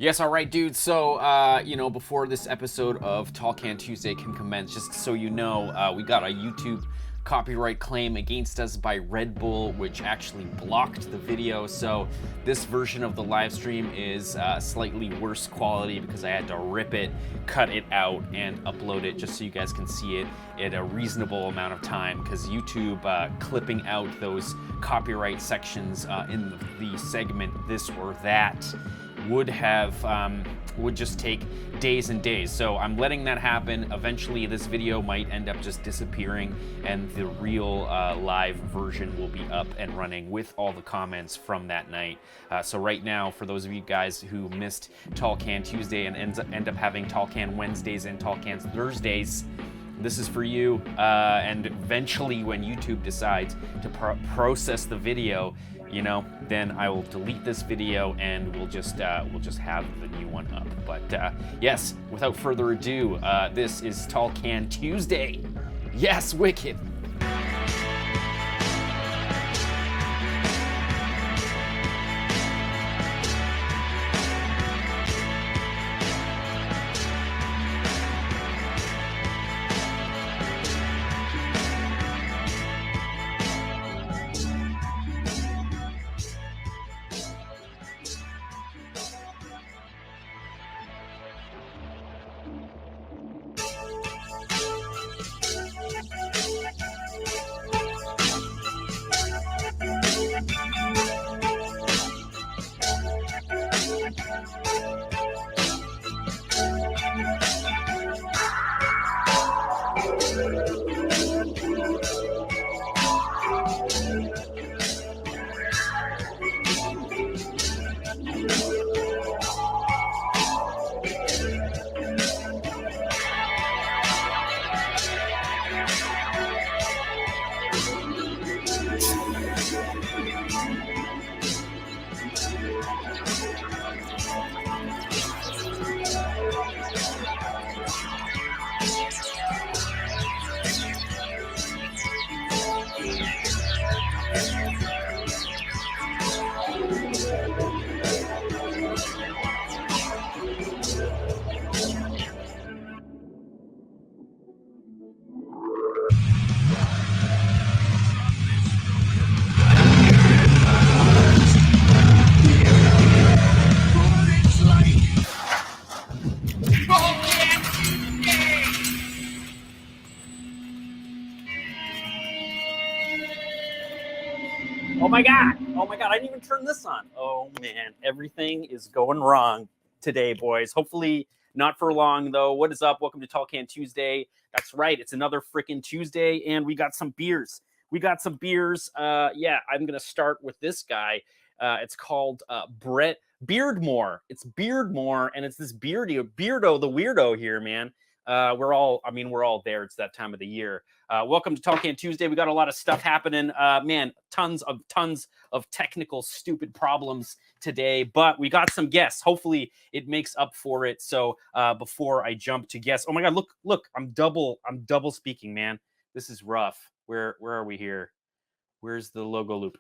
Yes, all right, dude. So, before this episode of Tall Can Tuesday can commence, just so you know, we got a YouTube copyright claim against us by Redbull, which actually blocked the video. So, this version of the live stream is slightly worse quality because I had to rip it, cut it out, and upload it just so you guys can see it at a reasonable amount of time. Because YouTube clipping out those copyright sections in the segment this or that would just take days and days. So I'm letting that happen. Eventually this video might end up just disappearing and the real live version will be up and running with all the comments from that night. So right now, for those of you guys who missed Tall Can Tuesday and end up having Tall Can Wednesdays and Tall Cans Thursdays, this is for you. And eventually when YouTube decides to process the video, then I will delete this video and we'll just have the new one up. But yes, without further ado, this is Tall Can Tuesday. Yes, wicked. Oh my God, I didn't even turn this on. Oh man, everything is going wrong today, boys. Hopefully not for long though. What is up? Welcome to Tall Can Tuesday. That's right, it's another freaking Tuesday and we got some beers. Yeah, I'm gonna start with this guy. It's called Brett Beardmore. It's Beardmore and it's this Beardo the weirdo here, man. We're all there. It's that time of the year. Welcome to Tall Can Tuesday. We got a lot of stuff happening. Man, tons of technical stupid problems today, but we got some guests. Hopefully it makes up for it. So before I jump to guests, oh my God, look, I'm double speaking, man. This is rough. Where are we here? Where's the logo loop?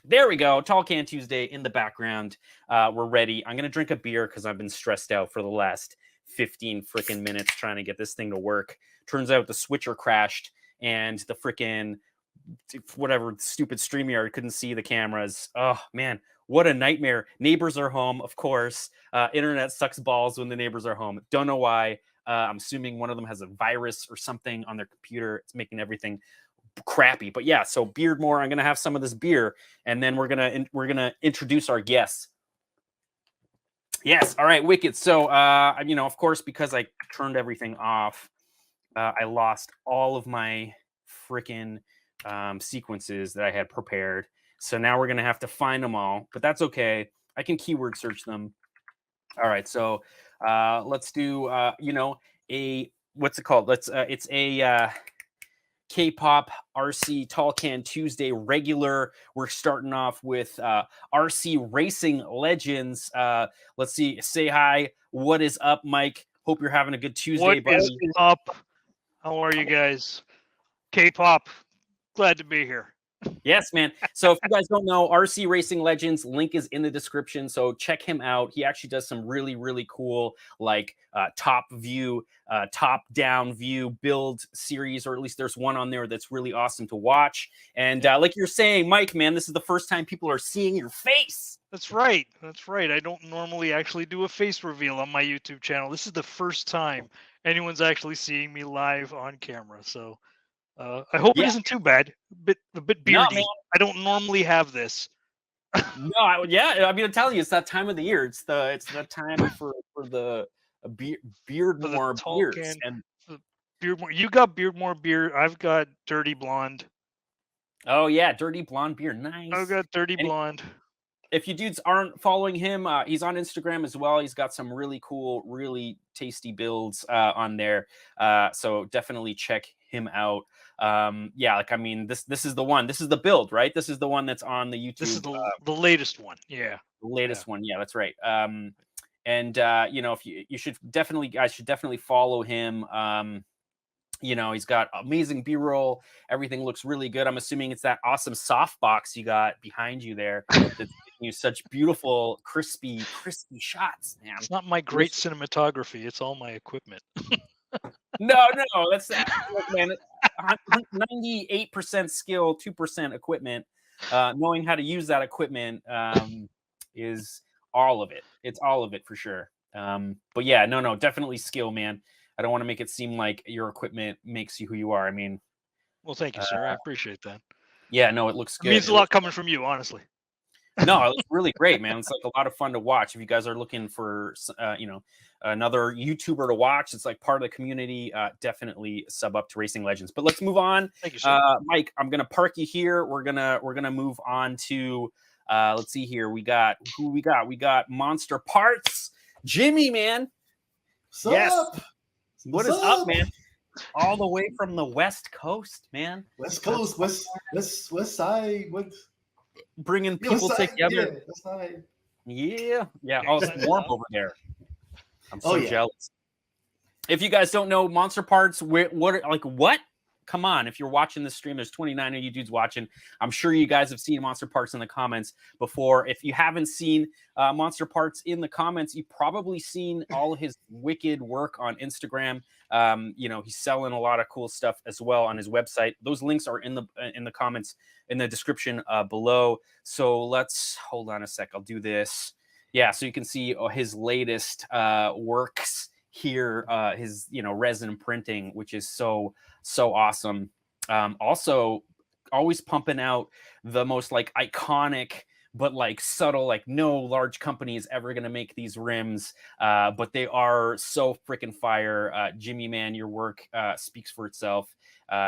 There we go. Tall Can Tuesday in the background. We're ready. I'm gonna drink a beer because I've been stressed out for the last 15 freaking minutes trying to get this thing to work. Turns out the switcher crashed and the freaking whatever stupid StreamYard couldn't see the cameras. Oh man, what a nightmare. Neighbors are home, of course. Internet sucks balls when the neighbors are home. Don't know why. I'm assuming one of them has a virus or something on their computer. It's making everything crappy. But yeah, so Beardmore, I'm gonna have some of this beer and then we're gonna introduce our guests. Yes. All right. Wicked. So, of course, because I turned everything off, I lost all of my freaking sequences that I had prepared. So now we're going to have to find them all, but that's okay. I can keyword search them. All right. So let's do, what's it called? It's a kpopRC Tall Can Tuesday regular. We're starting off with RC Racing Legends. Let's see. Say hi. What is up, Mike? Hope you're having a good Tuesday, buddy. What is up? How are you guys? K-pop. Glad to be here. Yes, man. So if you guys don't know, RC Racing Legends, link is in the description. So check him out. He actually does some really, really cool, like top down view build series, or at least there's one on there that's really awesome to watch. And like you're saying, Mike, man, this is the first time people are seeing your face. That's right. That's right. I don't normally actually do a face reveal on my YouTube channel. This is the first time anyone's actually seeing me live on camera. So I hope it isn't too bad. A bit beardy. No, I don't normally have this. No, I mean, I'm telling you, it's that time of the year. It's that time for the Beardmore beards and Beardmore. You got Beardmore beard. I've got dirty blonde. Oh yeah, dirty blonde beard. Nice. I've got dirty blonde. If you dudes aren't following him, he's on Instagram as well. He's got some really cool, really tasty builds on there. So definitely check him out. Yeah, like I mean, this is the one. This is the build, right? This is the one that's on the YouTube. This is the latest one. Yeah, the latest one. Yeah, that's right. And you know, if you should definitely follow him. You know, he's got amazing B-roll. Everything looks really good. I'm assuming it's that awesome softbox you got behind you there that's giving you such beautiful, crispy shots, man. It's not my great cinematography. It's all my equipment. No, that's look, man. 98% skill, 2% equipment. Knowing how to use that equipment is all of it. It's all of it for sure. But yeah, no, definitely skill, man. I don't want to make it seem like your equipment makes you who you are. I mean, well, thank you, sir. I appreciate that. Yeah, no, it looks good. It means a lot coming from you, honestly. No, it looks really great, man. It's like a lot of fun to watch. If you guys are looking for, you know, another YouTuber to watch, it's like part of the community. Definitely sub up to Racing Legends. But let's move on. Thank you, sir. Mike, I'm gonna park you here. We're gonna move on to. Let's see here. We got who we got. We got MonsterParts, Jimmy, man. What's up? What is up, man? All the way from the West Coast, man. West Coast, West Side. What? Bringing people together. Yeah. Oh, it's warm over there. I'm so jealous. If you guys don't know MonsterParts, what? Come on, if you're watching this stream, there's 29 of you dudes watching. I'm sure you guys have seen MonsterParts in the comments before. If you haven't seen MonsterParts in the comments, you've probably seen all of his wicked work on Instagram. You know, he's selling a lot of cool stuff as well on his website. Those links are in the comments, in the description below. So let's hold on a sec. I'll do this. Yeah, so you can see his latest works here, his resin printing, which is so awesome. Also always pumping out the most like iconic but like subtle, like no large company is ever going to make these rims, but they are so freaking fire. Jimmy, man, your work speaks for itself.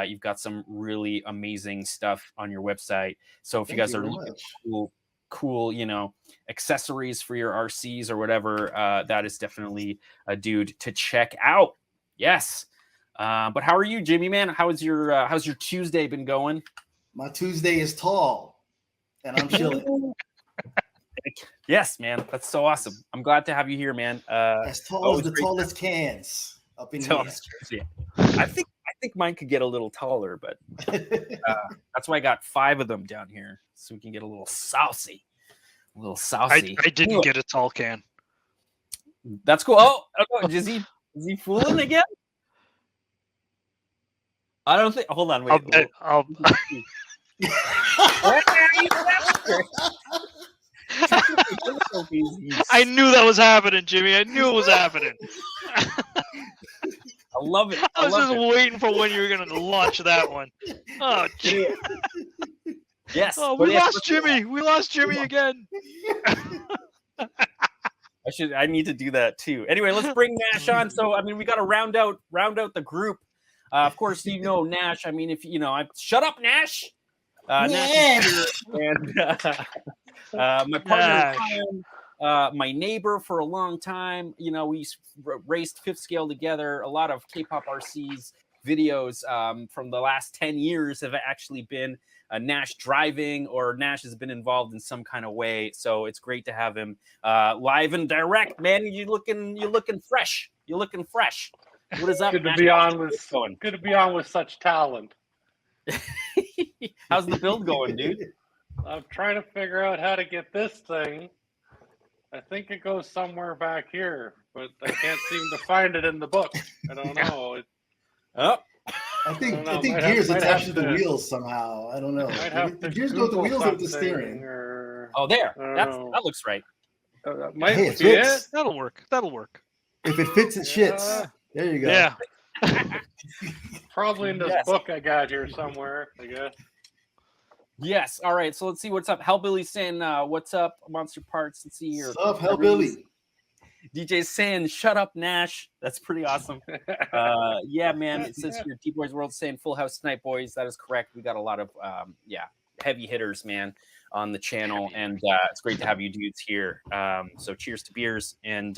You've got some really amazing stuff on your website. So if you guys are looking for cool, accessories for your RCs or whatever, that is definitely a dude to check out. Yes. But how are you, Jimmy, man? how's your Tuesday been going? My Tuesday is tall, and I'm chilling. Yes, man. That's so awesome. I'm glad to have you here, man. As tall as the tallest cans up in here. Yeah. I think mine could get a little taller, but that's why I got 5 of them down here, so we can get a little saucy. I didn't get a tall can. That's cool. Oh, is he fooling again? I don't think. Hold on, wait. I knew that was happening, Jimmy. I knew it was happening. I love it. I was just waiting for when you were going to launch that one. Oh, gee. Yes. Oh, we lost Jimmy. We lost Jimmy again. I need to do that too. Anyway, let's bring Nash on. So, I mean, we got to round out the group. Of course, Nash. I mean, if shut up, Nash. Nash is here, and my partner, Ryan, my neighbor for a long time. We raced 5th scale together. A lot of kpopRC's videos from the last 10 years have actually been Nash driving, or Nash has been involved in some kind of way. So it's great to have him live and direct, man. You're looking fresh. You're looking fresh. What is up? Good to be on with such talent. How's the build going, dude? I'm trying to figure out how to get this thing. I think it goes somewhere back here, but I can't seem to find it in the book. I don't know. Oh, I think I don't know. gears Might attached to have the to- wheels somehow. I don't know. Might have The to gears go with the Google wheels or with the something, steering. or oh, there. I don't know. That looks right. That might Hey, it be it. fits. That'll work. That'll work. If it fits, it shits. Yeah. There you go. Yeah. Probably in this Yes. book I got here somewhere, I guess. Yes. All right. So let's see what's up. Hellbilly's saying, "What's up, Monster Parts?" Let's see here. What's up, Hellbilly? DJ's saying, "Shut up, Nash." That's pretty awesome. Yeah, man. It says here, T Boys World saying, "Full House tonight, boys." That is correct. We got a lot of heavy hitters, man, on the channel, and it's great to have you dudes here. So cheers to beers, and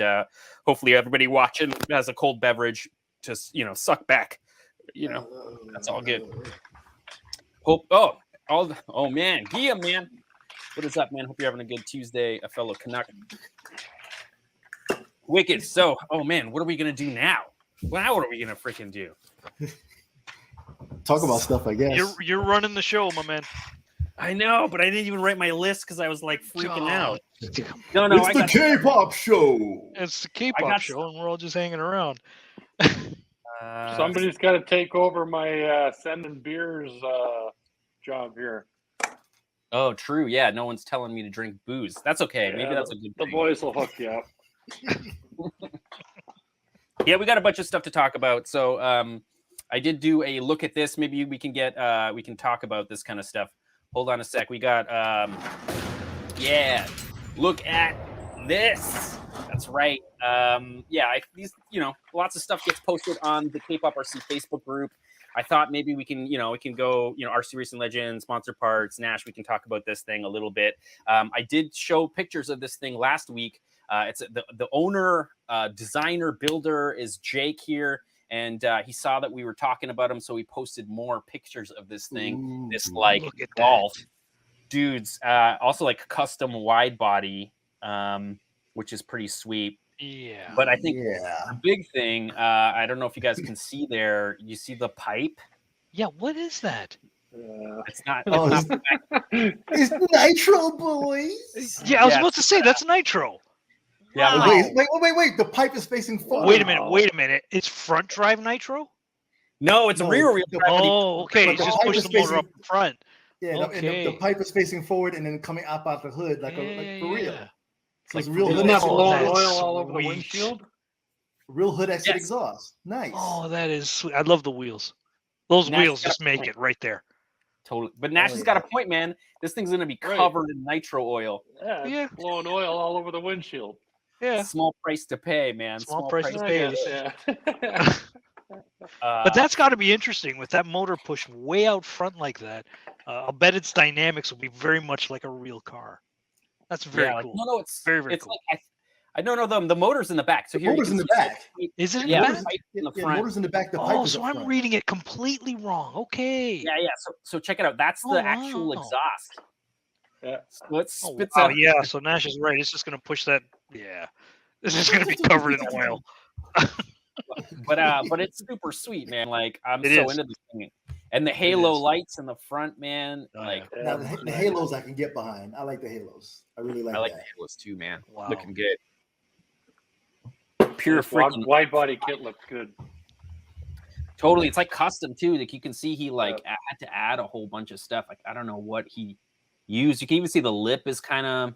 hopefully everybody watching has a cold beverage to suck back. That's all good. Hope. Oh man, Gia, man. What is up, man? Hope you're having a good Tuesday, a fellow Canuck. Wicked. So, oh man, what are we gonna do now? Well, what are we gonna freaking do? Talk about stuff, I guess. You're running the show, my man. I know, but I didn't even write my list because I was like freaking out. It's I the got K-pop show. It's the I K-pop got- show, and we're all just hanging around. Somebody's got to take over my sending beers job here. Oh, true. Yeah, no one's telling me to drink booze. That's okay. Maybe Yeah, that's a good The thing. boys will hook you up. Yeah, we got a bunch of stuff to talk about. So I did do a look at this. Maybe we can talk about this kind of stuff. Hold on a sec. We got look at this. That's right. Lots of stuff gets posted on the kpopRC Facebook group. I thought maybe we can go, RC Racing Legends, MonsterParts, Nash. We can talk about this thing a little bit. I did show pictures of this thing last week. It's the owner, designer, builder is Jake here, and he saw that we were talking about him, so he posted more pictures of this thing. This like Look at golf, that. dudes. Also like custom wide body, which is pretty sweet. Yeah. But I think Yeah. the big thing, I don't know if you guys can see there. You see the pipe? Yeah, what is that? It's not. Oh, It's not It's Nitro, boys. Yeah, I was Yeah. about to say that's nitro. Yeah, Wow. Wait. The pipe is facing forward. Wait a minute. It's front drive nitro? no, it's a No, rear wheel. the- drive, but he- Oh, okay. but It's the just pipe push is the motor facing- up front. Yeah, and Okay. the pipe is facing forward and then coming up out the hood like for real. Yeah. So it's Like real for hood Isn't that exit, blowing That's oil all over the sweet. windshield? real hood exit Yes. exhaust. Nice. Oh, that is sweet. I love the wheels. Those Nash wheels got just a make point. it right there. Totally. But Nash Oh, has got a yeah. point, man. This thing's gonna be Right. covered in nitro oil. Yeah, Yeah. it's blowing oil all over the windshield. Yeah. Small price to pay, man. Small price to I pay. guess, yeah. But that's got to be interesting with that motor pushed way out front like that. I'll bet its dynamics will be very much like a real car. That's very cool. No, it's Very, very it's cool. like I don't know the motor's in the back. So The here you motor's can in the see back. Is it in Yeah, the the back? pipe in the Yeah, front. motor's in the back. The pipe Oh, is so up I'm front. reading it completely wrong. Okay. Yeah. So check it out. That's Oh, the actual wow. exhaust. Yeah. So it Oh, spits wow, out. yeah. So Nash is right. It's just going to push that. Yeah. This is going to be covered in oil. But it's super sweet, man. Like I'm It so is. into this thing. And the halo is. lights in the front, man. Oh, like yeah. Now, the halos I can get behind. I like the halos. I really like I like that. the halos too, man. Wow. Looking good. Pure This freaking wide body kit looks good. totally. It's like custom too. Like you can see he like had to add a whole bunch of stuff. Like I don't know what he used. You can even see the lip is kind of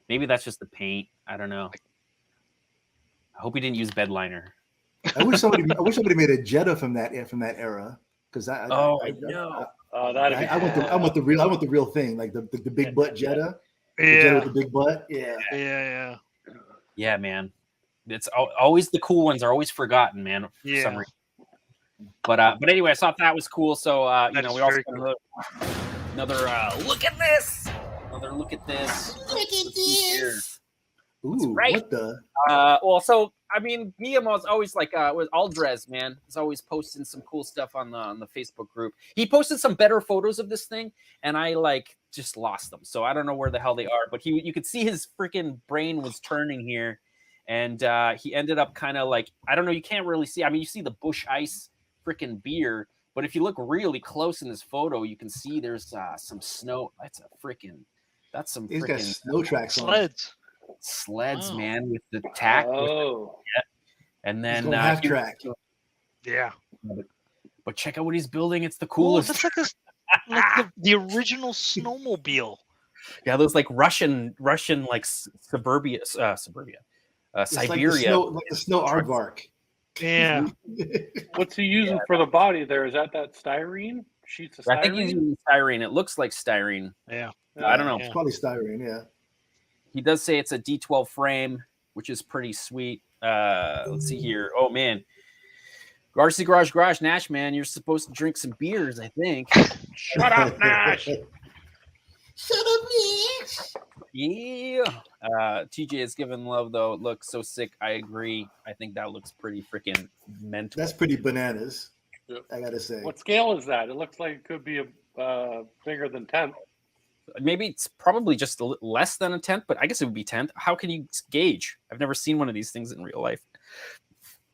maybe that's just the paint. I don't know. I hope he didn't use bed liner. I wish somebody made a Jetta from that era because I know. That'd be I want the real thing, like the big butt Jetta. The Jetta Yeah. with the big butt. Yeah. Yeah. Yeah, man. It's always the cool ones are always forgotten, man. For some Yeah. reason. But anyway, I thought that was cool. So That is we also very got another look at this. Another look at this. Look at this. Ooh, right. what the? Well, so I mean, Guillermo's always like with Aldrez, man. He's always posting some cool stuff on the Facebook group. He posted some better photos of this thing, and I like just lost them. So I don't know where the hell they are. But you could see his freaking brain was turning here, and he ended up kind of like I don't know. You can't really see. I mean, you see the Bush Ice freaking beer, But if you look really close in this photo, you can see there's some snow. That's some He's got freaking snow tracks on. Sleds. sleds, man, with the tack. Oh. And He's then going half track. Yeah. But check out what he's building. It's the Oh, coolest. that's like this, like the original snowmobile. Yeah, those like Russian like Siberia. It's like Siberia. like the snow aardvark. Yeah. What's he using for the body there? Is that styrene? Sheets of styrene? I think he's using styrene. It looks like styrene. Yeah. I don't know. It's probably styrene, yeah. He does say it's a D12 frame, which is pretty sweet. Let's see here. Oh man, RC Garage Nash, man, you're supposed to drink some beers, I think. Shut up, Nash. Shut up, Nash. Yeah. TJ is giving love though. It looks so sick. I agree. I think that looks pretty freaking mental. That's pretty bananas. Yep. I gotta say. What scale is that? It looks like it could be bigger than 10th. Maybe it's probably just less than a 10th, but I guess it would be 10th. How can you gauge? I've never seen one of these things in real life.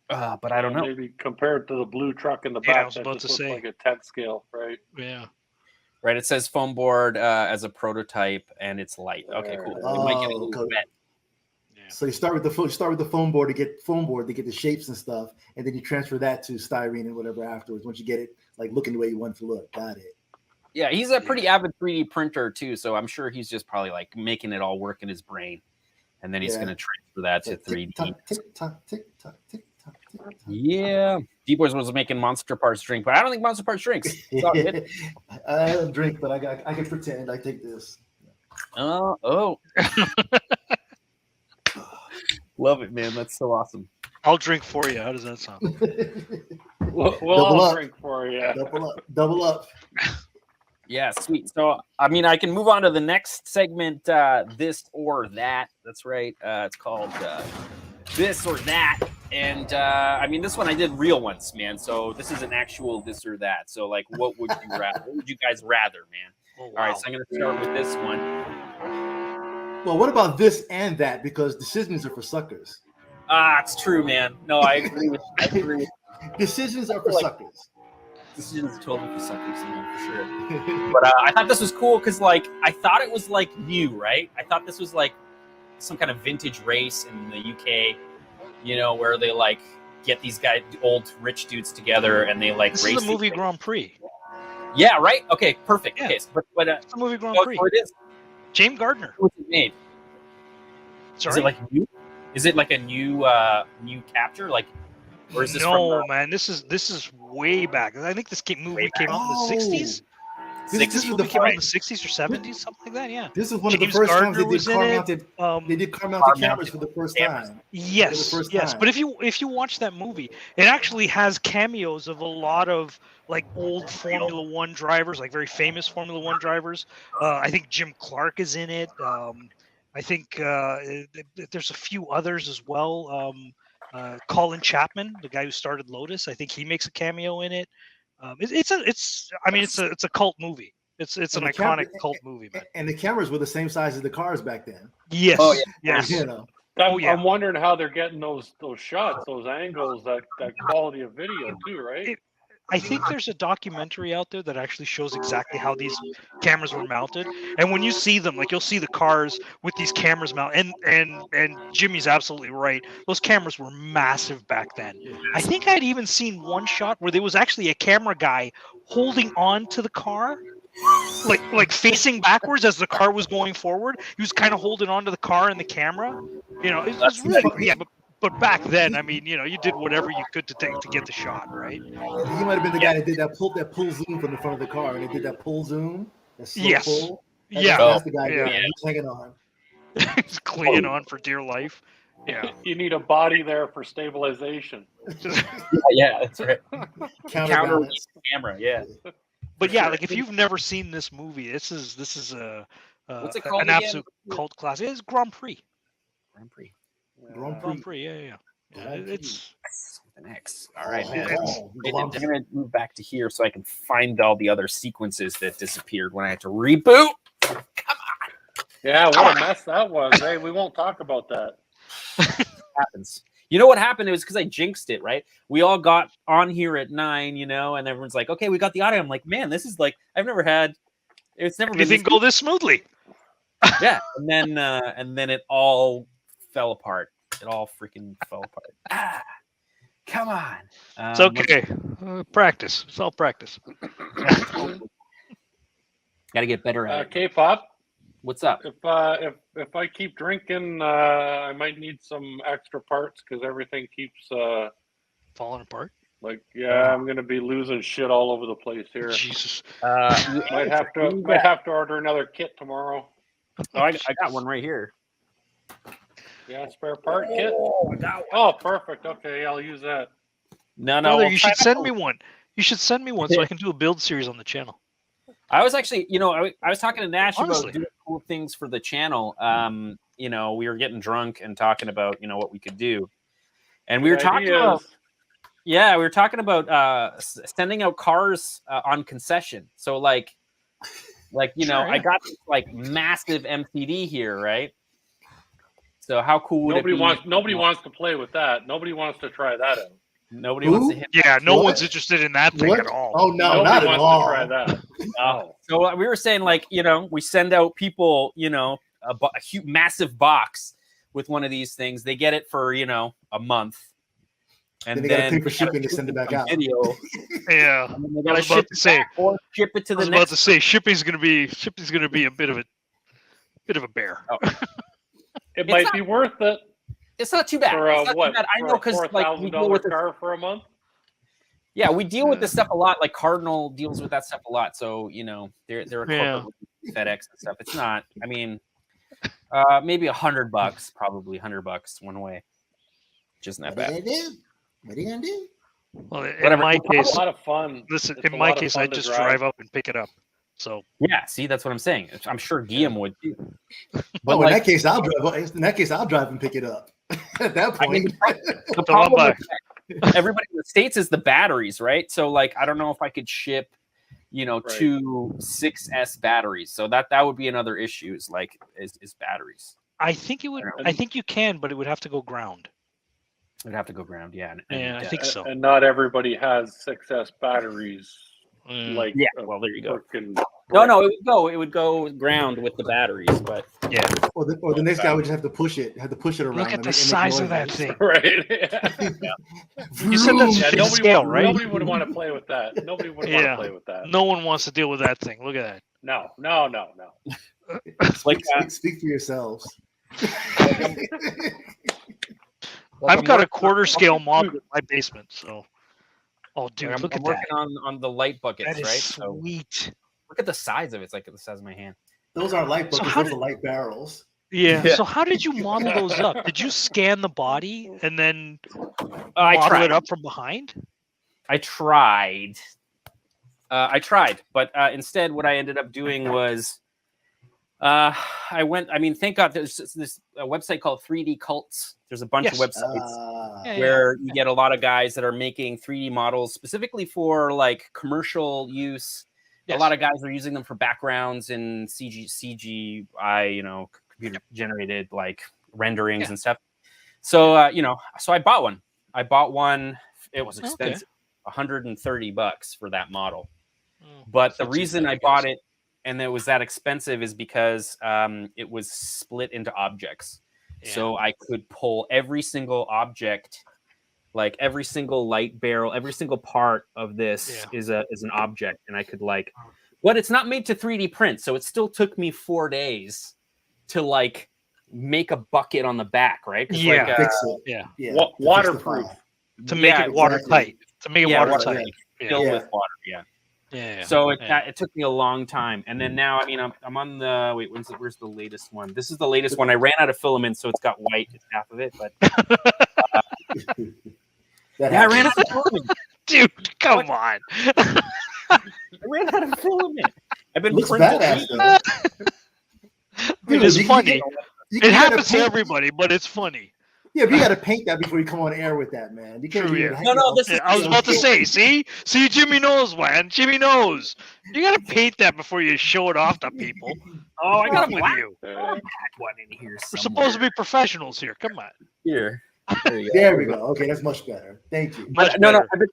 But I don't know. Maybe compared to the blue truck in the Yeah, I back, was that about just to looks say. like a 10th scale, right? Yeah. Right, it says foam board as a prototype, and it's light. Okay, cool. It might get a little wet. Yeah. So you start with the foam board to get the shapes and stuff, and then you transfer that to styrene and whatever afterwards. Once you get it like looking the way you want it to look, got it. Yeah, he's a pretty avid 3D printer too, so I'm sure he's just probably like making it all work in his brain, and then he's going to transfer that to 3D. Tick-tock, tick-tock, tick-tock, tick-tock. Yeah, D-Boys was making MonsterParts drink, but I don't think MonsterParts drinks. It's all good. I don't drink, but I can pretend I take this. Oh. Love it, man. That's so awesome. I'll drink for you. How does that sound? We'll Double all up. drink for you. Double up. Yeah, sweet. So, I mean, I can move on to the next segment, this or that. That's right. It's called this or that. And, I mean, this one I did real ones, man. So this is an actual this or that. So, like, what would you rather? What would you guys rather, man? Oh, wow. All right, so I'm going to start with this one. Well, what about this and that? Because decisions are for suckers. It's true, man. No, I agree with Decisions are for suckers. Decisions are totally for suckers, man, for sure. But I thought this was cool because, like, I thought it was like new, right? I thought this was like some kind of vintage race in the UK, you know, where they like get these guys, old rich dudes together, and they like This race. is the movie things. Grand Prix. Yeah, right. Okay, perfect. Yeah. Okay, so, but It's the movie Grand oh, Prix. so it is. James Gardner. What's it made? Sorry. Is it like new? Is it like a new capture? Like, or is this no, from man. This is way back. I think this movie came out in Oh. the 60s. This is Movie the came out in first. the 60s or 70s, something like that. Yeah. This is one of the James first times Gardner they was did in car it. mounted. They did car mounted cameras for the first time. Yes, first yes. time. But if you watch that movie, it actually has cameos of a lot of like old Formula One drivers, like very famous Formula One drivers. I think Jim Clark is in it. I think there's a few others as well. Colin Chapman, the guy who started Lotus, I think he makes a cameo in it. It's a cult movie. It's an And the iconic cult movie, man. And the cameras were the same size as the cars back then. Yes, Oh, yeah. yes. You know. yeah. I'm wondering how they're getting those shots, those angles, that quality of video too, right? I think there's a documentary out there that actually shows exactly how these cameras were mounted. And when you see them, like you'll see the cars with these cameras mounted. And Jimmy's absolutely right. Those cameras were massive back then. I think I'd even seen one shot where there was actually a camera guy holding on to the car, like facing backwards as the car was going forward. He was kind of holding on to the car and the camera. You know, it was really, yeah, but back then, I mean, you know, you did whatever you could to get the shot, right? He might have been the guy that did that pull zoom from the front of the car, and they did that pull zoom. That slow Yes. pull. Yeah. That's the guy. Yeah. Yeah. He's hanging on. He's clinging on for dear life. Yeah. You need a body there for stabilization. Yeah, that's right. Counterbalance. Camera, yeah. But yeah, like if you've never seen this movie, this is a What's it called an again? absolute cult classic. It's Grand Prix. Grand Prix. Grand Prix. Yeah. It's With an X. All right, Oh, man. oh, I'm going to move back to here so I can find all the other sequences that disappeared when I had to reboot. Yeah, what a mess that was. Hey, we won't talk about that. Happens. You know what happened? It was because I jinxed it, right? We all got on here at 9, you know, and everyone's like, okay, we got the audio. I'm like, man, this is like, I've never had, it's never been Anything this go this smoothly? Yeah. And then it all fell apart. It all freaking fell apart. Ah, come on. It's okay. Practice. It's all practice. Got to get better at it. K-pop. What's up? If I keep drinking, I might need some extra parts because everything keeps Falling apart. like I'm gonna be losing shit all over the place here. Jesus. Might have to order another kit tomorrow. Oh, I got one right here. Yeah, spare part kit. I got one. Oh, perfect. Okay, I'll use that. No, Brother, we'll you try should that send one. me one. You should send me one so I can do a build series on the channel. I was actually, you know, I was talking to Nash Honestly. about doing cool things for the channel. You know, we were getting drunk and talking about, you know, what we could do. And we were talking about, yeah, we were talking about sending out cars on concession. So like, you know, I got this like massive MCD here, right? So how cool would it be? Nobody wants to play with that. Nobody wants to try that out. Nobody Who? wants to hit. Yeah, no What? one's interested in that thing What? at all. Oh no, Nobody not at wants all. to try that. No. So we were saying, like, you know, we send out people, you know, a huge, massive box with one of these things. They get it for, you know, a month, and Then they gotta pay for shipping to send it back out. Video, Yeah. and then they I gotta was about ship to it say. back or ship it to I the was about next. to say shipping's gonna be a bit of a bear. It might not- be worth it It's not too bad. for It's not what? too bad. I For know a because like we deal $4,000 with this. car for a month. Yeah, we deal with this stuff a lot. Like Cardinal deals with that stuff a lot. So you know, they're a corporate with FedEx and stuff. It's not. I mean, maybe $100, probably $100 one way. Just not What are bad. you gonna do? What are you gonna do? Well, in Whatever. my It's case, A lot of fun. listen. It's a In my lot of case, fun I to just drive. drive up and pick it up. So Yeah, see, that's what I'm saying. I'm sure Guillaume would too. But Oh, like, in that case, I'll drive. In that case, I'll drive and pick it up. At that I point, mean, the Don't problem buy. with everybody in the States is the batteries, right? So like, I don't know if I could ship, you know, Right. 2 6S batteries. So that would be another issue. Is batteries. I think it would. I think you can, but it would have to go ground. It'd have to go ground. Yeah. Yeah, I think so. And not everybody has 6S batteries. Like Yeah, a well, there you go. frickin' No, it would go ground with the batteries, but Yeah. or the next guy would just have to push it. Have to push it around. Look at and the make size of that noises. thing. right. You said that's Yeah, big nobody, scale, right? nobody would want to play with that. Nobody would want Yeah. to play with that. No one wants to deal with that thing. Look at that. No. like Speak for yourselves. I've got a quarter scale model in my basement. So, oh, dude, I'm look at working that. on the light buckets, That is right? So sweet. look at the size of it. It's like the size of my hand. Those aren't light So buckets. how Those are light barrels. Yeah. Yeah. So how did you model those up? Did you scan the body and then I model tried. it up from behind? I tried, but instead, what I ended up doing was, I went. I mean, thank God, there's this website called 3D Cults. There's a bunch of Yes. websites Yeah, where you get a lot of guys that are making 3D models specifically for like commercial use. Yes. A lot of guys are using them for backgrounds and CGI, you know, computer generated like renderings and stuff. So, you know, so I bought one. It was expensive, $130 for that model. But the reason I bought it and it was that expensive is because it was split into objects. Yeah. So I could pull every single object, like every single light barrel, every single part of this is an object, and I could like, but it's not made to 3D print, so it still took me 4 days to like make a bucket on the back, right? Yeah. Like, Fix it. Yeah. Yeah. Waterproof. To make Yeah, it watertight. To make it watertight. filled Yeah. with water, yeah. Yeah. So it took me a long time, and then now I mean I'm on the where's the latest one? This is the latest one. I ran out of filament, so it's got white. It's half of it, but I ran out of filament. Dude, come on. I ran out of filament. I've been Looks printing. badass though. Dude, It's you funny. You It gotta happens to paint- everybody, but it's funny. Yeah, but you got to paint that before you come on air with that, man. You can't True, do yeah. that. No, this Yeah, I was about to say, see, Jimmy knows, man. Jimmy knows. You gotta paint that before you show it off to people. Oh, I got a What's with black you. one in here. We're supposed to be professionals here. Come on. Here. There you go. There we go. Okay, that's much better. Thank you. Much But no, better.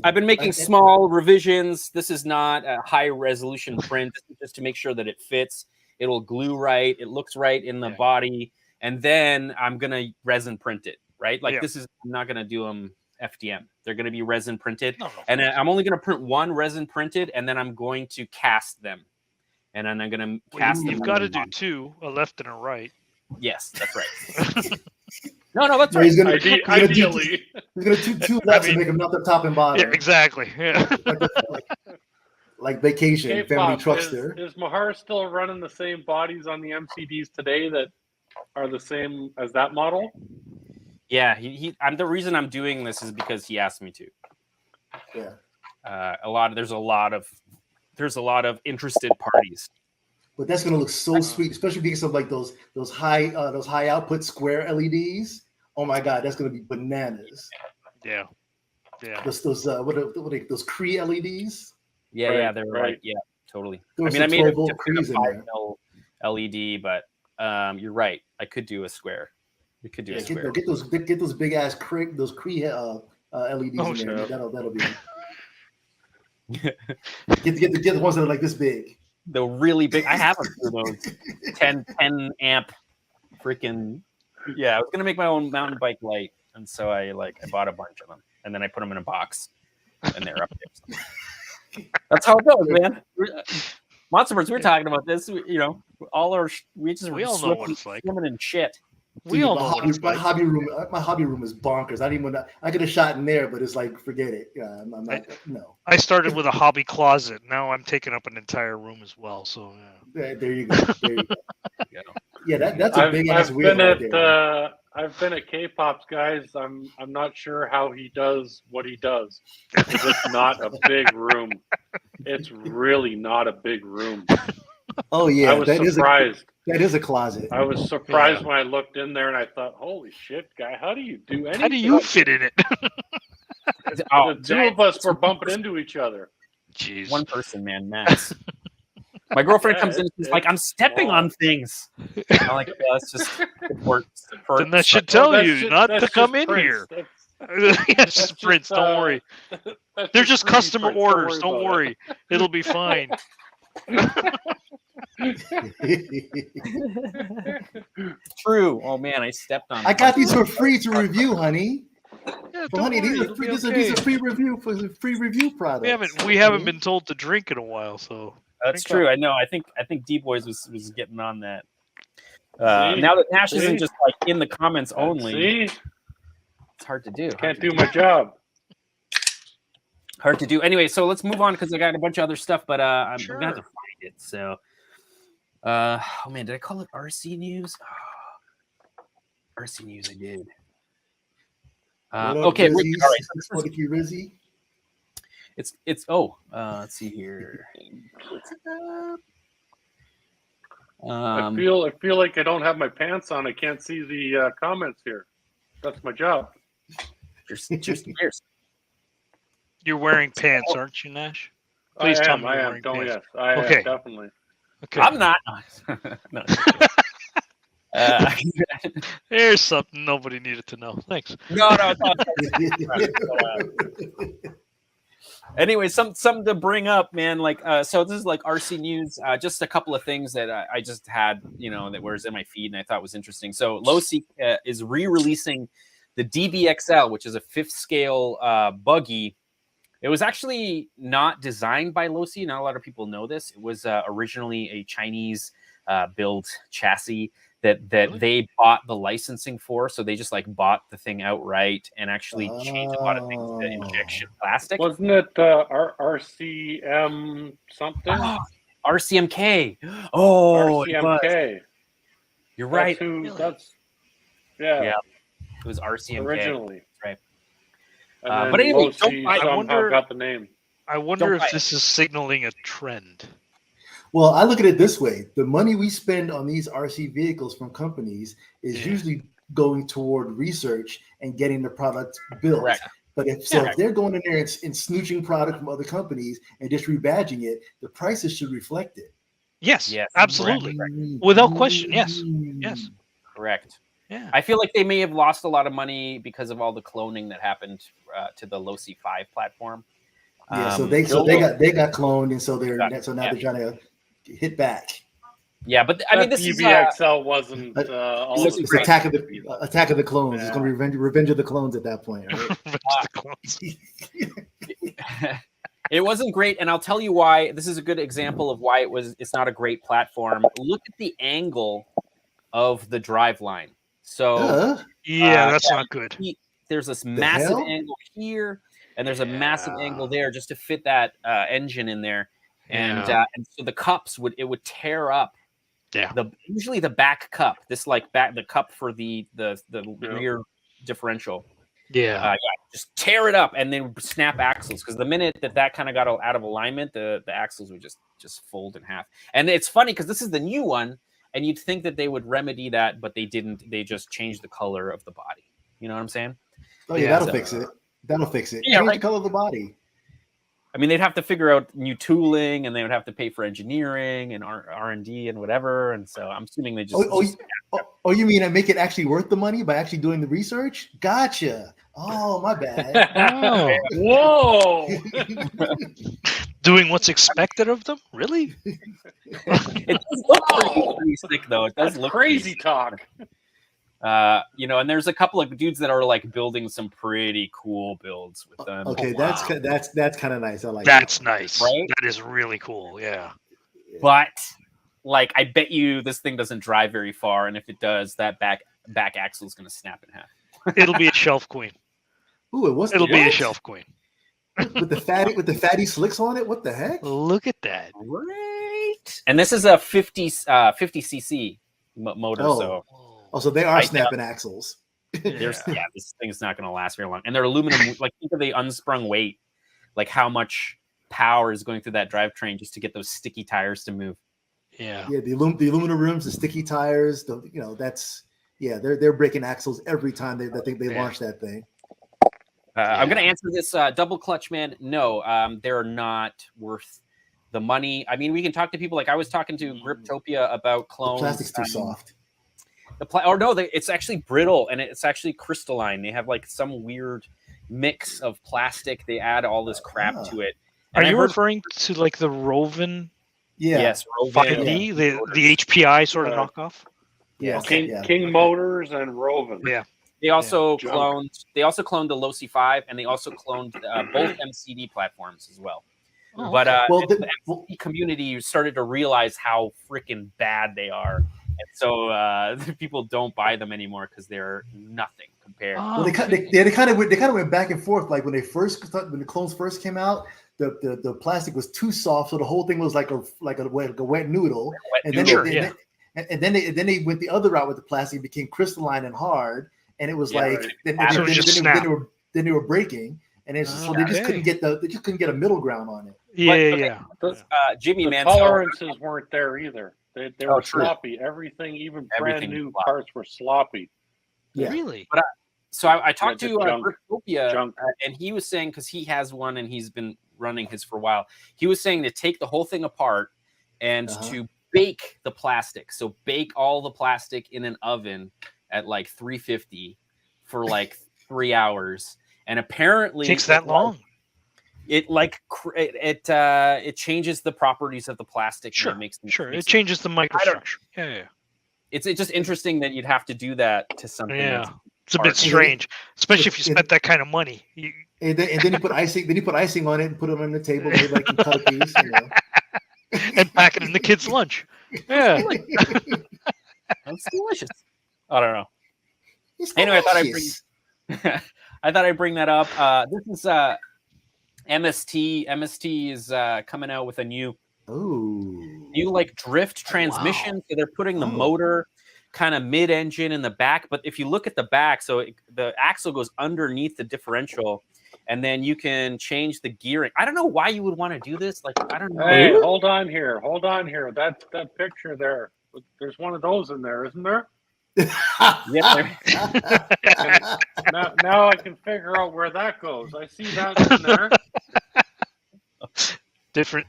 I've been making small revisions. This is not a high resolution print. This is just to make sure that it fits. It'll glue right. It looks right in the body. And then I'm going to resin print it, right? Like this is, I'm not going to do them FDM. They're going to be resin printed. And I'm only going to print one resin printed, and then I'm going to cast them. And then I'm going to cast them. You've got to do two, a left and a right. Yes, that's right. No, that's No, right. he's gonna Ideally, he's gonna do two lefts and make them melt the top and bottom. Yeah, exactly. Yeah. like vacation, K-pop, family truckster. Is Mahar still running the same bodies on the MCDs today that are the same as that model? Yeah, I'm the reason I'm doing this is because he asked me to. Yeah. There's a lot of interested parties. But that's gonna look so sweet, especially because of like those high output square LEDs. Oh my god, that's gonna be bananas. Yeah. Those what are they, those Cree LEDs? Yeah, they're right. Yeah, totally. There was I made a 5 mil LED, but you're right. I could do a square. We could do a square. Get those big ass Cree LEDs in there. That'll be. Get the ones that are like this big. The really big. I have them for those 10 amp freaking. Yeah, I was gonna make my own mountain bike light, and so I bought a bunch of them, and then I put them in a box, and they're up there. That's how it goes, man. MonsterParts, we were talking about this. We all all know what it's like. Swimming in shit. We all know what it's my like. hobby room. My hobby room is bonkers. I get a shot in there, but it's like forget it. Yeah, I'm not. No. I started with a hobby closet. Now I'm taking up an entire room as well. So There you go. There you go. Yeah, that's a big ass wheel. I've been at KPOPS, guys. I'm not sure how he does what he does. It's not a big room. It's really not a big room. Oh yeah, I was surprised. That is a closet. I was surprised when I looked in there and I thought, "Holy shit, guy! How do you do anything? how do you fit in it?" The two of us were bumping into each other. Jeez. One person, man, max. My girlfriend comes in and she's like, "I'm stepping on things." I'm like, "Yeah, it's just support." Then that should tell you not to come in here. Yes, Prince, don't worry. They're just customer orders. Don't worry. It'll be fine. True. Oh man, I stepped on. I got these for free to review, honey. Yeah, Well, honey, these are free. These are free review products. We haven't been told to drink in a while, so That's true. I know. I think D Boys was getting on that. Now that Nash isn't just like in the comments only, it's hard to do. Can't do my job. Hard to do. Anyway, so let's move on because I got a bunch of other stuff, but I'm gonna have to find it. So, oh man, did I call it RC News? Oh, RC News, I did. Okay, all right. Rizzy? It's let's see here. I feel like I don't have my pants on. I can't see the comments here. That's my job. Cheers. you're wearing pants, aren't you, Nash? Please tell me you're wearing pants. Yes, I am, definitely. Okay. I'm not. No. Here's something nobody needed to know. Thanks. No, it's not. Anyway, something to bring up, man. Like, so this is like RC News. Just a couple of things that I just had, that was in my feed and I thought was interesting. So Losi is re-releasing the DBXL, which is a 5th scale buggy. It was actually not designed by Losi. Not a lot of people know this. It was originally a Chinese build chassis that really? They bought the licensing for. So they just bought the thing outright and actually changed a lot of things to injection plastic. Wasn't it RCM something? RCMK. Oh, RCMK. You're right. Yeah. It was RCMK originally, right? But anyway, I wonder. Got the name. I wonder if this is signaling a trend. Well, I look at it this way: the money we spend on these RC vehicles from companies is usually going toward research and getting the product built. Correct. But if they're going in there and snooching product from other companies and just rebadging it, the prices should reflect it. Yes, absolutely, without question. Yes. Correct. Yeah. I feel like they may have lost a lot of money because of all the cloning that happened to the Losi 5 platform. So they got cloned, and so now they're trying to hit back. Yeah, but I mean, this PBXL wasn't all It's Attack of the Clones. Yeah. It's going to be Revenge of the Clones at that point, right? It wasn't great, and I'll tell you why. This is a good example of why it's not a great platform. Look at the angle of the drive line. So that's not good. There's this massive angle here, and there's a massive angle there just to fit that engine in there, and so the cups would tear up. Yeah. Usually the back cup, the cup for the rear differential. Yeah. Just tear it up and then snap axles, because the minute that kind of got out of alignment, the axles would just fold in half. And it's funny because this is the new one, and you'd think that they would remedy that, but they didn't. They just changed the color of the body. You know what I'm saying? Oh yeah, that'll fix it. That'll fix it. Yeah, Change the color of the body. I mean, they'd have to figure out new tooling, and they would have to pay for engineering and R&D and whatever. And so I'm assuming they just. You mean I make it actually worth the money by actually doing the research? Gotcha. Oh, my bad. Whoa! Doing what's expected of them? Really? It does look pretty sick, though. It does look crazy talk. And there's a couple of dudes that are like building some pretty cool builds with them. Okay, that's kind of nice. I like that's nice. Right? That is really cool. Yeah. But like, I bet you this thing doesn't drive very far, and if it does, that back axle is going to snap in half. It'll be a shelf queen. Ooh, it'll be a shelf queen. with the fatty slicks on it. What the heck? Look at that. Great. And this is a 50cc motor. So they are snapping axles. This thing's not going to last very long. And they're aluminum. Like, think of the unsprung weight, like how much power is going through that drivetrain just to get those sticky tires to move. Yeah. Yeah. The aluminum rims, the sticky tires. They're breaking axles every time they launch that thing. I'm going to answer this double clutch, man. No, they're not worth the money. I mean, we can talk to people. Like, I was talking to Griptopia about clones. The plastic's too soft. It's actually brittle, and it's actually crystalline. They have like some weird mix of plastic. They add all this crap to it. And Are you referring to like the Roven? Yeah. Yes, Roven. 5D, the HPI sort of knockoff. Yeah. King Motors and Roven. Yeah. They also cloned the Losi 5, and they also cloned both MCD platforms as well. Oh, but the MCD community started to realize how freaking bad they are, and so people don't buy them anymore because they're nothing compared. Well, they kind of went back and forth. Like when the clones first came out, the plastic was too soft, so the whole thing was like a wet noodle. And then they went the other route with the plastic, it became crystalline and hard. And it was then they were breaking, and they just couldn't get a middle ground on it. Jimmy, the tolerances weren't there either. They were sloppy. Everything brand new parts were sloppy. Yeah. Really? But so I talked to Griptopia, and he was saying, because he has one and he's been running his for a while, he was saying to take the whole thing apart and to bake the plastic. So bake all the plastic in an oven at like 350 for like 3 hours, and apparently takes that long. It changes the properties of the plastic. Sure, and it makes it changes the microstructure. Yeah. It's just interesting that you'd have to do that to something. Yeah, it's a bit strange, especially if you spent that kind of money. And then you put icing. Then you put icing on it and put it on the table. Like you cut a piece, and pack it in the kids' lunch. Yeah, that's delicious. I don't know. Anyway, I thought I'd bring that up. This is MST. MST is coming out with a new like drift transmission. So they're putting the motor kind of mid-engine in the back. But if you look at the back, the axle goes underneath the differential, and then you can change the gearing. I don't know why you would want to do this. Like, I don't know. Hey, hold on here. That picture there. There's one of those in there, isn't there? Yeah. Now I can figure out where that goes. I see that in there.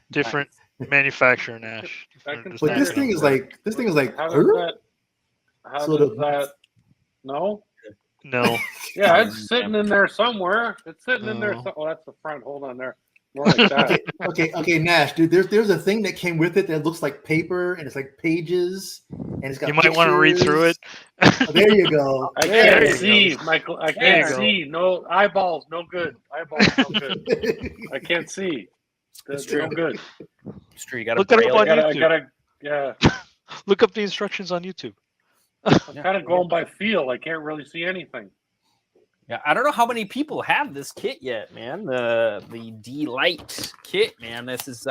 Different manufacturer, Nash. But this thing is like how does that No. No. Yeah, it's sitting in there somewhere. It's sitting in there. Oh, that's the front. Hold on there. More like that. Okay, Nash, dude. There's a thing that came with it that looks like paper and it's like pages and it's got. You might want to read through it. Oh, there you go. I can't see, Michael. I can't see. No eyeballs. No good. Eyeballs. No good. I can't see. That's no good. It's true. You got to look it up on YouTube. I gotta, yeah. Look up the instructions on YouTube. I'm kind of going by feel. I can't really see anything. Yeah, I don't know how many people have this kit yet, man. The D-Light kit, man. This is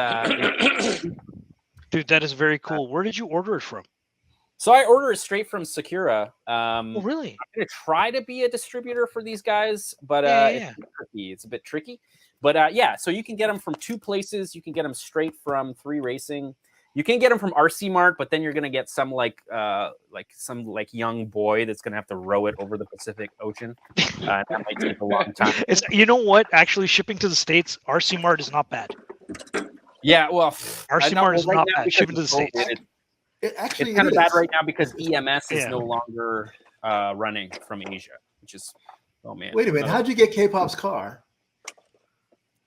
dude, that is very cool. Where did you order it from? So I order it straight from Sakura. Oh, really? I'm gonna try to be a distributor for these guys, but it's a bit tricky. But yeah, so you can get them from 2 places. You can get them straight from 3 Racing. You can get them from RC Mart, but then you're gonna get some some young boy that's gonna have to row it over the Pacific Ocean. That might take a long time. You know what? Actually, shipping to the States, RC Mart is not bad. Yeah, well, RC Mart is not bad. Shipping to the States. It's kind of bad right now because EMS is no longer running from Asia, which is man. Wait a minute, how'd you get K-Pop's car?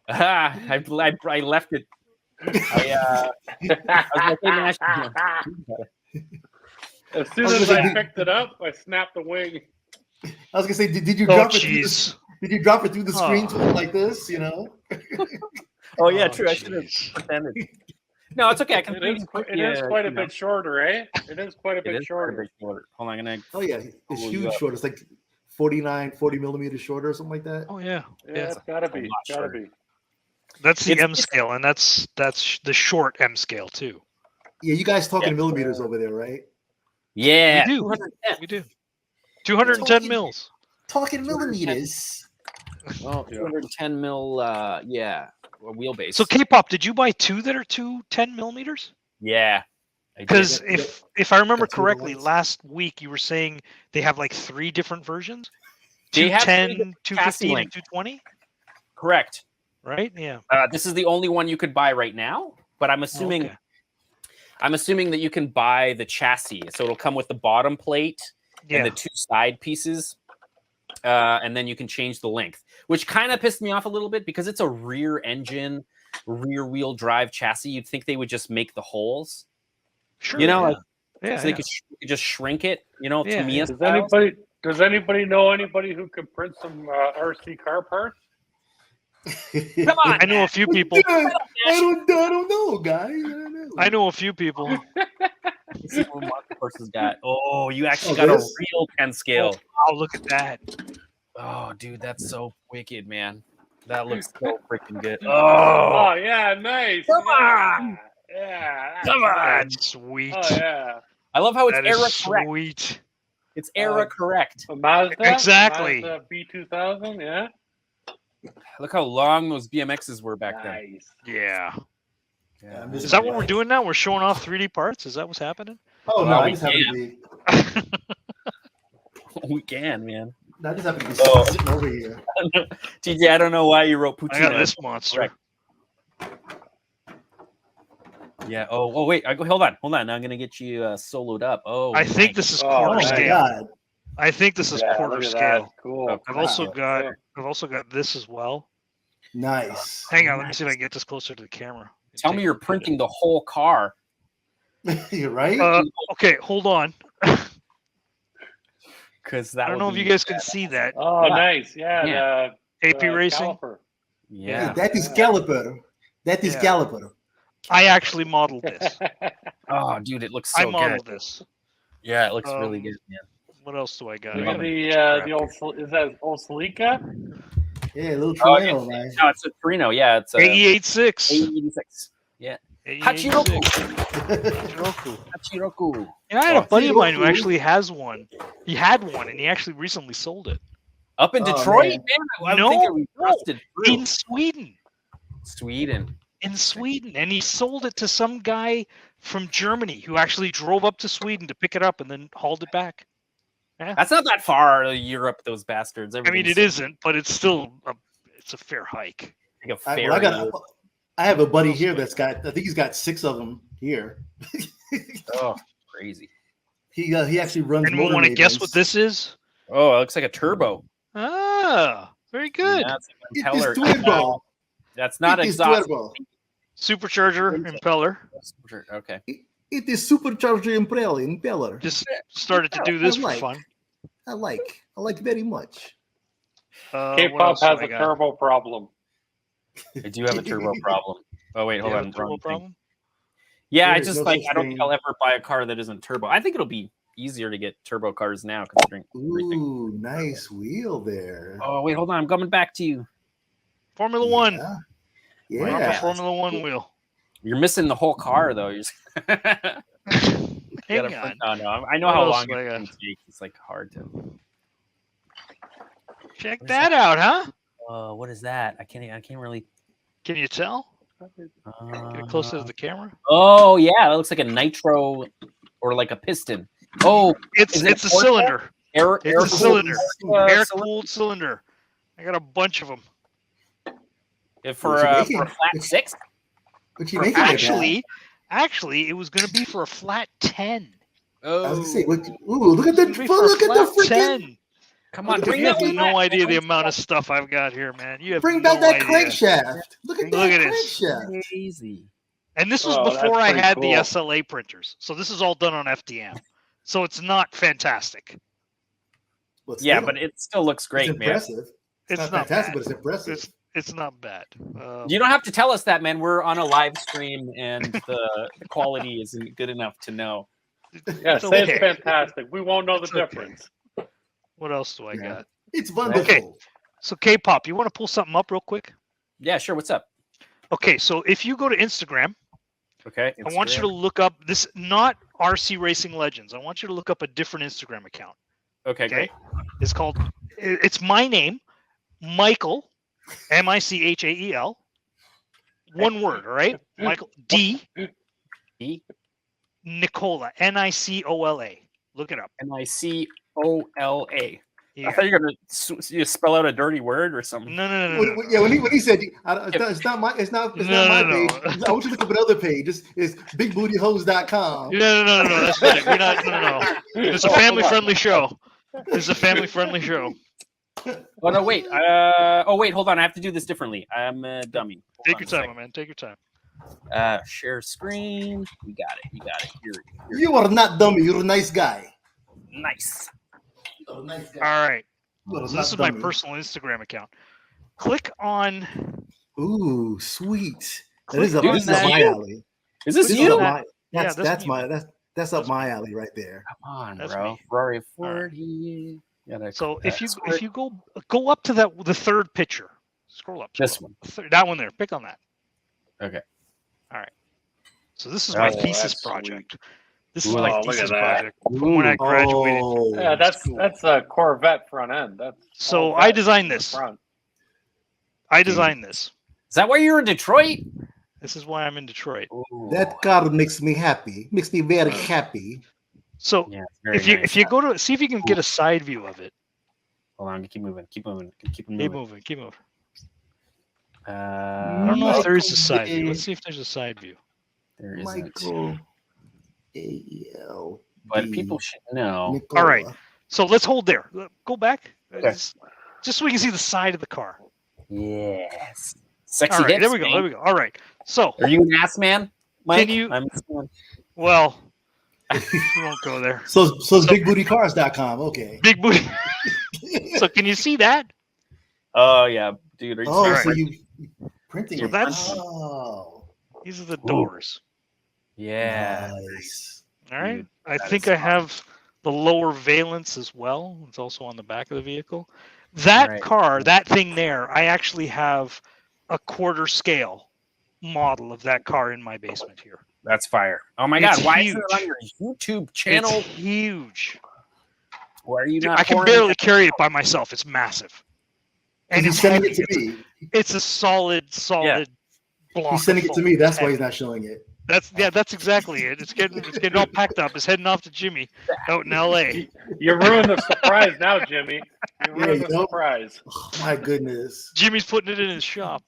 I left it. I was like, hey, as soon as I picked it up, I snapped the wing. I was gonna say, did you drop it? Did you drop it through the screen like this? You know? Oh yeah, true. I should have pretended. No, it's okay. I can. It is quite a bit shorter, eh? It is quite a bit shorter. Hold on, I'm gonna. Oh yeah, it's huge short. It's like 40 millimeters shorter or something like that. Oh yeah, yeah. It's gotta be. Gotta be. That's the M scale, and that's the short M scale too. Yeah, you guys talking millimeters over there, right? Yeah, we do. 210 mils. Talking millimeters. Well, 210 mil. Yeah, wheelbase. So K-Pop, did you buy 2 that are 210 millimeters? Yeah. Because if I remember correctly, last week you were saying they have like 3 different versions. 210, 215, and 220. Correct. Right? Yeah. This is the only one you could buy right now, but I'm assuming that you can buy the chassis, so it'll come with the bottom plate and the 2 side pieces, and then you can change the length, which kind of pissed me off a little bit because it's a rear engine, rear wheel drive chassis. You'd think they would just make the holes, sure, you know, so they could just shrink it, you know. Tamiya does anybody know anybody who can print some RC car parts? Come on, I know a few people. I don't know, guys. I know a few people. Let's see what MonsterParts has got. Oh, you actually got a real 10 scale. Oh, look at that. Oh, dude, that's so wicked, man. That looks so freaking good. Oh yeah, nice. Come on. Yeah. Come on. That's sweet. Oh yeah. I love how it's that era is correct. Sweet. It's era correct. Mazda. Exactly. Mazda B2000. Yeah. Look how long those BMXs were back then. Yeah. Yeah, is that what we're doing now? We're showing off 3D parts? Is that what's happening? Oh, no, I just happen to be. We can, man. I just happen to be sitting over here. TJ, I don't know why you wrote Puccino. I got this monster. Yeah. Oh, wait. Hold on. Now I'm going to get you soloed up. Oh, I think this is quarter scale. God. I think this is quarter scale. Cool. I've also got this as well. Nice. Hang on, let me see if I can get this closer to the camera. Tell me you're printing the whole car. You're right. Okay, hold on. Because I don't know if you guys can see that. Oh, nice. Yeah. AP Racing. Caliper. Yeah. That is caliper. That is caliper. I actually modeled this. Oh, dude, it looks so good. I modeled this. Yeah, it looks really good, man. What else do I got? Look at the old, is that old Celica? Yeah, a little Torino, man. No, it's a Torino. Yeah, it's a 86. 86. Yeah. Hachiroku. Hachiroku. Yeah, I had a buddy of mine who actually has one. He had one, and he actually recently sold it. Up in Detroit? Man, I think it was rusted through. In Sweden. In Sweden. And he sold it to some guy from Germany who actually drove up to Sweden to pick it up and then hauled it back. Yeah. That's not that far to Europe, those bastards. I mean, it isn't, but it's still it's a fair hike. Like a ferry. I have a buddy here that's got, I think he's got 6 of them here. Oh, crazy. He actually runs. Anyone want to guess what this is? Oh, it looks like a turbo. Ah, very good. That's an It is impeller. turbo. That's not It is exhaust. turbo. Supercharger, impeller. Okay. It is supercharger impeller. Just started to do this for fun. I like very much. What K-pop else do has I a got? turbo problem. I do have a turbo problem. Oh wait, You hold have on. a turbo wrong thing. problem? Yeah, I There is just no like such I don't thing. think I'll ever buy a car that isn't turbo. I think it'll be easier to get turbo cars now, considering everything. Ooh, nice wheel there. Oh wait, hold on. I'm coming back to you. Formula One. Yeah. We're on Yeah. the Formula One wheel. You're missing the whole car though. You're just... Hang on. No, I know What how else long do I it got? can take. It's like hard to. Check What is that out, huh? What is that? I can't really. Can you tell? Get it closer to the camera. Oh yeah, that looks like a nitro or like a piston. Oh, It's is it a Porsche? cylinder. It's a Air-cooled, cylinder. cylinder? Air-cooled cylinder. I got a bunch of them. For What you a making? flat 6. What you making? Actually, it was going to be for a flat 10. I was Oh, gonna say, look at the It's gonna be for a look at the flat freaking 10. come on, Look at bring You have that no idea the back. amount of stuff I've got here, man. You have bring no back that idea. crankshaft. Look at Look that at this. crankshaft. Crazy. And this was Oh, that's before I pretty had the cool. SLA printers. So this is all done on FDM. So it's not fantastic. But Yeah, still, but it still looks great, it's man. impressive. It's not not fantastic, bad. but it's impressive. It's not bad. You don't have to tell us that, man. We're on a live stream, and the quality isn't good enough to know. Yeah, It's say okay. it's fantastic. We won't know the It's okay. difference. What else do I Yeah. got? It's wonderful. Okay. So K-pop, you want to pull something up real quick? Yeah, sure. What's up? Okay, so if you go to Instagram, Okay. I want you to look up this, not RC Racing Legends. I want you to look up a different Instagram account. Okay, great. It's called, it's my name, Michael, Michael. One word, all right? Michael D. D. Nicola, Nicola. Look it up. Nicola. Yeah. I thought you were gonna spell out a dirty word or something. No. Yeah, when he said it's not my page. I want you to look up another page. It's bigbootyhose.com. No. That's not it. We're not. No. It's a family-friendly show. It's a family-friendly show. Oh no, wait. Wait, hold on. I have to do this differently. I'm a dummy. Take your time, my man. Take your time. Share screen. You got it. Here. You are not dummy. You're a nice guy. Nice. You're a nice guy. All right. You're So not this is my dummy. personal Instagram account. Click on. Ooh, sweet. Click This is up on my that. alley. Is this This is you? up my- Yeah, That's up my alley right there. Come on, That's bro. me. Ferrari All right. 40. So if you go up to the third picture, scroll up. This one. That one there. Pick on that. Okay. All right. So this is my Oh, thesis that's project. This Ooh, is my look at thesis that. project from when I graduated. Oh, Yeah, that's a Corvette front end. That's So all I that designed in the this. front. I designed this. Is that why you're in Detroit? This is why I'm in Detroit. Ooh. that car makes me happy. Makes me very happy. So Yeah, it's very if you nice. go to see if you can get a side view of it. Hold on, keep moving. Keep moving. Keep moving. I I don't know if there is a Michael side view. J. Let's see if there's a side view. There isn't. Michael A-L. But people should know. Nicola. All right. So let's hold there. Go back. Okay. Just so we can see the side of the car. Yes. Sexy All right. hips, There we go. man. There we go. All right. So Are you an ass man, Mike? Can you- I'm well, we won't go there. So it's bigbootycars.com. Okay. Big booty. So can you see that? Oh yeah, dude. Are you Oh, serious? so you printing So it. that's- Oh, These are the doors. Yeah. nice. All right. Dude, I that think is I have the lower valence as well. It's also on the back of the vehicle. That Right. car, that thing there, I actually have a quarter scale model of that car in my basement here. That's fire. Oh my It's god, why isn't it huge. on your YouTube channel? It's huge. Why are you Dude, not I can pouring barely carry it by myself. It's massive. And he's it's sending heavy. it to me. It's a solid block. He's sending of it to foam. me. That's It's why he's heavy. not showing it. That's exactly it. It's getting all packed up. It's heading off to Jimmy out in LA. You ruined the surprise now, Jimmy. You ruined you the know. surprise. Oh, my goodness. Jimmy's putting it in his shop.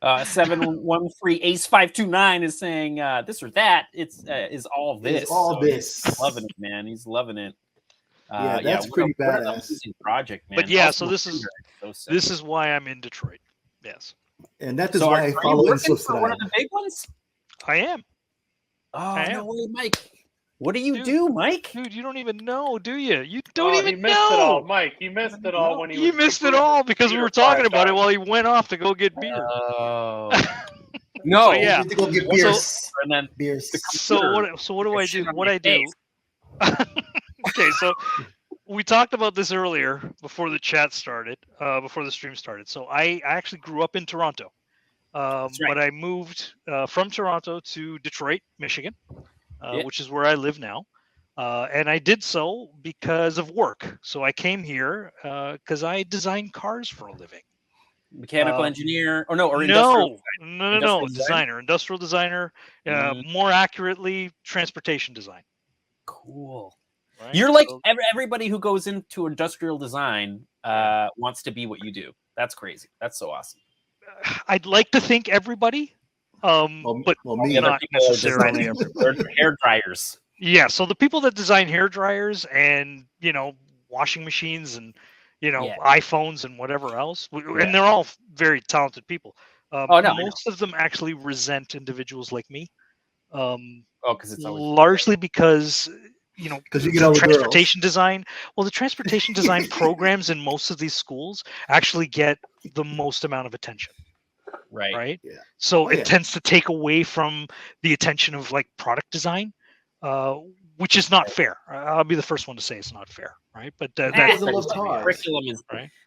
713 Ace 529 is saying this or that. It's is all this. It's all so this. He's loving it, man. He's loving it. Yeah, that's pretty badass. What an amazing project, man. But yeah, Also, so this is why I'm in Detroit. Yes. And that is so why I follow you in Switzerland. one of the big ones? I am. Oh, no way, Mike. What do you do, Mike? Dude, you don't even know, do you? You don't even he missed know. It all. Mike, he missed it all when he You missed it all because we were talking about it while he went off to go get beer. Oh. No. So, yeah. To go get beers. And then beers. So what do I do? What I do? Okay, so we talked about this earlier before the chat started, before the stream started. So I actually grew up in Toronto, but I moved from Toronto to Detroit, Michigan, which is where I live now. And I did so because of work. So I came here because I design cars for a living. Mechanical engineer, or industrial? No, designer, industrial designer. More accurately, transportation design. Cool. Right? You're like everybody who goes into industrial design wants to be what you do. That's crazy. That's so awesome. I'd like to think everybody, but me not necessarily. Hair dryers. Yeah, so the people that design hair dryers and washing machines and iPhones and whatever else, and they're all very talented people. Most of them actually resent individuals like me. Because it's always largely because because you get all the transportation design. Well, the transportation design programs in most of these schools actually get the most amount of attention. Right. Yeah. So it tends to take away from the attention of like product design, which is not fair. I'll be the first one to say it's not fair. Right. But curriculum is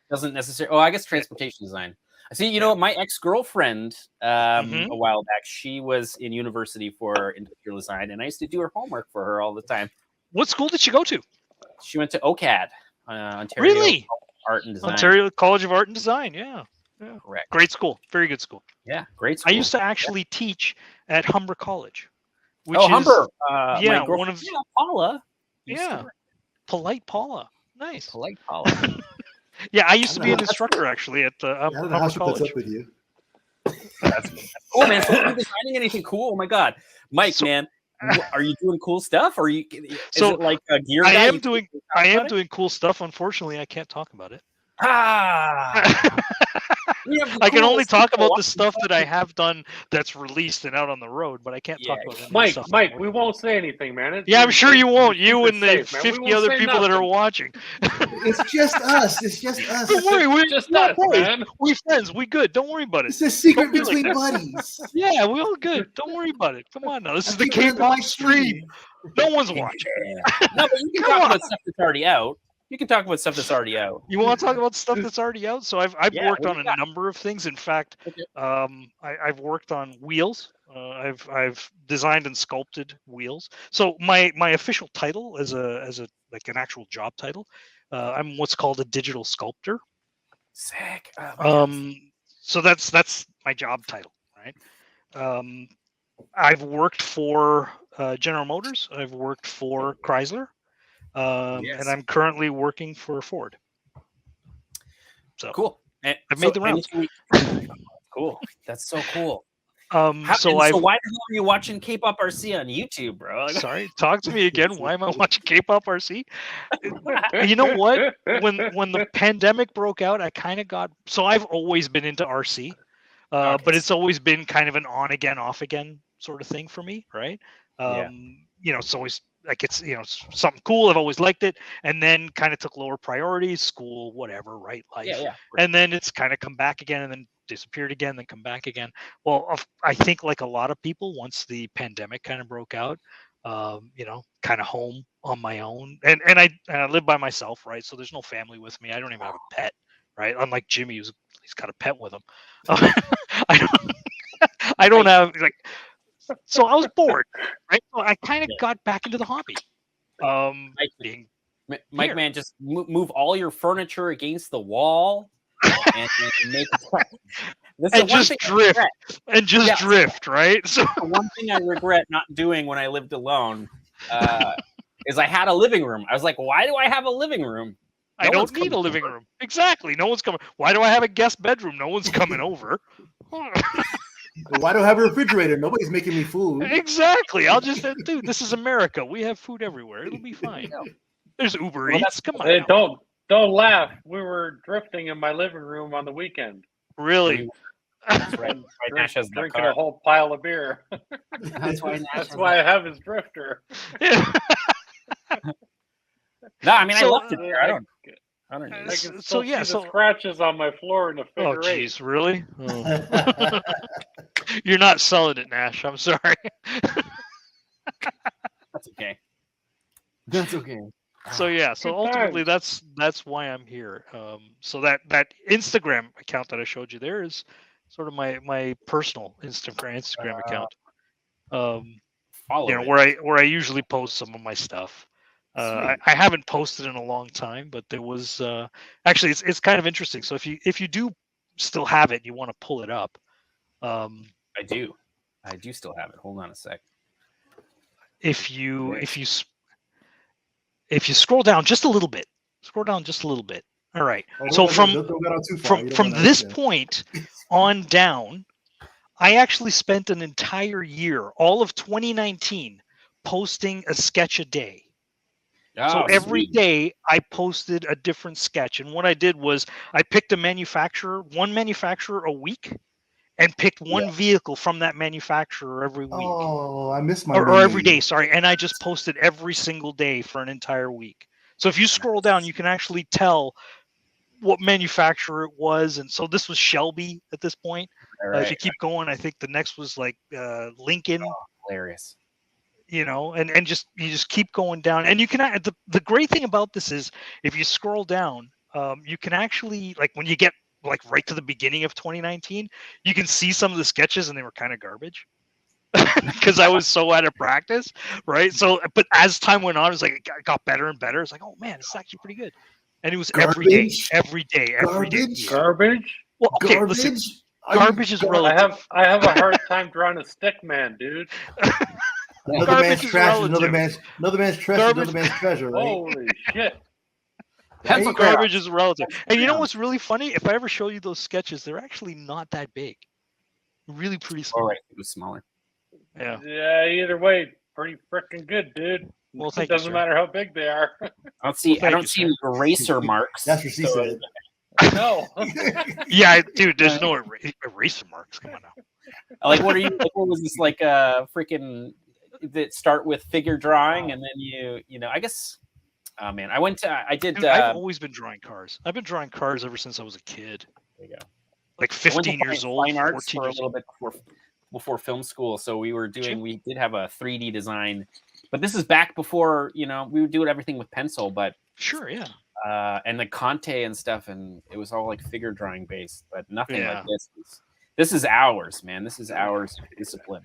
doesn't necessarily. Oh, I guess transportation design. I see. My ex-girlfriend a while back, she was in university for industrial design, and I used to do her homework for her all the time. What school did she go to? She went to OCAD, Ontario. Really? Art and Design. Ontario College of Art and Design. Yeah. Correct. Great school. Very good school. Yeah, great school. I used to actually teach at Humber College. Humber. One of Paula. Yeah. Polite Paula. Nice. Polite Paula. Yeah, I used to be an instructor actually at Humber College. Puts up with you. That's cool, man. So are you designing anything cool? Oh my God, Mike, man, are you doing cool stuff? Or is it like a gear? I am doing cool stuff. Unfortunately, I can't talk about it. I can only talk about the stuff that I have done that's released and out on the road, but I can't talk about it. Mike, we won't say anything, man. I'm sure you won't. You and the 50 other people that are watching. It's just us. It's just us. Don't worry, we're just us, man. We're friends. We good. Don't worry about it. It's a secret between buddies. Yeah, we're all good. Don't worry about it. Come on now. This is the K-pop stream. No one's watching. No, but you can talk about stuff that's already out. You can talk about stuff that's already out. You want to talk about stuff that's already out? So I've worked on a number of things. In fact, I've worked on wheels. I've designed and sculpted wheels. So my official title as a like an actual job title, I'm what's called a digital sculptor. Sick. So that's my job title, right? I've worked for General Motors. I've worked for Chrysler. And I'm currently working for Ford. So cool. I've made the rounds. Cool. That's so cool. So why the hell are you watching kpopRC on YouTube, bro? Sorry, talk to me again. Why am I watching kpopRC? You know what? When the pandemic broke out, I kind of got. So I've always been into RC, but it's always been kind of an on again, off again sort of thing for me, right? It's always. Like it's something cool. I've always liked it, and then kind of took lower priorities, school, whatever, right? Life, and then it's kind of come back again, and then disappeared again, then come back again. Well, I think like a lot of people, once the pandemic kind of broke out, kind of home on my own, and I live by myself, right? So there's no family with me. I don't even have a pet, right? Unlike Jimmy, he's got a pet with him. I don't have like. So I was bored, right? So I kind of got back into the hobby. Mike, man, just move all your furniture against the wall and make and just drift and just drift, right? So one thing I regret not doing when I lived alone is I had a living room. I was like, why do I have a living room? I don't need a living room. Exactly. No one's coming. Why do I have a guest bedroom? No one's coming over. Why do I have a refrigerator? Nobody's making me food. Exactly. I'll just dude. This is America. We have food everywhere. It'll be fine. There's Uber Eats. Come on. Hey, now. don't laugh. We were drifting in my living room on the weekend. Really? That's right. Nash has no Drinking car. a whole pile of beer. That's why Nash That's has why I have his drifter. Yeah. No, I mean I So, left it there. I don't know. I can So, still yeah, see so- the scratches on my floor in the Oh, figure eight. jeez, really? Oh. You're not selling it, Nash. I'm sorry. That's okay. That's okay. So yeah, so Good ultimately times. that's why I'm here. So that Instagram account that I showed you there is sort of my personal Instagram account. Follow You know, it. where I usually post some of my stuff. I haven't posted in a long time, but there was actually it's kind of interesting. So if you do still have it, you want to pull it up. I do still have it. Hold on a sec. If you scroll down just a little bit, All right. So from this point on down, I actually spent an entire year, all of 2019, posting a sketch a day. So every day I posted a different sketch. And what I did was I picked one manufacturer a week, and picked one vehicle from that manufacturer every week. Oh, I missed my or every day, sorry. And I just posted every single day for an entire week. So if you scroll down, you can actually tell what manufacturer it was. And so this was Shelby at this point. If you keep going, I think the next was like Lincoln. Oh, hilarious. You know, and you just keep going down. And you can, the great thing about this is if you scroll down, you can actually, like when you get like right to the beginning of 2019, you can see some of the sketches and they were kind of garbage because I was so out of practice, right? So, but as time went on, it was like it got better and better. It's like, oh man, it's actually pretty good. And it was every day. Garbage. Well, okay, listen, garbage is relative. I have a hard time drawing a stick man, dude. Another man's trash, another man's treasure, another man's treasure, right? Holy shit. Right? Garbage is relative. And you know what's really funny? If I ever show you those sketches, they're actually not that big. Really pretty small. All right, it was smaller. Yeah. Yeah, either way, pretty freaking good, dude. Well, it doesn't matter how big they are. I don't see eraser marks. That's what she said. No. Yeah, dude, there's no eraser marks. Come on now. Like, what are you? Like, what was this like? Freaking that start with figure drawing, and then you know. I guess. Oh man, I did. Dude, I've always been drawing cars. I've been drawing cars ever since I was a kid. There you go. Like 15 years old. Fine arts 14 for a years little bit before film school, so we did have a 3D design, but this is back before we would do everything with pencil, but sure, yeah. And the Conte and stuff, and it was all like figure drawing based, but nothing like this. This is ours, man. This is ours discipline.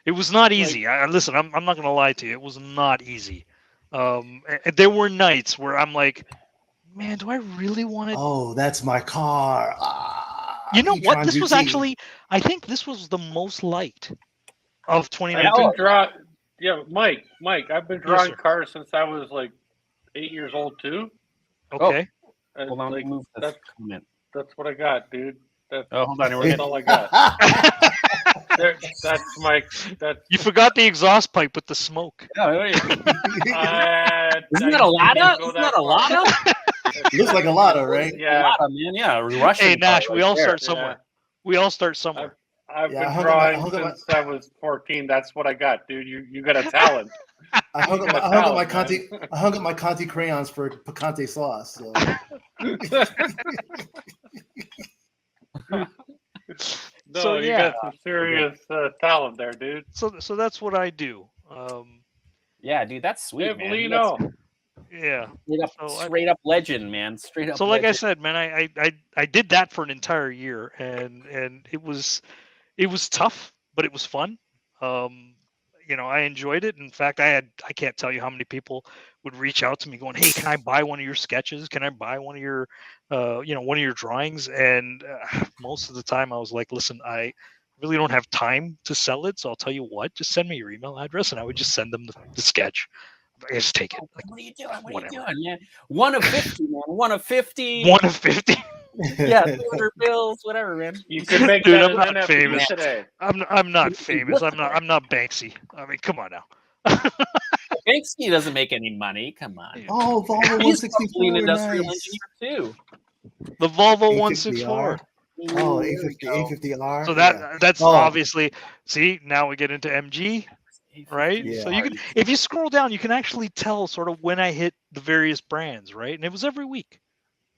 It was not easy. Listen, I'm not gonna lie to you. It was not easy. There were nights where I'm like, man, do I really want to? Oh, that's my car. You know what? This was actually, I think this was the most liked of 2019. Mike, I've been drawing cars since I was like 8 years old too. Okay. Hold on, like, move this comment. That's what I got, dude. Hold on, that's all I got. You forgot the exhaust pipe with the smoke. Isn't that a Lada? Isn't that a Lada? Looks like a Lada, right? Yeah, Lada, man. Yeah, Russian. Hey Nash, we all start somewhere. We all start somewhere. I've been drawing since I was 14. That's what I got, dude. You got a talent. I hung up my Conti crayons for picante sauce. So. No, you got some serious talent there, dude. So that's what I do. Yeah, dude, that's sweet, hey, man. Lino. Yeah. Straight up legend, man. Straight up. So like I said, man, I did that for an entire year, and it was tough, but it was fun. I enjoyed it. In fact, I can't tell you how many people would reach out to me going, "Hey, can I buy one of your sketches? Can I buy one of your, one of your drawings?" And most of the time, I was like, "Listen, I really don't have time to sell it, so I'll tell you what, just send me your email address," and I would just send them the sketch. I just take it. Like, what are you doing? What are you doing? Yeah, 1 of 50, man. 1 of 50. 1 of 50. Yeah, 200 bills, whatever, man. You could make Dude, that I'm an not NFT famous. today. I'm not famous. I'm not Banksy. I mean, come on now. Banksy doesn't make any money. Come on. Oh, Volvo He's probably an 164, industrial nice. engineer too. The Volvo 164. 850R. Oh, Ooh, there we go. 850R. So yeah. that's Oh. obviously. See, now we get into MG, right? Yeah. So you can, if you scroll down, you can actually tell sort of when I hit the various brands, right? And it was every week.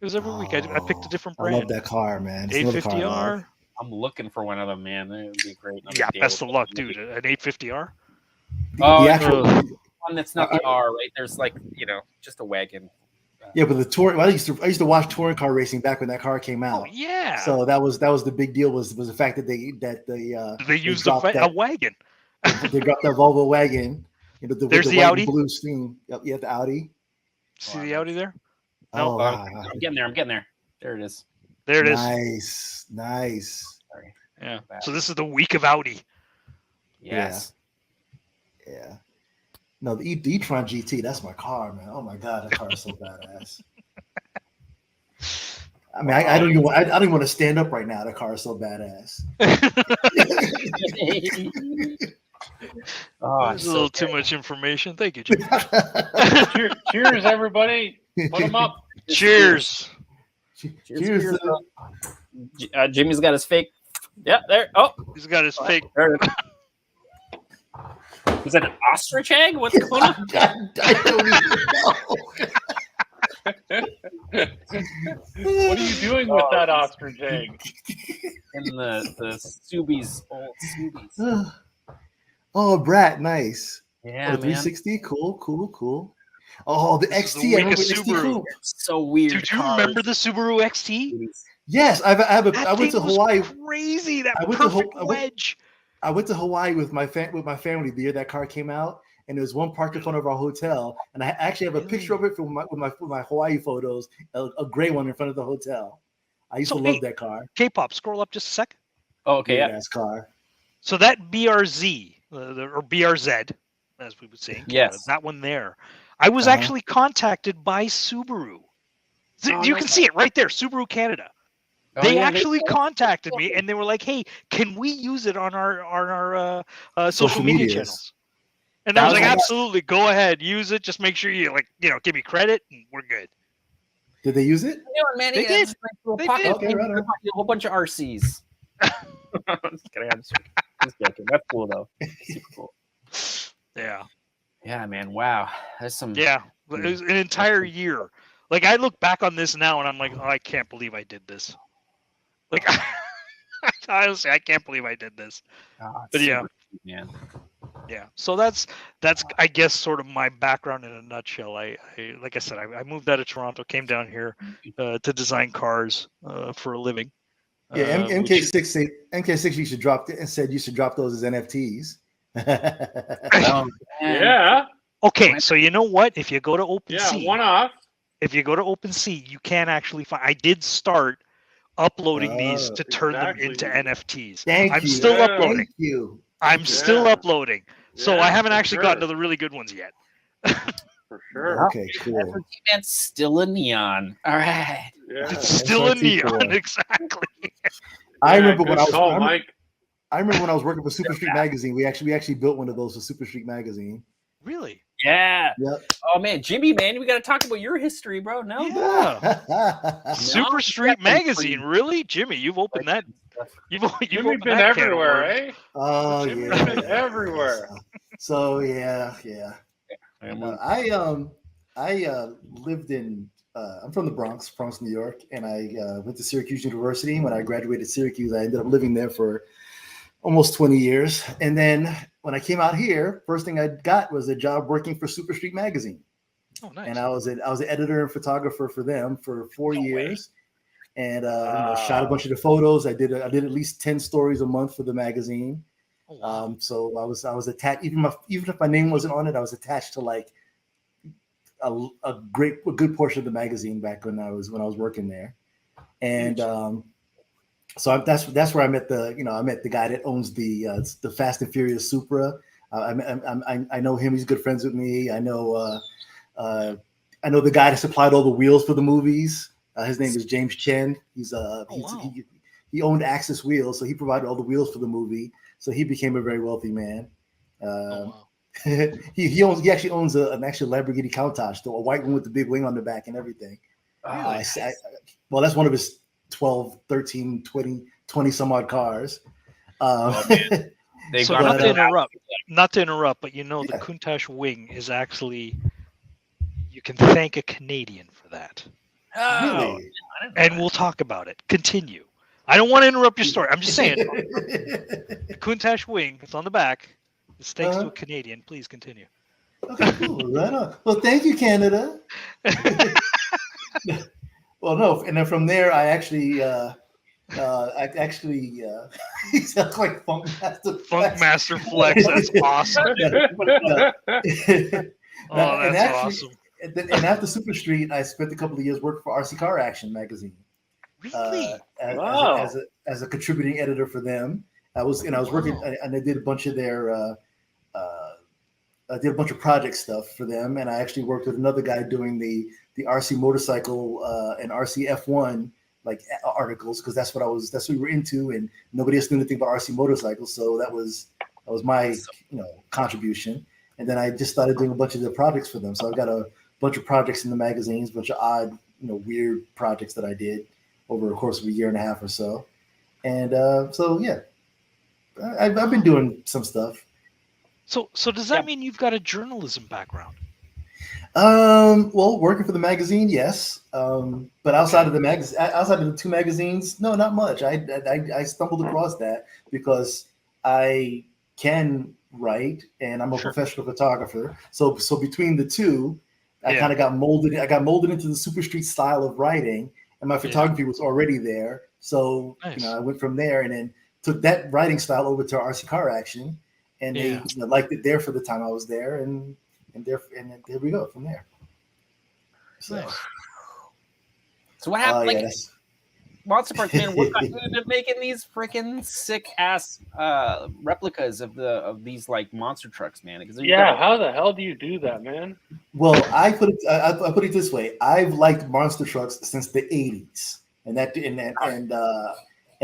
It was every week. I picked a different brand. I love that car, man. It's another car I love. 850R. I'm looking for one of them, man. It would be great. Yeah, best of luck, dude. An 850R. Oh, The actual, one that's not the R, right? There's like, just a wagon. yeah, but the tour. I used to watch touring car racing back when that car came out. Oh yeah. So that was the big deal was the fact that they used dropped a wagon. They dropped that Volvo wagon. There's the white Audi. and blue screen. Yep, yeah, the Audi. See the Audi there? Oh, wow. I'm getting there. There it is. There it is. Nice. Sorry. Yeah. So this is the week of Audi. Yes. Yeah. No, the e-tron GT, that's my car, man. Oh my god, that car is so badass. I mean, I don't even want to stand up right now. That car is so badass. Oh, that's a little too much information. Thank you, Jimmy. Cheers, everybody. Put them up. Cheers. Cheers. Jimmy's got his fake. Yeah, there. Oh, he's got his fake. There. Is that an ostrich egg? What's going on? I don't even know. What are you doing with that ostrich egg? In the Subies, old Subies. Oh, Brat, nice. Yeah, oh, 360, cool. Oh, the This is XT, the I remember weakest XT. Subaru. Cool. So weird. Dude, do you remember the Subaru XT? Yes, I went to thing was Hawaii. Crazy, that I went to perfect wedge. I went to Hawaii with my family the year that car came out, and there was one parked in front of our hotel, and I actually have a picture of it with my Hawaii photos, a gray one in front of the hotel. I used to love that car. K-pop, scroll up just a sec. Oh, okay, yeah. Nice car. So that BRZ or BRZ, as we would say, yes, that one there. I was actually contacted by Subaru. You can see it right there, Subaru Canada. They actually contacted me and they were like, "Hey, can we use it on our social media channels?" And I was like, "Absolutely, go ahead, use it. Just make sure you give me credit, and we're good." Did they use it? Man, they did. They did. Okay, right. A whole bunch of RCs. Just joking. That's cool though. Super cool. Yeah. Yeah, man. Wow. That's some. Yeah, it was an entire year. Like I look back on this now and I'm like, oh, I can't believe I did this. Like, honestly, I can't believe I did this. But yeah, yeah. So that's I guess sort of my background in a nutshell. I like I said, I moved out of Toronto, came down here to design cars for a living. Yeah, MK6 you should drop and said you should drop those as NFTs. Yeah. Okay, so you know what? If you go to OpenSea, one off. If you go to OpenSea, you can actually find. I did start uploading these to turn them into NFTs. I'm still uploading. Thank you. I'm still uploading. So I haven't actually gotten to the really good ones yet. For sure. Okay, cool. It's still a neon. All right. Yeah. It's still a neon, exactly. I remember when I was I remember when I was working for Super Street Magazine. We actually built one of those for Super Street Magazine. Really? Yeah. Yep. Oh man, Jimmy, man, we got to talk about your history, bro. No. Yeah. Super Street Magazine, really, Jimmy? You've opened that. You've been everywhere, eh? Oh yeah. Been everywhere. So yeah. I lived in. I'm from the Bronx, New York, and I went to Syracuse University. When I graduated Syracuse, I ended up living there for almost 20 years. And then when I came out here, first thing I got was a job working for Super Street Magazine. Oh, nice. And I was an editor and photographer for them for 4 years, and shot a bunch of the photos. I did at least 10 stories a month for the magazine. Oh, wow. So I was attached. Even if my name wasn't on it, I was attached to like a good portion of the magazine back when I was working there. And so that's where I met the guy that owns the Fast and Furious Supra. I know him. He's good friends with me. I know the guy that supplied all the wheels for the movies His name is James Chen. He owned Axis Wheels, so he provided all the wheels for the movie. So he became a very wealthy man. He actually owns an actual Lamborghini Countach, a white one with the big wing on the back and everything. Really? Well, that's one of his 12, 13, 20 some odd cars. So not to interrupt, but the Countach wing is actually, you can thank a Canadian for that. Oh, really? And we'll talk about it. Continue. I don't want to interrupt your story. I'm just saying. The Countach wing, it's on the back. It's thanks to a Canadian. Please continue. Okay, cool. Right on. Well, thank you, Canada. Well, no, and then from there, I actually he sounds like Funk Master Flex. Funk Master Flex. That's awesome. That's awesome. And after Super Street, I spent a couple of years working for RC Car Action magazine. Really? As a contributing editor for them. I was working, and I did a bunch of their I did a bunch of project stuff for them, and I actually worked with another guy doing the RC motorcycle and RC F1 like articles, because that's what we were into, and nobody else knew anything about RC motorcycles, so that was my contribution. And then I just started doing a bunch of the projects for them. So I've got a bunch of projects in the magazines, a bunch of odd, weird projects that I did over the course of a year and a half or so. And so yeah, I've been doing some stuff. So does that mean you've got a journalism background? Well, working for the magazine, yes. But outside of the two magazines, no, not much. I stumbled across that because I can write and I'm a professional photographer. So between the two, I kind of got molded. I got molded into the Super Street style of writing, and my photography was already there. So I went from there and then took that writing style over to RC Car Action, and they liked it there for the time I was there, and there we go from there. So what happened? MonsterParts, man, what got you into making these freaking sick ass replicas of these like monster trucks, man? How the hell do you do that, man? Well, I put it this way: I've liked monster trucks since the '80s, and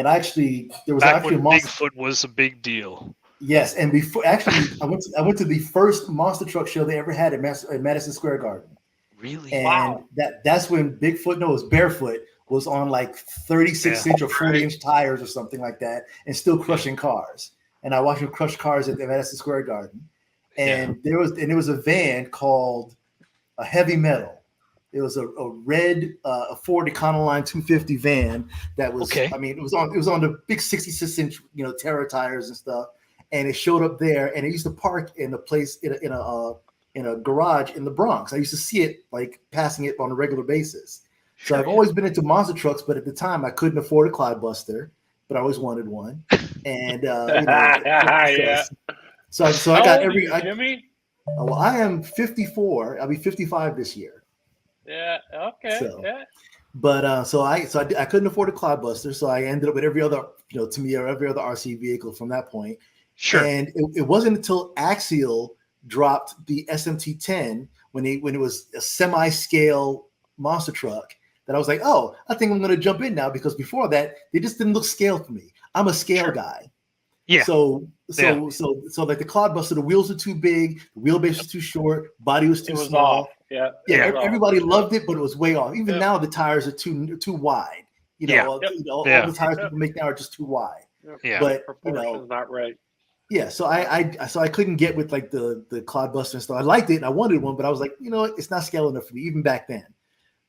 actually there was back when Bigfoot was a big deal. Yes, and before actually, I went to the first monster truck show they ever had at Madison Square Garden. Really? And that's when Bigfoot, it was Barefoot, was on like 36-inch or 40-inch tires or something like that, and still crushing cars. And I watched him crush cars at the Madison Square Garden. And there was a van called a Heavy Metal. It was a red Ford Econoline 250 van that was. I mean, it was on the big 66-inch Terra tires and stuff. And it showed up there, and it used to park in a place in a garage in the Bronx. I used to see it like passing it on a regular basis. So I've always been into monster trucks, but at the time I couldn't afford a Cloudbuster, but I always wanted one. And so I got every. Jimmy? Well, I am 54. I'll be 55 this year. Yeah. Okay. So, but so I couldn't afford a Cloudbuster, so I ended up with every other every other RC vehicle from that point. Sure. And it wasn't until Axial dropped the SMT-10 when it was a semi-scale monster truck that I was like, oh, I think I'm going to jump in now, because before that they just didn't look scale for me. I'm a scale guy. Yeah. So like the Cloudbuster, the wheels were too big, the wheelbase was too short, body was too small. Off. Yeah. Everybody loved it, but it was way off. Even now the tires are too wide. All the tires people make now are just too wide. Yeah. But proportion's not right. Yeah, so I couldn't get with like the Cloudbuster and stuff. I liked it and I wanted one, but I was like, it's not scale enough for me even back then.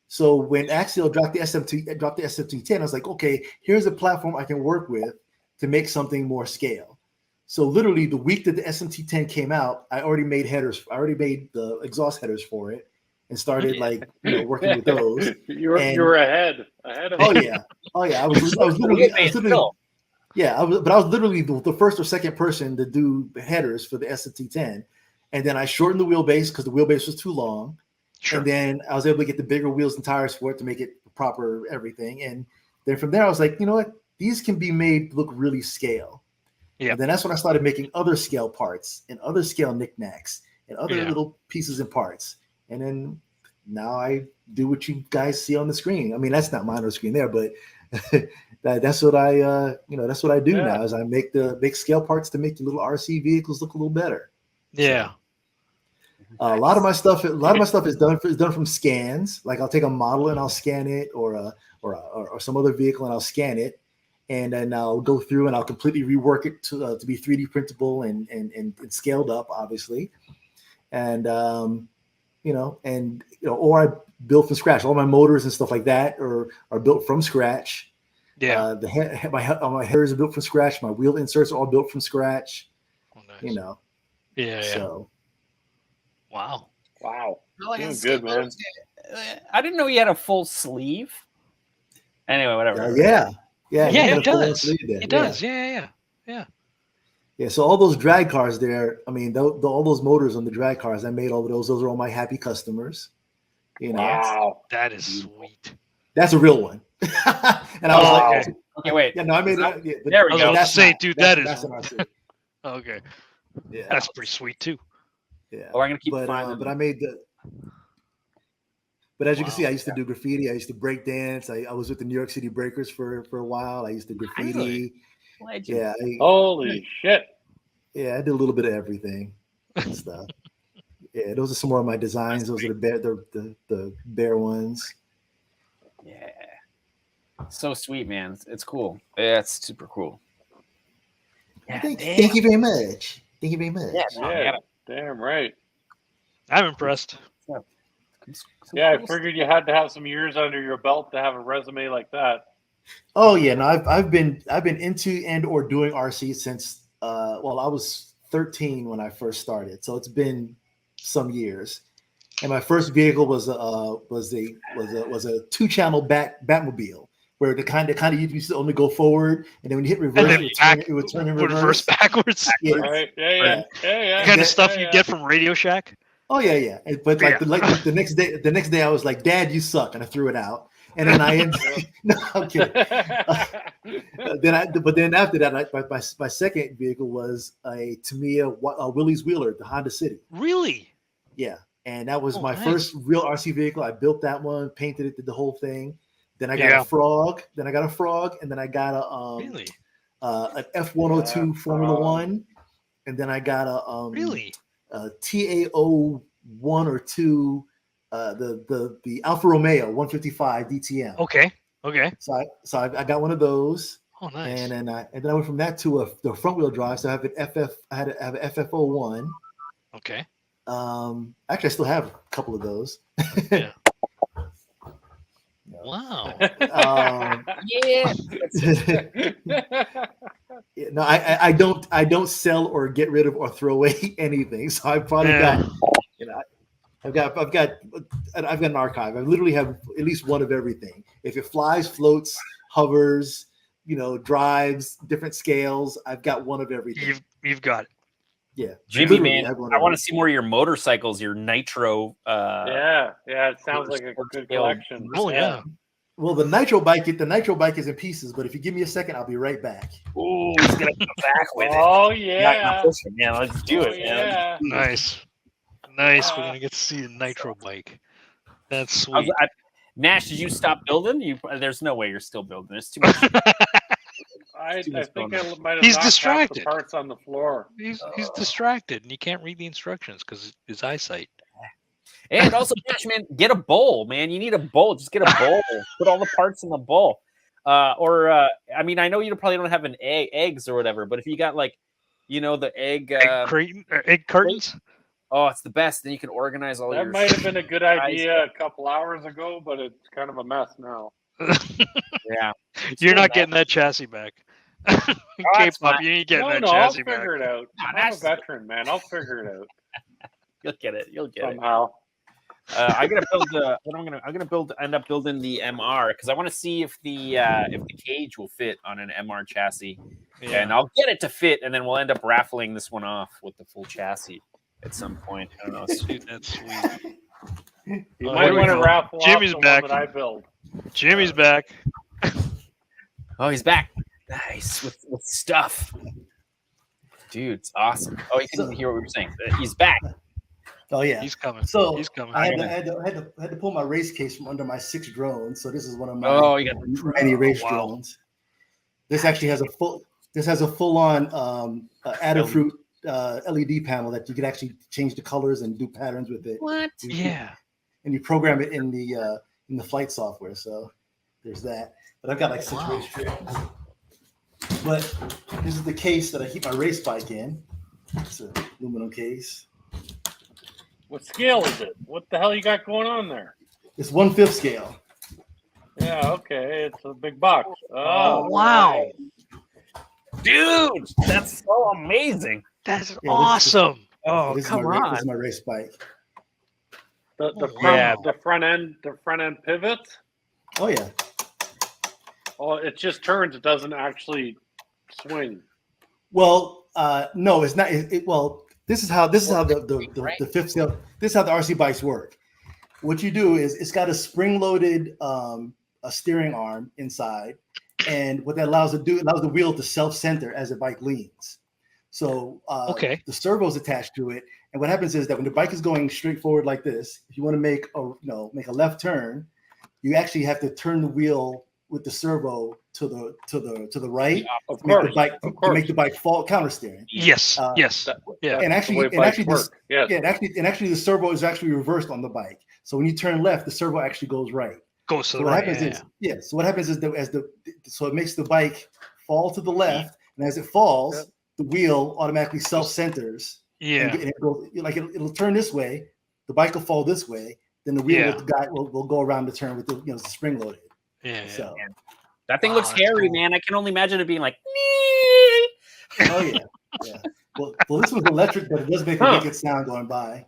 So when Axial dropped the SMT-10, I was like, okay, here's a platform I can work with to make something more scale. So literally the week that the SMT-10 came out, I already made headers. I already made the exhaust headers for it and started working with those. You were ahead of me. Oh yeah. I was literally. Yeah, I was literally the first or second person to do the headers for the SMT-10, and then I shortened the wheelbase because the wheelbase was too long, and then I was able to get the bigger wheels and tires for it to make it proper everything, and then from there I was like, you know what, these can be made look really scale. Yeah. And then that's when I started making other scale parts and other scale knickknacks and other little pieces and parts, and then now I do what you guys see on the screen. I mean, that's not mine on the screen there, but that's what I that's what I do now is I make scale parts to make the little RC vehicles look a little better. Yeah. So, a lot of my stuff is done from scans. Like I'll take a model and I'll scan it, or some other vehicle and I'll scan it, and then I'll go through and I'll completely rework it to be 3D printable and scaled up, obviously, and or I build from scratch. All my motors and stuff like that are built from scratch. Yeah. My headers are built from scratch. My wheel inserts are all built from scratch. Oh, nice. Yeah. So. Wow. Doing good, man. I didn't know he had a full sleeve. Anyway, whatever. Yeah, it does. It does. Yeah. So all those drag cars there, I mean, all those motors on the drag cars, I made all of those. Those are all my happy customers. Wow, that is sweet. That's a real one. And I was like, okay, wait. Yeah, no, I made that. Yeah, there we go. That's say, dude, that's okay. Yeah, that's pretty sweet too. Yeah. Oh, I'm gonna keep finding. But I made the. But as you can see, I used to do graffiti. I used to break dance. I was with the New York City Breakers for a while. I used to graffiti. Yeah. Holy shit. Yeah, I did a little bit of everything and stuff. Yeah, those are some more of my designs. Those are the bear ones. Yeah. So sweet, man. It's cool. Yeah, it's super cool. Yeah, thank you very much. Thank you very much. Yeah, damn right. I'm impressed. Yeah, I figured you had to have some years under your belt to have a resume like that. Oh yeah, no, I've been into and or doing RC since I was 13 when I first started. So it's been some years. And my first vehicle was a 2-channel Batmobile, where the kind of you used to only go forward, and then when you hit reverse, it would turn in reverse backwards. Yeah. Right. Yeah. The kind of stuff you get from Radio Shack. Oh yeah. But the next day, I was like, "Dad, you suck," and I threw it out. And then I ended. No, I'm kidding. Then after that, my second vehicle was a Tamiya Willys Wheeler, the Honda City. Really? Yeah, and that was my first real RC vehicle. I built that one, painted it, did the whole thing. Then I got a frog. And then I got an F102 Formula One, and then I got a TAO 1 or 2, the Alfa Romeo 155 DTM. Okay. So I got one of those. Oh, nice. And then I went from that to the front wheel drive. So I have an I had an FF01. Okay. Actually, I still have a couple of those. Yeah. Wow. Yeah. No, I don't sell or get rid of or throw away anything. So I've probably got, I've got an archive. I literally have at least one of everything. If it flies, floats, hovers, drives, different scales, I've got one of everything. You've got it. Yeah, Jimmy, man, I want to see more of your motorcycles, your nitro. Yeah, it sounds like a good collection. Oh yeah. Well, the nitro bike is in pieces, but if you give me a second, I'll be right back. Oh, he's gonna come back with it. Oh yeah, man, let's do it, man. Yeah. Nice. We're gonna get to see a nitro bike. That's sweet. Nash, did you stop building? There's no way you're still building. There's too much. I think I might have He's knocked distracted. half the parts on the floor. He's distracted and he can't read the instructions because his eyesight. And also, Nash, man, get a bowl, man. You need a bowl. Just get a bowl. Put all the parts in the bowl. I know you probably don't have eggs or whatever, but if you got the egg egg cartons. Oh, it's the best. Then you can organize all your. That might have been a good idea a couple hours ago, but it's kind of a mess now. Yeah, you're not getting that chassis back. K-pop, you ain't getting that chassis back. I'll figure it out. I'm a veteran, man. I'll figure it out. You'll get it. Somehow. I'm gonna end up building the MR because I want to see if the cage will fit on an MR chassis, and I'll get it to fit, and then we'll end up raffling this one off with the full chassis at some point. I don't know. Dude, that's sweet. You might want to raffle Jimmy's off back. the one that I build. Jimmy's back. Oh, he's back. Nice with stuff. Dude, it's awesome. Oh, he couldn't hear what we were saying. He's back. Oh yeah, He's coming. So He's coming. I had to pull my race case from under my 6 drones. So this is one of my you got the many race wow. drones. This actually has a full on Adafruit LED panel that you can actually change the colors and do patterns with it. What? Yeah. And you program it in the flight software. So there's that. But I've got like 6 race drones. But this is the case that I keep my race bike in. It's an aluminum case. What scale is it? What the hell you got going on there? It's 1/5 scale. Yeah, okay. It's a big box. Oh, wow. Dude, that's so amazing. That's Yeah, awesome. This Come This is on. my race bike. The front end pivots. Oh yeah. Oh, it just turns. It doesn't actually swing. Well, no, it's not. Well, this is how the 5th scale. This is how the RC bikes work. What you do is it's got a spring-loaded a steering arm inside, and what that allows the wheel to self-center as the bike leans. So the servo is attached to it, and what happens is that when the bike is going straight forward like this, if you want to make a left turn, you actually have to turn the wheel with the servo to the right, to make the bike fall counter steering. Yes, yes, and actually the servo is actually reversed on the bike. So when you turn left, the servo actually goes right. Goes to the what right. Happens is, so what happens is so it makes the bike fall to the left, and as it falls, the wheel automatically self-centers. Yeah, and it goes it'll turn this way. The bike will fall this way. Then the wheel will go around the turn with the spring loaded. Yeah. So that thing looks scary, man. I can only imagine it being like. Oh yeah. Well, this was electric, but it does make a wicked sound going by.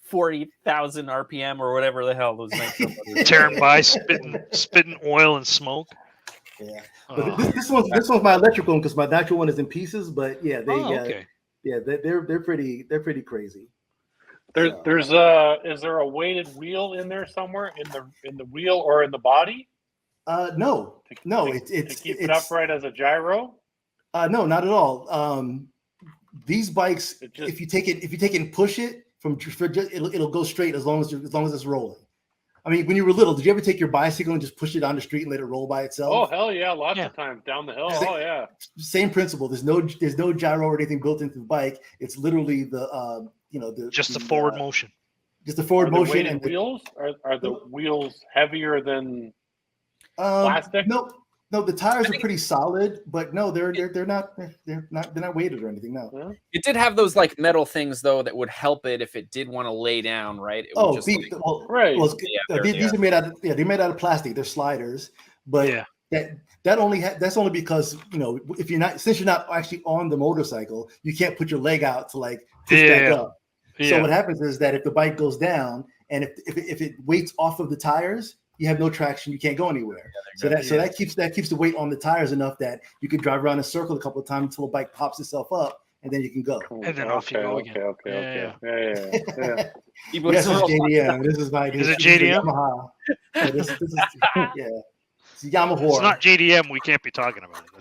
40,000 RPM or whatever the hell those things are. Tearing by, spitting oil and smoke. Yeah, but this one's my electric one because my natural one is in pieces. But yeah, they're pretty crazy. Is there a weighted wheel in there somewhere in the wheel or in the body? No, it's to keep it upright as a gyro. No, not at all. These bikes, if you take it and push it it'll go straight as long as it's rolling. I mean, when you were little, did you ever take your bicycle and just push it down the street and let it roll by itself? Oh hell yeah, lots of times down the hill. Same principle. There's no gyro or anything built into the bike. It's literally the forward motion. Just the forward motion. And wheels are the wheels heavier than plastic? No, the tires are pretty solid, but no, they're not weighted or anything. No. It did have those like metal things though that would help it if it did want to lay down, right? These are made out of they're made out of plastic. They're sliders, but that's only because since you're not actually on the motorcycle, you can't put your leg out to like push back up. So what happens is that if the bike goes down and if it weights off of the tires, you have no traction. You can't go anywhere. So that keeps the weight on the tires enough that you can drive around in a circle a couple of times until the bike pops itself up, and then you can go. And then off you go again. Okay. Yeah. This is JDM. This is my. Is it JDM? Yamaha. This is It's Yamaha. It's not JDM. We can't be talking about it.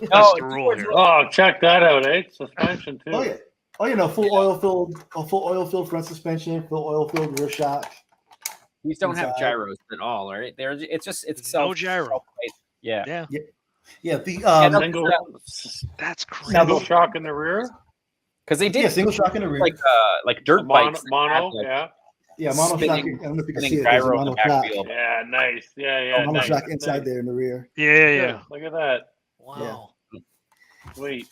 That's the rule here. Oh, check that out, eh? Suspension too. Oh yeah. Full oil filled front suspension, full oil filled rear shock. These don't have gyros at all, right? It's no gyro. Yeah. That's crazy. Single shock in the rear. Because they did single shock in the rear, like dirt bikes. Mono shock. I don't know if you can see it. Gyro in the backfield. Yeah, nice. Yeah. Mono shock inside there in the rear. Yeah. Look at that. Wow. Sweet.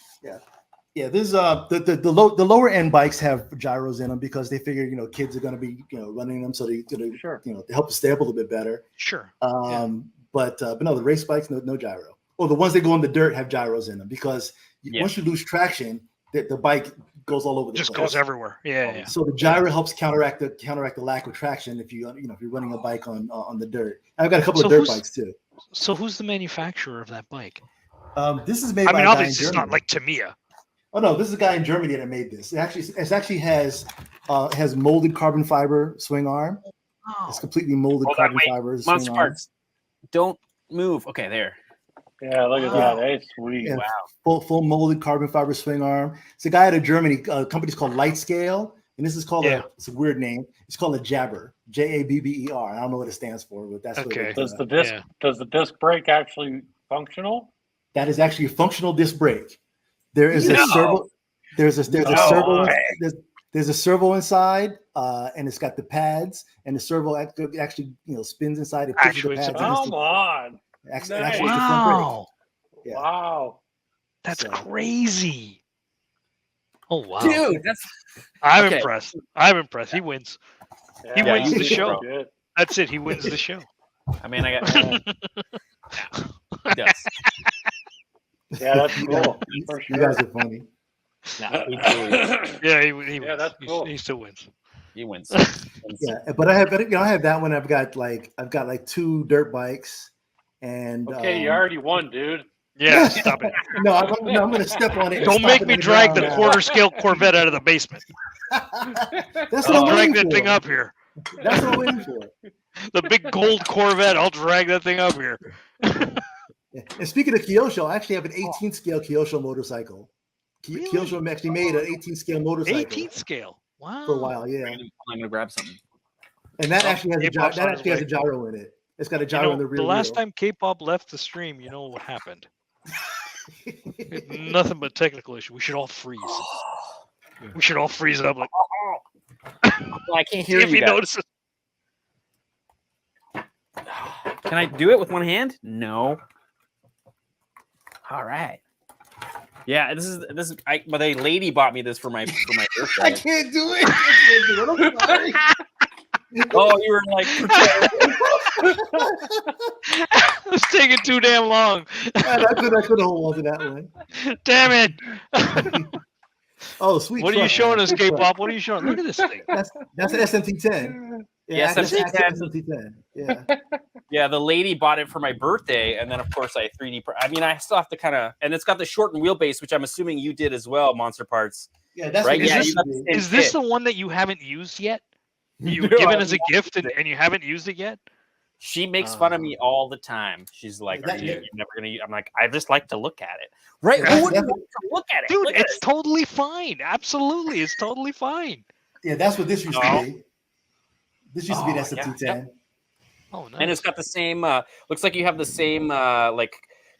Yeah, this the lower end bikes have gyros in them because they figure kids are going to be running them, so they to help stay up a little bit better. Sure. But no, the race bikes no gyro. Well, the ones that go in the dirt have gyros in them because once you lose traction, the bike goes all over the place. Just goes everywhere. Yeah. So the gyro helps counteract the lack of traction if you're running a bike on the dirt. I've got a couple of dirt bikes too. So who's the manufacturer of that bike? This is made by a guy in obviously Germany. It's not like Tamiya. Oh no, this is a guy in Germany that made this. It actually has molded carbon fiber swing arm. Oh. It's completely molded carbon fiber. MonsterParts. Don't move. Okay, there. Yeah, look at that. That's sweet. Yeah, full molded carbon fiber swing arm. It's a guy out of Germany. Company's called Lightscale. and this is called it's a weird name. It's called a jabber, Jabber. I don't know what it stands for, but that's okay. What Does the disc brake actually functional? That is actually a functional disc brake. There is a servo. There's a servo inside, and it's got the pads, and the servo actually spins inside and pushes the pads. Come on! Wow! Yeah. Wow! That's crazy. Oh wow, dude! I'm impressed. I'm impressed. He wins. He wins the show. Good. That's it. He wins the show. I mean, I got. Yes. Yeah, that's cool. For sure. You guys are funny. No, he wins. He wins. That's cool. He still wins. He wins. Yeah, but I have that one. I've got like 2 dirt bikes, and okay, you already won, dude. Yeah, stop it. No, I'm going to step on it. Don't make me drag the quarter-scale Corvette out of the basement. That's I'll drag that thing up here. That's what I'm waiting for. The big gold Corvette. I'll drag that thing up here. And speaking of Kyosho, I actually have an 18th scale Kyosho motorcycle. Really? Kyosho actually made an 18th scale motorcycle. 18th scale. Wow. For a while, yeah. I'm gonna grab something. And that actually has a gyro in it. It's got a gyro in the rear. The last time K-pop left the stream, you know what happened? Nothing but technical issue. We should all freeze. We should all freeze up like. Well, I can't hear if you he guys. notices. Can I do it with one hand? No. All right. Yeah, this is. But a lady bought me this for my birthday. I can't do it. I'm sorry. Oh, you were like. It's taking too damn long. I could hold on to that one. Damn it. Oh, sweet. What are you showing us, K-pop? What are you showing? Look at this thing. That's an SMT10. Yeah, SMT10. Yeah. Yeah, the lady bought it for my birthday, and then of course I 3D. I mean, I still have to kind of, and it's got the shortened wheelbase, which I'm assuming you did as well, MonsterParts. Yeah, that's right. What is this the one that you haven't used yet? You were given as a gift, and you haven't used it yet? She makes fun of me all the time. She's like, "You're never gonna." I'm like, "I just like to look at it." Right? Who wouldn't like to look at it, dude? It's totally fine. Absolutely, it's totally fine. Yeah, that's what this used to be. This used to be an SMT10. Yeah. Oh, nice. And it's got the same. Looks like you have the same like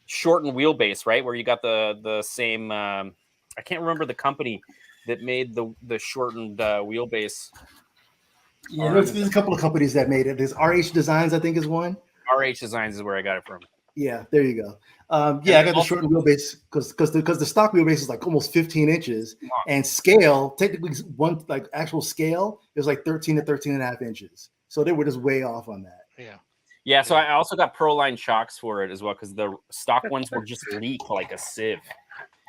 shortened wheelbase, right? Where you got the same. I can't remember the company that made the shortened wheelbase. Yeah, there's a couple of companies that made it. There's RH Designs, I think, is one. RH Designs is where I got it from. Yeah, there you go. Yeah, I got the shortened wheelbase because the stock wheelbase is like almost 15 inches, and scale technically actual scale is like 13 to 13 and a half inches. So they were just way off on that. Yeah. Yeah, so I also got Proline shocks for it as well because the stock ones were just leak like a sieve.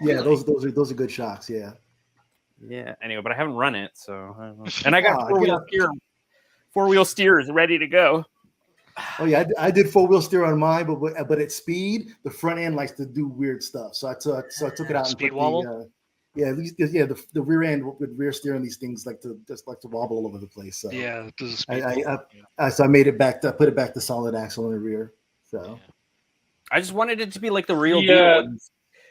Yeah, those are good shocks. Yeah. Yeah. Anyway, but I haven't run it, so I don't know. And I got four-wheel steers ready to go. Oh yeah, I did 4-wheel steer on mine, but at speed, the front end likes to do weird stuff. So I took it out and speed put wobble. The rear end with rear steering, these things like to wobble all over the place. So yeah, it does. So I made it back. I put it back to solid axle in the rear. So I just wanted it to be like the real deal.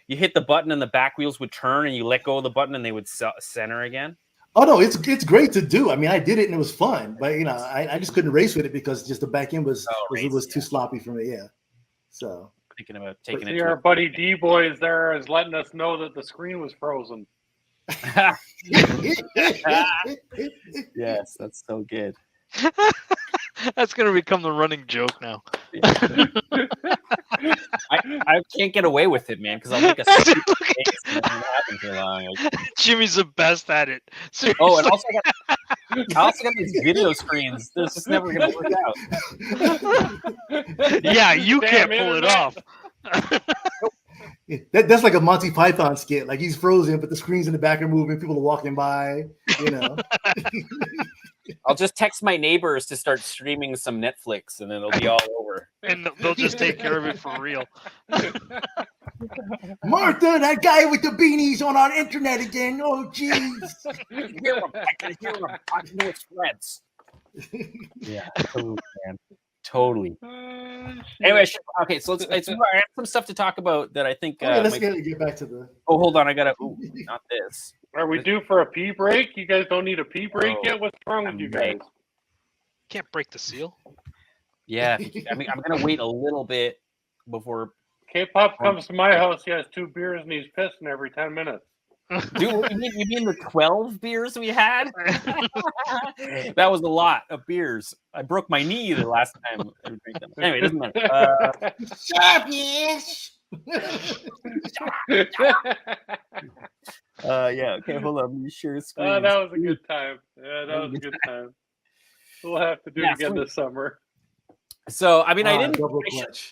You hit the button and the back wheels would turn, and you let go of the button and they would center again. Oh no, it's great to do. I mean, I did it and it was fun, but I just couldn't race with it because just the back end was too sloppy for me. Yeah. So thinking about taking it. Our buddy D Boys there is letting us know that the screen was frozen. Yes, that's so good. That's gonna become the running joke now. I can't get away with it, man, because I'll make a stupid face and it won't happen for long. Jimmy's the best at it. Seriously. Oh, and I also got these video screens. This is never gonna work out. Yeah, you can't pull it off. That's like a Monty Python skit. Like he's frozen, but the screens in the back are moving. People are walking by. I'll just text my neighbors to start streaming some Netflix, and then it'll be all over. And they'll just take care of it for real. Martha, that guy with the beanies on our internet again. Oh, jeez. I can hear him. I can hear his threads. Yeah, man. Totally. Anyway, okay, so I have some stuff to talk about that I think. Let's get back to the. Oh, hold on, I gotta. Ooh, not this. Are we due for a pee break? You guys don't need a pee break yet? What's wrong with you guys? Can't break the seal. Yeah, I mean, I'm gonna wait a little bit before. K-pop comes to my house. He has 2 beers and he's pissing every 10 minutes. Dude, you mean the 12 beers we had? That was a lot of beers. I broke my knee the last time I drank them. Anyway, it doesn't matter. Yeah, okay, hold on. Let me share screen. Oh, that was a good time. Yeah, that was a good time. We'll have to do it again this summer. So, I mean, I didn't. Double clutch.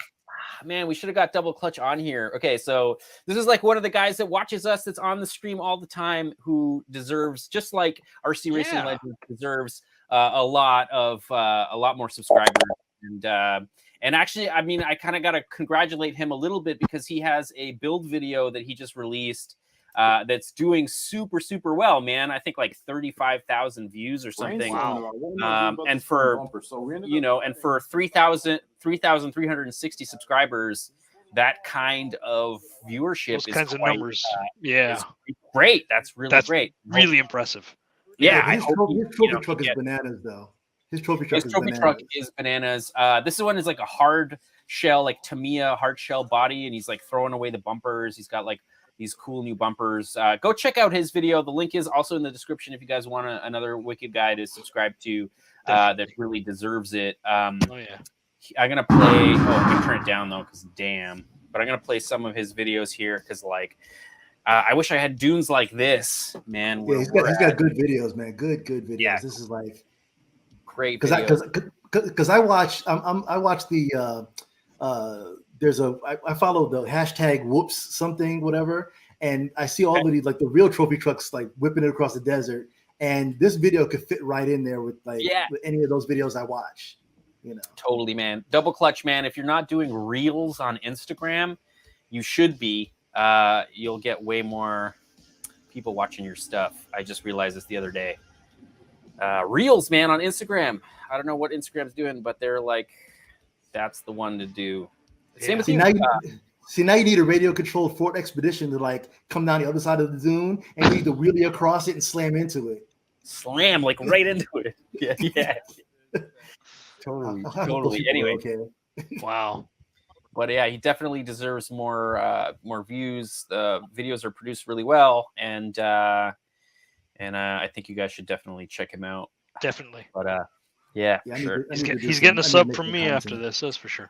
Man, we should have got Double Clutch on here. Okay, so this is like one of the guys that watches us that's on the stream all the time who deserves, just like RC Racing Legends deserves a lot more subscribers. And actually, I mean, I kind of got to congratulate him a little bit because he has a build video that he just released that's doing super, super well, man. I think like 35,000 views or something. Wow. And for, you know, and for 3,360 subscribers, that kind of viewership Those kinds of numbers. Is great. That's great. Really impressive. Yeah. His trophy truck is bananas, though. His trophy truck is bananas. This one is like a hard shell, like Tamiya hard shell body, and he's like throwing away the bumpers. He's got like these cool new bumpers. Go check out his video. The link is also in the description if you guys want another wicked guy to subscribe to that really deserves it. I'm gonna play. Oh, I'm gonna turn it down though, because damn. But I'm gonna play some of his videos here because like I wish I had dunes like this, man. Yeah, he's got good videos, man. Good videos. Yeah. This is like great because I watch the I follow the hashtag whoops something whatever, and I see all of these like the real trophy trucks like whipping it across the desert, and this video could fit right in there with like with any of those videos I watch, you know. Totally, man. Double Clutch, man. If you're not doing reels on Instagram, you should be. You'll get way more people watching your stuff. I just realized this the other day. Reels, man, on Instagram. I don't know what Instagram's doing, but they're like, that's the one to do. Same with you. Now you need a radio-controlled Ford Expedition to like come down the other side of the dune, and you need to wheelie across it and slam into it. Slam like right into it. Yeah. Totally. Anyway, okay. Wow. But yeah, he definitely deserves more views. The videos are produced really well, and I think you guys should definitely check him out. Definitely. But yeah, sure. He's getting a sub from me after this. That's for sure.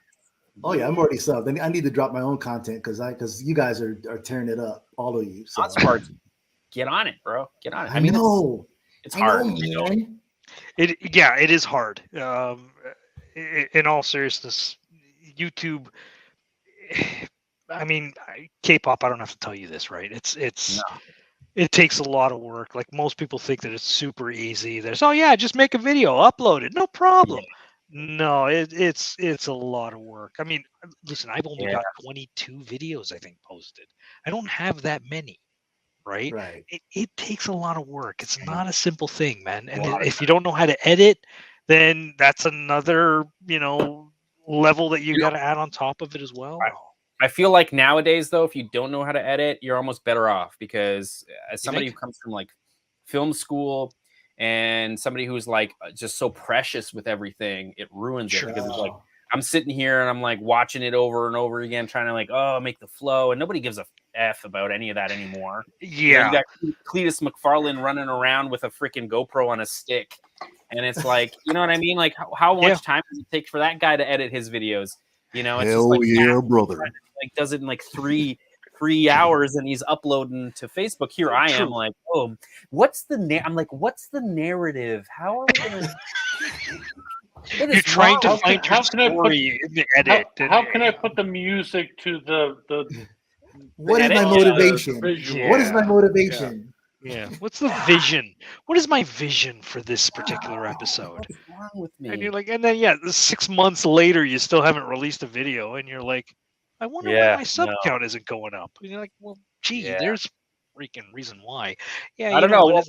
Oh yeah, I'm already subbed. I need to drop my own content because you guys are tearing it up, all of you. So. MonsterParts, get on it, bro. Get on it. I mean, it's hard. Man. It is hard. In all seriousness, YouTube. I mean, K-pop. I don't have to tell you this, right? It takes a lot of work. Like most people think that it's super easy. There's just make a video, upload it, no problem. Yeah. No, it's a lot of work. I mean, listen, I've only got 22 videos I think posted. I don't have that many, right? It takes a lot of work. It's not a simple thing, man. And if you don't know how to edit, then that's another level that you got to add on top of it as well. I feel like nowadays, though, if you don't know how to edit, you're almost better off because as somebody who comes from like film school and somebody who's like just so precious with everything, it ruins it because it's like I'm sitting here and I'm like watching it over and over again, trying to like make the flow, and nobody gives a f about any of that anymore. Yeah, you got Cletus McFarlane running around with a freaking GoPro on a stick, and it's like, you know what I mean? Like how much time does it take for that guy to edit his videos? You know, it's hell just like, brother. Like does it in like 3 hours, and he's uploading to Facebook. Here I am, like, what's the I'm like, what's the narrative? How are we gonna? You're trying to find your story in the edit. How can I put the music to the? What is my motivation? What is my motivation? Yeah. What's the vision? What is my vision for this particular episode? What's wrong with me? And you're like, and then 6 months later, you still haven't released a video, and you're like, I wonder why my sub count isn't going up. And you're like, well, gee, there's freaking reason why. Yeah, I don't know.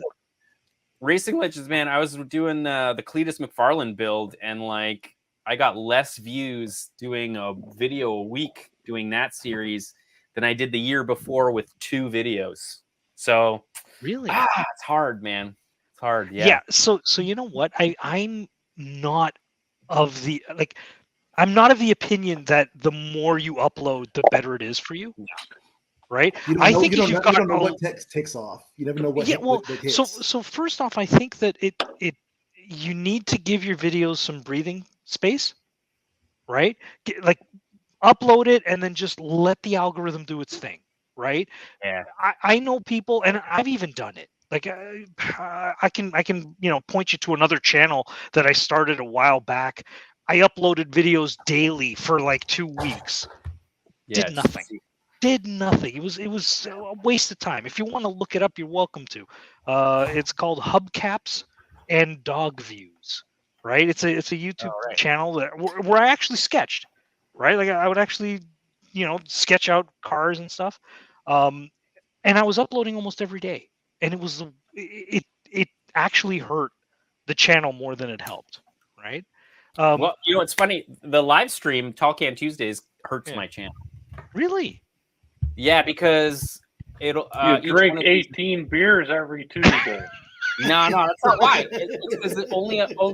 Racing Legends, man. I was doing the Cletus McFarlane build, and like I got less views doing a video a week doing that series than I did the year before with 2 videos. So really, it's hard, man. It's hard. Yeah. Yeah. So you know what? I'm not of the I'm not of the opinion that the more you upload, the better it is for you. Right? I think if you've got you don't know what text takes off. You never know what. Yeah. Well, what hits. so first off, I think that you need to give your videos some breathing space, right? Like upload it and then just let the algorithm do its thing, right? Yeah. I know people, and I've even done it. Like I can point you to another channel that I started a while back. I uploaded videos daily for like 2 weeks. Did nothing. Did nothing. It was a waste of time. If you want to look it up, you're welcome to. It's called Hubcaps and Dog Views, right? It's a YouTube channel where I actually sketched, right? Like I would actually, sketch out cars and stuff, and I was uploading almost every day, and it actually hurt the channel more than it helped, right? Well, it's funny. The live stream Talk Can Tuesdays hurts my channel. Really? Yeah, because it'll you drink 18 beers every Tuesday. No, that's not why. It's because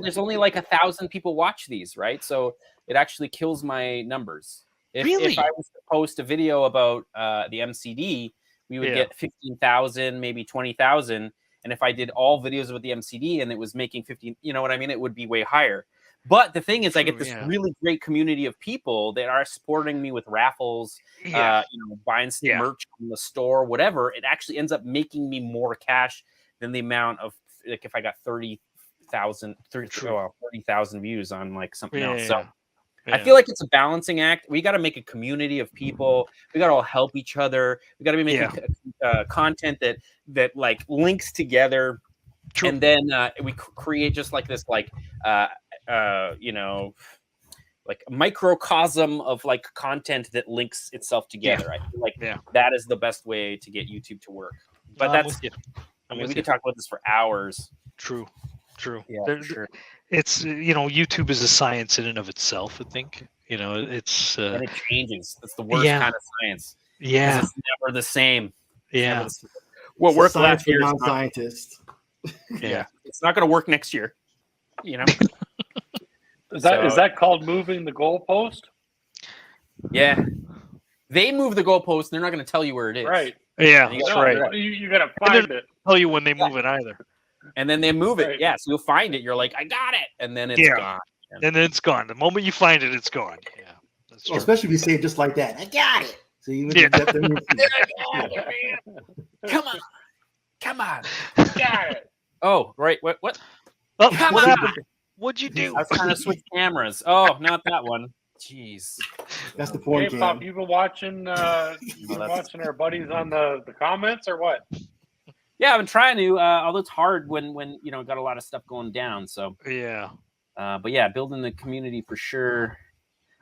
there's only like 1,000 people watch these, right? So it actually kills my numbers. If I was to post a video about the MCD, we would get 15,000, maybe 20,000. And if I did all videos with the MCD and it was making 15, you know what I mean? It would be way higher. But the thing is, I get this really great community of people that are supporting me with raffles, buying merch from the store, whatever. It actually ends up making me more cash than the amount of, like, if I got 30,000 views on like something else. So I feel like it's a balancing act. We got to make a community of people. We got to all help each other. We got to be making content that like links together. True. And then we create just like this, like like a microcosm of like content that links itself together. I feel like that is the best way to get YouTube to work. But we could talk about this for hours. True. Yeah, sure. It's YouTube is a science in and of itself. I think it's and it changes. It's the worst kind of science. Yeah, it's never the same. What worked last year? Non-scientist. Yeah, it's not going to work next year. Is that called moving the goalpost? Yeah, they move the goalpost. They're not going to tell you where it is. Right. Yeah, that's right. You got to find it. Tell you when they move it either. And then they move it. Yeah, so you'll find it. You're like, I got it, and then it's gone. And then it's gone. The moment you find it, it's gone. Yeah, that's true. Especially if you say it just like that. I got it. So you Come on. Got it. Oh, right. What? Oh, what happened? What'd you do? I was trying to switch cameras. Oh, not that one. Jeez. That's the point. Hey, Pop, you been watching watching our buddies on the comments or what? Yeah, I've been trying to, although it's hard when got a lot of stuff going down. So but yeah, building the community for sure.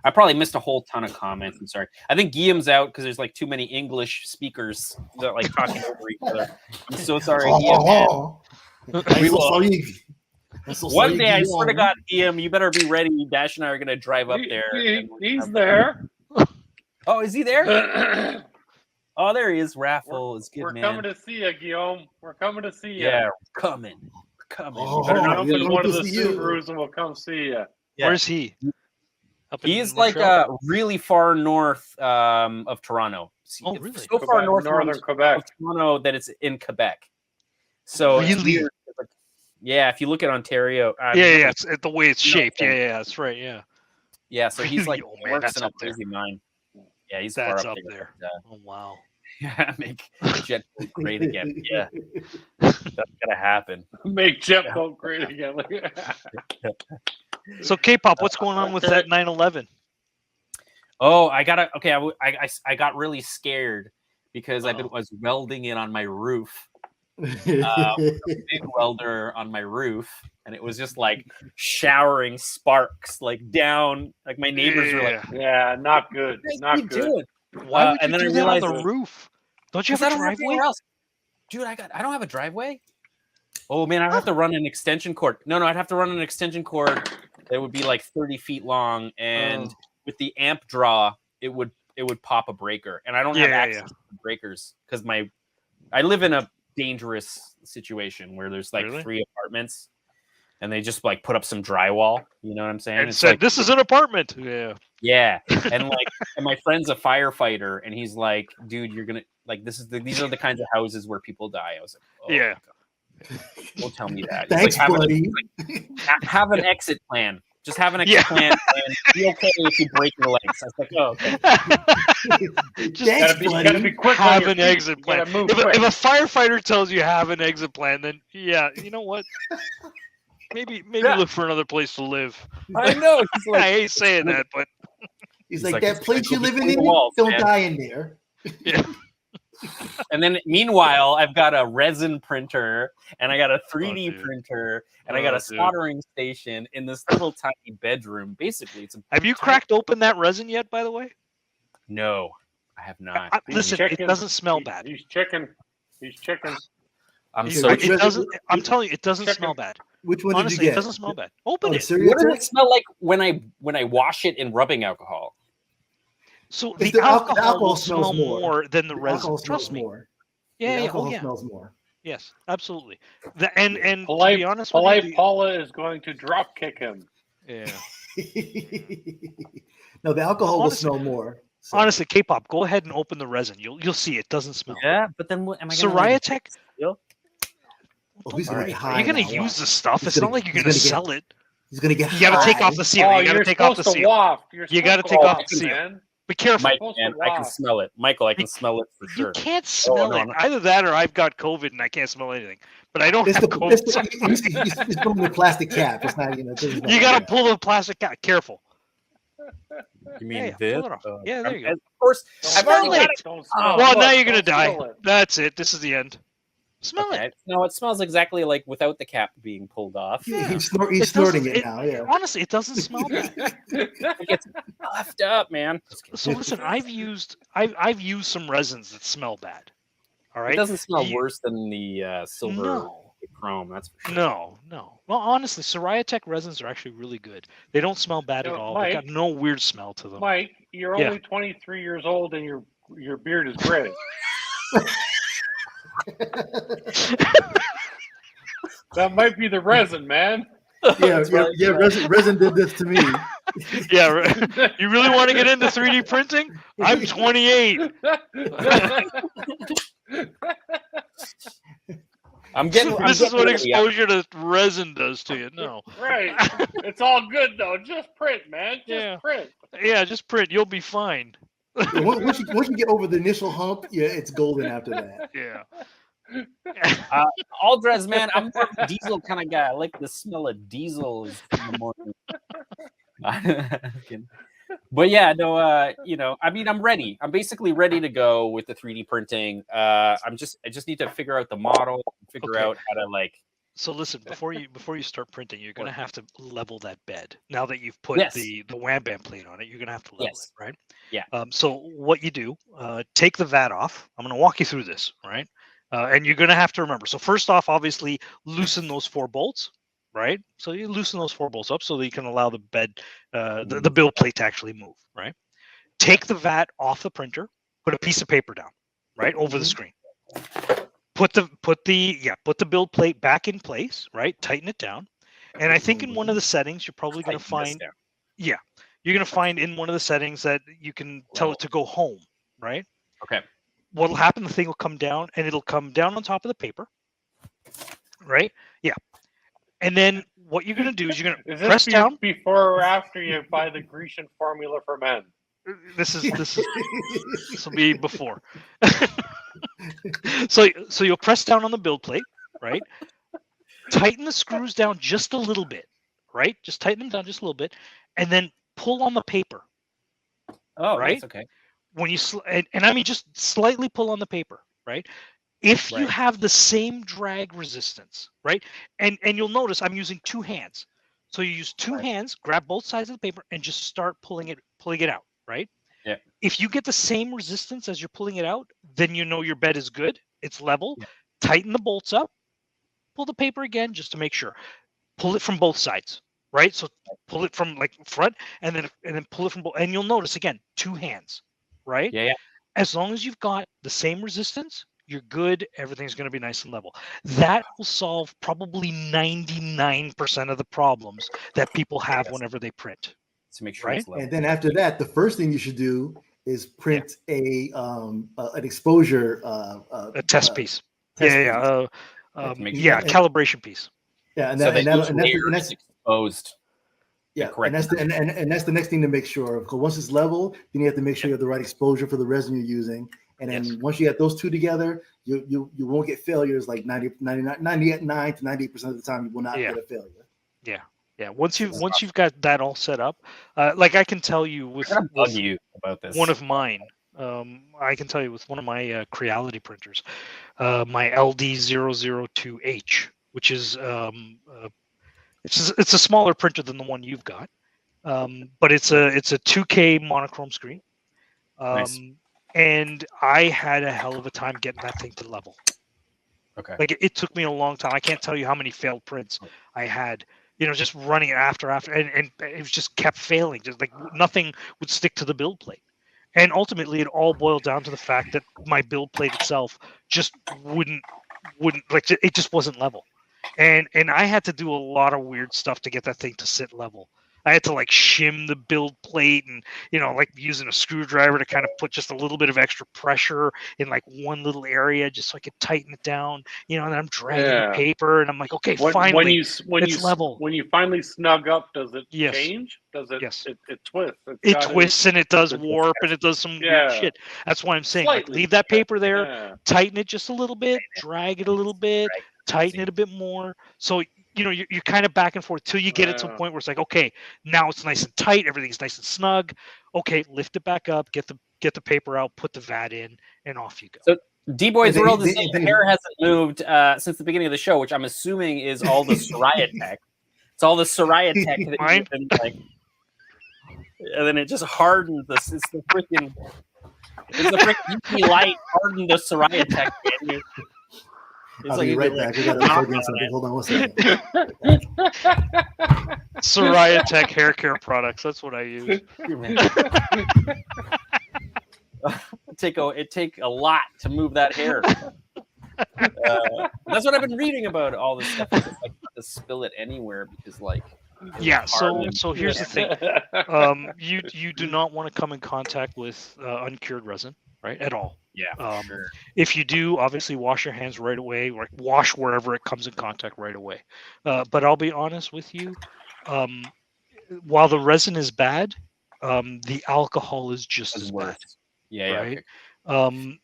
I probably missed a whole ton of comments. I'm sorry. I think Guillaume's out because there's like too many English speakers that like talking over each other. I'm so sorry, Guillaume. One day, I swear to God, Guillaume, you better be ready. Dash and I are gonna drive up there. He's there. Oh, is he there? Oh, there he is. Raffle is good, man. We're coming to see you, Guillaume. We're coming to see you. Yeah, we're coming. Oh, better jump in one of the Subarus and we'll come see you. Yeah. Where's he? He's like really far north of Toronto. Oh, really? So Quebec, far northern Quebec of Toronto that it's in Quebec. So really, if you look at Ontario, it's the way it's shaped. Yeah, that's right. Yeah. So he's like works in a crazy mind. Yeah, he's that's far up there. Oh wow. Yeah, make Jet great again. Yeah, that's gonna happen. Make Jet great again. So K-pop, what's going on with that 911? Oh, I got really scared because I was welding it on my roof. A big welder on my roof, and it was just like showering sparks like down. Like my neighbors were like, "Yeah, not good, not good." Why would you do that on the roof? Don't you have a driveway? Dude, I don't have a driveway. Oh man, I'd have to run an extension cord. No, I'd have to run an extension cord that would be like 30 feet long, and with the amp draw, it would pop a breaker, and I don't have access to breakers because I live in a dangerous situation where there's like 3 apartments, and they just like put up some drywall. You know what I'm saying? And it's said, like, "This is an apartment." Yeah, and like, and my friend's a firefighter, and he's like, "Dude, you're gonna like these are the kinds of houses where people die." I was like, "Oh, yeah." Don't tell me that." Thanks, like, buddy. have an exit plan. Just have an exit plan, and be okay if you break your legs. I was like, "Oh, okay." Just gotta be quick. Have an exit plan. If a firefighter tells you have an exit plan, then yeah, you know what? Maybe look for another place to live. I know. I hate saying that, but he's like that place you live in. Walls, don't man. die in there. Yeah. And then meanwhile, I've got a resin printer, and I got a 3D printer, and I got a soldering station in this little tiny bedroom. Basically, Have you cracked open that resin yet, by the way? No, I have not. Listen, it doesn't smell bad. He's chicken. I'm telling you, it doesn't smell bad. Which one Honestly, did you get? It doesn't smell bad. Open it. What does it smell like when I wash it in rubbing alcohol? So the alcohol will smell more than the resin. Trust me. Yeah, the alcohol smells more. Yes, absolutely. And polite, to be honest polite with you, Paula is going to drop kick him. Yeah. No, the alcohol will smell more. So. Honestly, K-pop, go ahead and open the resin. You'll see it doesn't smell. Yeah, but then what am I going to he's gonna be high. You're gonna use the stuff. It's not like you're gonna sell it. He's gonna get. You gotta take off the seal. You gotta take off the seal. You gotta take off the seal. Be careful. Man, I can smell it. Michael, I can smell it for sure. You can't smell it. Either that or I've got COVID and I can't smell anything. But I don't have COVID. He's pulling the plastic cap. It's not, you gotta pull the plastic cap. Careful. You mean this? Yeah, there you go. Of course, I've already got it. Well, now you're gonna die. That's it. This is the end. Smell it. No, it smells exactly like without the cap being pulled off. Yeah. He's snorting it now. Yeah. Honestly, it doesn't smell bad. It gets puffed up, man. So listen, I've used some resins that smell bad. All right. It doesn't smell worse than the silver chrome. That's for sure. No. Well, honestly, Soraya resins are actually really good. They don't smell bad at all. They got no weird smell to them. Mike, you're only 23 years old and your beard is gray. That might be the resin, man. Yeah. Resin did this to me. Yeah, you really want to get into 3D printing? I'm 28. This is what exposure to resin does to you. No. Right. It's all good though. Just print, man. Just print. Yeah, just print. You'll be fine. Once you get over the initial hump, it's golden after that. Yeah. Aldrez, man, I'm more of a diesel kind of guy. I like the smell of diesel in the morning. But yeah, no, I mean, I'm ready. I'm basically ready to go with the 3D printing. I just need to figure out the model, figure out how to like. So listen, before you start printing, you're gonna have to level that bed. Now that you've put the wham bam plate on it, you're gonna have to level it, right? Yeah. So what you do, take the vat off. I'm gonna walk you through this, right? And you're gonna have to remember. So first off, obviously, loosen those 4 bolts, right? So you loosen those 4 bolts up so that you can allow the bed, the build plate to actually move, right? Take the vat off the printer, put a piece of paper down, right, over the screen. Put the build plate back in place, right? Tighten it down. And I think in one of the settings, you're probably going to find, you're going to find in one of the settings that you can tell it to go home, right? Okay. What'll happen, the thing will come down and it'll come down on top of the paper, right? Yeah. And then what you're going to do is you're going to press down. Before or after you buy the Grecian formula for men? This will be before. So you'll press down on the build plate, right? Tighten the screws down just a little bit, right? Just tighten them down just a little bit, and then pull on the paper. Oh, right. That's okay. When you and I mean just slightly pull on the paper, right? If you have the same drag resistance, right? And you'll notice I'm using 2 hands. So you use 2 hands, grab both sides of the paper, and just start pulling it out, right? Yeah. If you get the same resistance as you're pulling it out, then you know your bed is good. It's level. Yeah. Tighten the bolts up. Pull the paper again just to make sure. Pull it from both sides. right? So pull it from like front and then pull it from both. And you'll notice again, 2 hands, right? Yeah. As long as you've got the same resistance, you're good. Everything's going to be nice and level. That will solve probably 99% of the problems that people have whenever they print. To make sure right? it's level. And then after that, the first thing you should do is print an exposure a test piece. Piece. Calibration piece. Yeah, and so that's exposed. Yeah, and that's the next thing to make sure of. Because once it's level, then you have to make sure you have the right exposure for the resin you're using. And then once you get those two together, you won't get failures like 99 to 98% of the time. You will not get a failure. Yeah. Once you've got that all set up, like I can tell you with you about this. One of mine, I can tell you with one of my Creality printers, my LD002H, which is it's a smaller printer than the one you've got, but it's a 2K monochrome screen. Nice. And I had a hell of a time getting that thing to level. Okay. Like it took me a long time. I can't tell you how many failed prints I had. Just running it after, and it was just kept failing. Just like nothing would stick to the build plate. And ultimately, it all boiled down to the fact that my build plate itself just wouldn't like it just wasn't level. And I had to do a lot of weird stuff to get that thing to sit level. I had to like shim the build plate and, like using a screwdriver to kind of put just a little bit of extra pressure in like one little area just so I could tighten it down, and then I'm dragging the paper and I'm like, okay, finally, it's level. When you finally snug up, does it change? Does it? Yes. It twists. It twists and it does warp and it does some weird shit. That's why I'm saying like, leave that paper there, tighten it just a little bit, drag it a little bit, tighten it a bit more. So you're kind of back and forth till you get it to a point where it's like, okay, now it's nice and tight, everything's nice and snug. Okay, lift it back up, get the paper out, put the vat in, and off you go. So D-Boy's world is the hair hasn't moved since the beginning of the show, which I'm assuming is all the Soraya tech. It's all the Soraya tech that you've been like, and then it just hardens this. It's the freaking UV light hardened the Soraya tech. I'll be right back. We got to plug in something. Hold on one second. Soraya Tech hair care products. That's what I use. It take a lot to move that hair. That's what I've been reading about all this stuff. It's like not to spill it anywhere because like. So here's the thing. You do not want to come in contact with uncured resin, right? At all. Yeah. Sure. If you do, obviously wash your hands right away, like wash wherever it comes in contact right away. But I'll be honest with you, while the resin is bad, the alcohol is just as bad. Yeah. Right.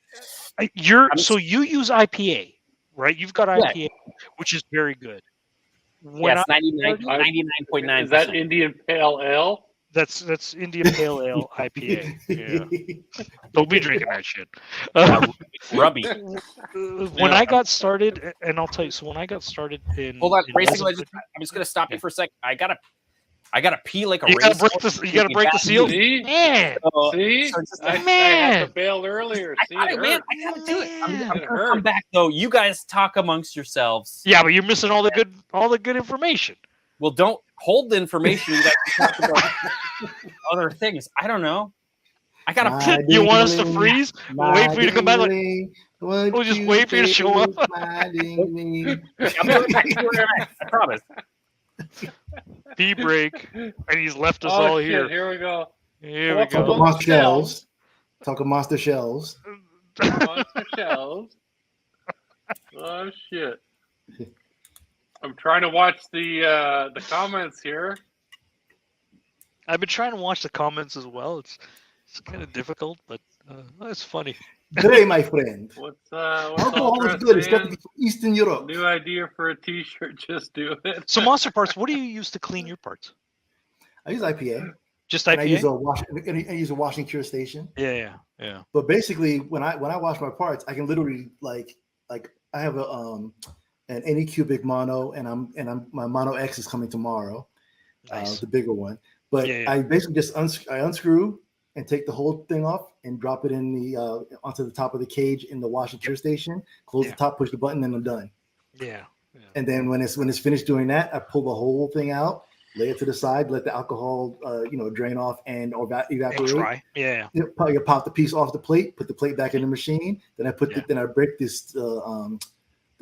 So you use IPA, right? You've got IPA, which is very good. Yes, 99.9%. Is that Indian Pale Ale? That's Indian Pale Ale IPA. Yeah. Don't be drinking that shit. Rubby. When I got started, and I'll tell you, so when I got started in hold on, Racing Legends, I'm just gonna stop you for a sec. I gotta pee like a You gotta break the seal. See? Man. See? I had to bail earlier. See, I gotta do it. I'm gonna come back though. You guys talk amongst yourselves. Yeah, but you're missing all the good information. Well, don't hold the information. You guys can talk about other things. I don't know. I gotta. You want us to freeze? Wait for you to come back. We'll just wait for you to show up. I'm going back to where I'm at. I promise. Pee break, and he's left us all here. Here we go. Here we go. Talk of monster shells. Talk of monster shells. Monster shells. Oh shit! I'm trying to watch the comments here. I've been trying to watch the comments as well. It's kind of difficult, but it's funny. Hey, my friend. What's alcohol is good. It's got to be from Eastern Europe. New idea for a T-shirt. Just do it. So, MonsterParts, what do you use to clean your parts? I use IPA. Just IPA. I use a washing cure station. Yeah. But basically, when I wash my parts, I can literally like I have an Anycubic mono, and my mono X is coming tomorrow. Nice. The bigger one. But I basically just unscrew and take the whole thing off and drop it in the onto the top of the cage in the wash and cure station. Close the top, push the button, and I'm done. Yeah. And then when it's finished doing that, I pull the whole thing out lay it to the side, let the alcohol, drain off and evaporate. And dry. Yeah. You pop the piece off the plate, put the plate back in the machine. Then I then I break this the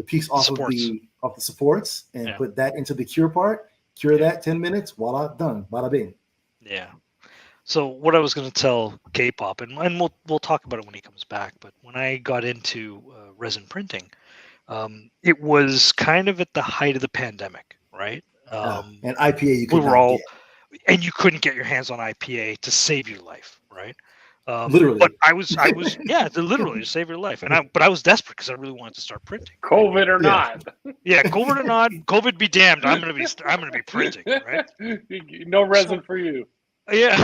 piece off of the supports and put that into the cure part. Cure that 10 minutes. Voila, done. Bada bing. Yeah. So what I was going to tell K-pop, and we'll talk about it when he comes back. But when I got into resin printing, it was kind of at the height of the pandemic, right? And IPA, you and you couldn't get your hands on IPA to save your life, right? Literally. But I was literally to save your life. But I was desperate because I really wanted to start printing. COVID or not. Yeah, COVID or not, COVID be damned. I'm gonna be printing, right? No resin for you. Yeah.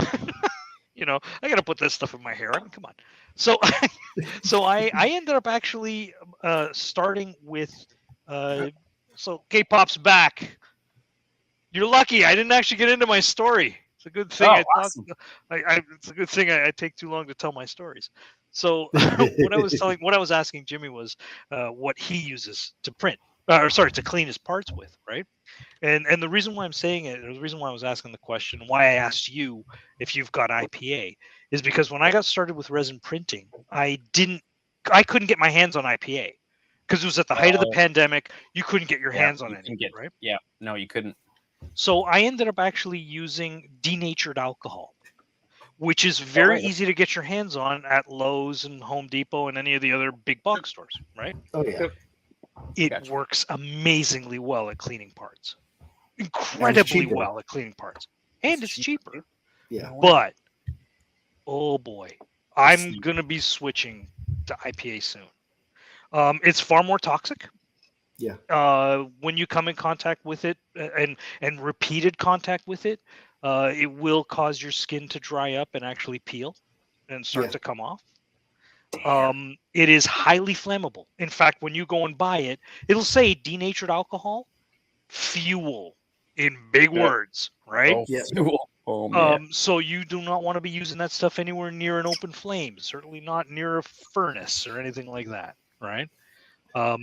I got to put this stuff in my hair. I mean, come on. So I ended up actually starting with so K-pop's back. You're lucky. I didn't actually get into my story. It's a good thing. Awesome. It's a good thing I take too long to tell my stories. So what I was asking Jimmy was what he uses to print, to clean his parts with, right? And the reason why I'm saying it, or the reason why I was asking the question, why I asked you if you've got IPA, is because when I got started with resin printing, I couldn't get my hands on IPA because it was at the height of the pandemic. You couldn't get your hands on it, right? Yeah, no, you couldn't. So I ended up actually using denatured alcohol, which is very easy to get your hands on at Lowe's and Home Depot and any of the other big box stores, right? Oh yeah. It works amazingly well at cleaning parts. Incredibly well at cleaning parts. And it's cheaper. Yeah. But oh boy, I'm gonna be switching to IPA soon. It's far more toxic. Yeah. When you come in contact with it and repeated contact with it, it will cause your skin to dry up and actually peel and start to come off. It is highly flammable. In fact, when you go and buy it, it'll say denatured alcohol, fuel in big words, right? Oh, fuel. Oh, man. So you do not want to be using that stuff anywhere near an open flame, certainly not near a furnace or anything like that, right?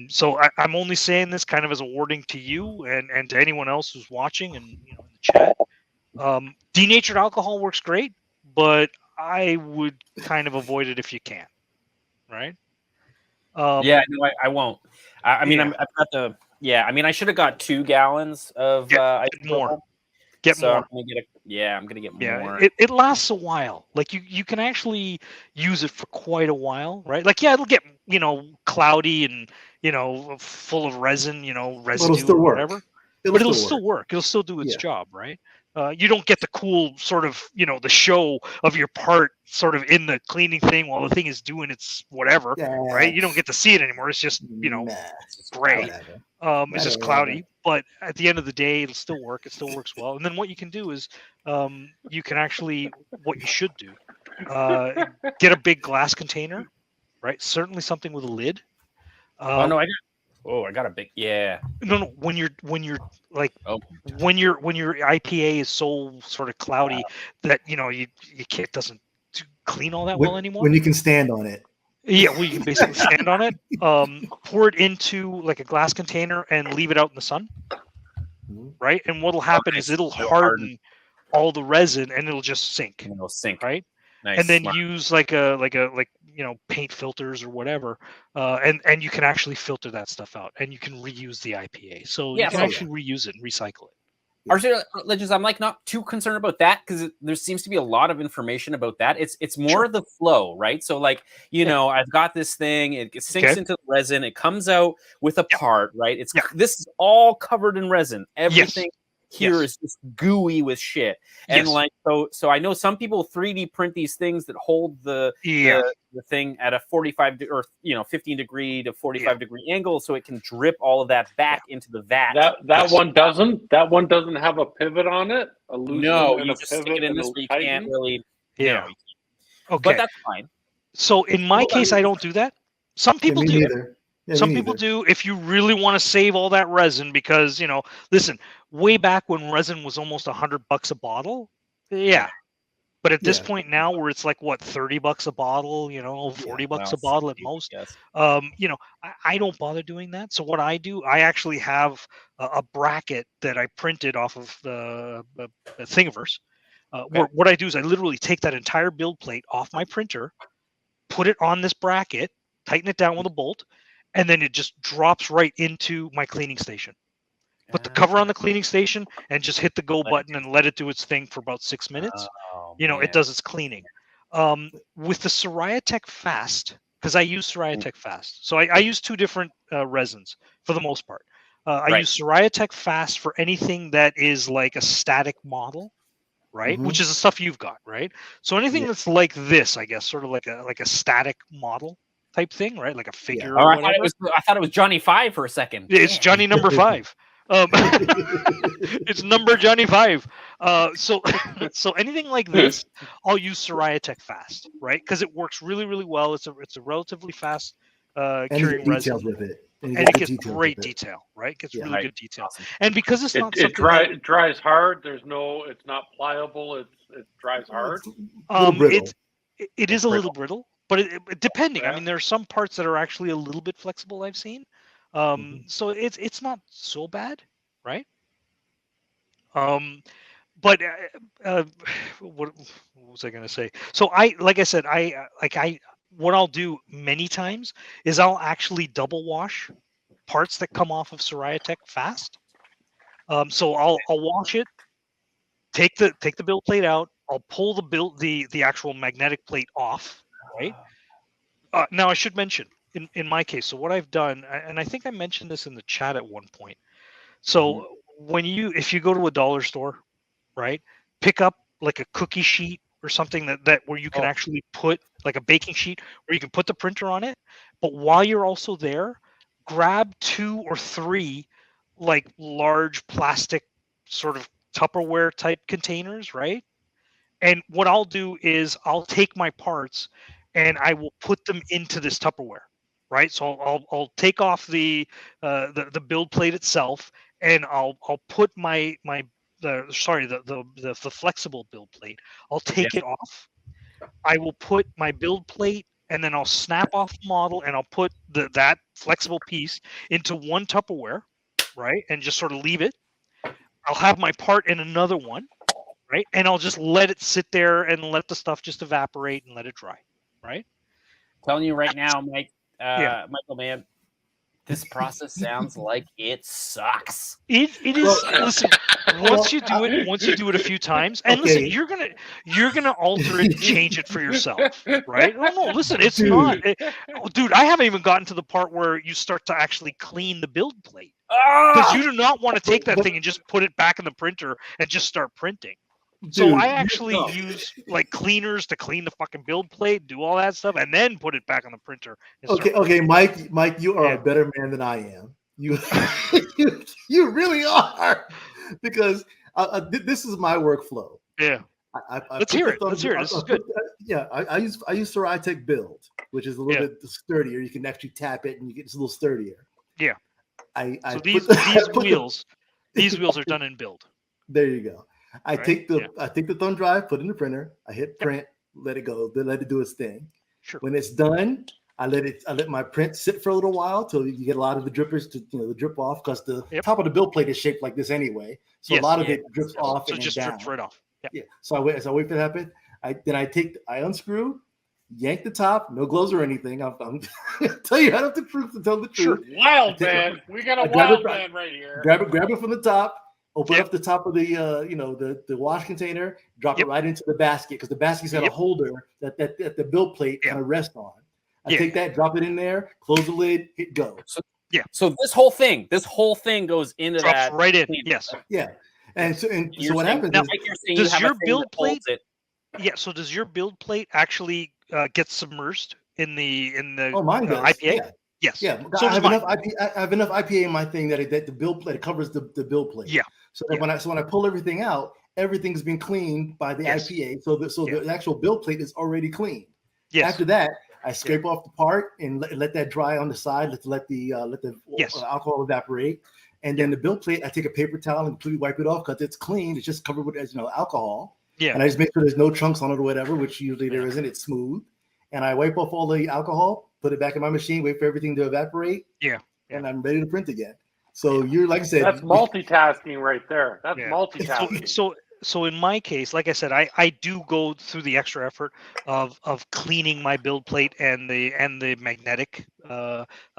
So I'm only saying this kind of as a warning to you and to anyone else who's watching and in the chat. Denatured alcohol works great, but I would kind of avoid it if you can, right? No, I won't. I mean, I've got the. Yeah, I mean, I should have got 2 gallons of. Get more. I'm gonna get more. It lasts a while. Like you can actually use it for quite a while, right? Like it'll get cloudy and full of resin, residue or whatever. But it'll still work. It'll still do its job, right? You don't get the cool sort of the show of your part sort of in the cleaning thing while the thing is doing its whatever, right? You don't get to see it anymore. It's just gray. It's just cloudy. But at the end of the day, it'll still work. It still works well. And then what you can do is you can actually, what you should do, get a big glass container, right? Certainly something with a lid. I got a big No. When your IPA is so sort of cloudy that you can't doesn't clean all that well anymore. When you can stand on it. Yeah, well, you can basically stand on it, pour it into like a glass container and leave it out in the sun, right? And what'll happen is it'll harden all the resin and it'll just sink. And it'll sink, right? Nice. And then use like paint filters or whatever, and you can actually filter that stuff out, and you can reuse the IPA. So you can actually reuse it and recycle it. RCR Legends, I'm like not too concerned about that because there seems to be a lot of information about that. It's more the flow, right? So like I've got this thing, it sinks into the resin, it comes out with a part, right? This is all covered in resin. Everything here is just gooey with shit, and so I know some people 3D print these things that hold the thing at a 45 or 15 degree to 45 degree angle, so it can drip all of that back into the vat. That one doesn't. That one doesn't have a pivot on it. A loose one you just stick it in this, so you can't really. Okay, but that's fine. So in my case, I don't do that. Some people do. Yeah, some people do if you really want to save all that resin because listen, way back when resin was almost $100 a bottle, But at this point now, where it's like what, $30 a bottle, you know, $40 a bottle at most, Yes. you know, I don't bother doing that. So what I do, I actually have a bracket that I printed off of the Thingiverse. What I do is I literally take that entire build plate off my printer, put it on this bracket, tighten it down with a bolt, and then it just drops right into my cleaning station. Put the cover on the cleaning station and just hit the go button and let it do its thing for about 6 minutes. You know, it does its cleaning. With the Soraya Fast, because I use Soraya Fast. So I use 2 different resins for the most part. I use Soraya Fast for anything that is like a static model, right? Which is the stuff you've got, right? So anything that's like this, I guess, sort of like a static model type thing, right? Like a figure or whatever. I thought it was Johnny 5 for a second. It's Johnny number 5. It's number Johnny 5. So anything like this, I'll use Soraya Fast, right? Because it works really, really well. It's a relatively fast curing resin. With it. And it gets great detail, right? It gets really good detail. Awesome. And because it's not it dries hard. It's not pliable. It dries hard. It is a little brittle, but it depending. I mean, there are some parts that are actually a little bit flexible, I've seen. So it's not so bad, right? But what was I going to say? So like I said, what I'll do many times is I'll actually double wash parts that come off of Soraya Fast. So I'll wash it, take the build plate out. I'll pull the actual magnetic plate off, right? Now I should mention in my case. So what I've done, and I think I mentioned this in the chat at one point. So if you go to a dollar store, right, pick up like a cookie sheet or something that where you can actually put like a baking sheet where you can put the printer on it. But while you're also there, grab 2 or 3 like large plastic sort of Tupperware type containers, right? And what I'll do is I'll take my parts and I will put them into this Tupperware, right? So I'll take off the build plate itself, and I'll put the flexible build plate. I'll take it off. I will put my build plate, and then I'll snap off the model, and I'll put that flexible piece into one Tupperware, right? And just sort of leave it. I'll have my part in another one, right? And I'll just let it sit there and let the stuff just evaporate and let it dry, right? Telling you right now, Mike, Michael, man, this process sounds like it sucks. It is. Listen, once you do it a few times, and listen, you're gonna alter it, and change it for yourself, right? Oh no, listen, it's not, dude. I haven't even gotten to the part where you start to actually clean the build plate, because you do not want to take that thing and just put it back in the printer and just start printing. So I actually use like cleaners to clean the fucking build plate, do all that stuff, and then put it back on the printer. Okay, Mike, you are a better man than I am. You really are, because this is my workflow. Yeah. Let's hear it. Let's hear it. This is good. I use Soraya Build, which is a little bit sturdier. You can actually tap it, and you get it's a little sturdier. Yeah. These wheels are done in Build. There you go. I take the thumb drive, put it in the printer. I hit print, let it go, then let it do its thing. Sure. When it's done, I let my print sit for a little while till you get a lot of the drippers to the drip off, because the top of the build plate is shaped like this anyway, so a lot of it drips off. So and just down. drips right off. Yeah. So I wait for that to happen. I unscrew, yank the top, no gloves or anything. I'm tell you how to tell the truth. Sure. Wild man, we got a wild man right here. Grab it from the top. Open up the top of the the wash container, drop it right into the basket, because the basket's got a holder that the build plate kind of rests on. I take that, drop it in there, close the lid, hit go. So this whole thing goes into drops that right in. cleaner. Yes. Yeah. And so what happens now, is, like you're saying, does you have your build plate? So does your build plate actually get submersed in the mine does. IPA? Yes. Yeah. So I have enough IPA in my thing that the build plate covers the build plate. Yeah. So that when I pull everything out, everything's been cleaned by the IPA. So the actual build plate is already clean. Yes. After that, I scrape off the part and let that dry on the side. Let the alcohol evaporate. And then the build plate, I take a paper towel and completely wipe it off, because it's clean. It's just covered with alcohol. Yeah. And I just make sure there's no chunks on it or whatever, which usually there isn't. It's smooth. And I wipe off all the alcohol, put it back in my machine, wait for everything to evaporate. Yeah. And I'm ready to print again. So you're, like I said, that's multitasking right there. That's multitasking. So in my case, like I said, I do go through the extra effort of cleaning my build plate and the magnetic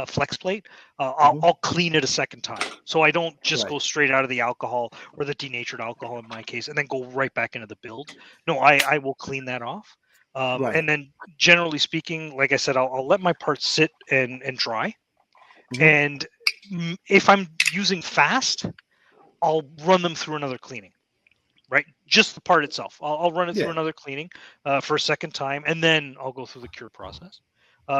flex plate. I'll clean it a second time, so I don't just go straight out of the alcohol or the denatured alcohol in my case, and then go right back into the build. No, I will clean that off, and then generally speaking, like I said, I'll let my parts sit and dry, and if I'm using fast, I'll run them through another cleaning. Right, just the part itself. I'll run it through another cleaning for a second time, and then I'll go through the cure process.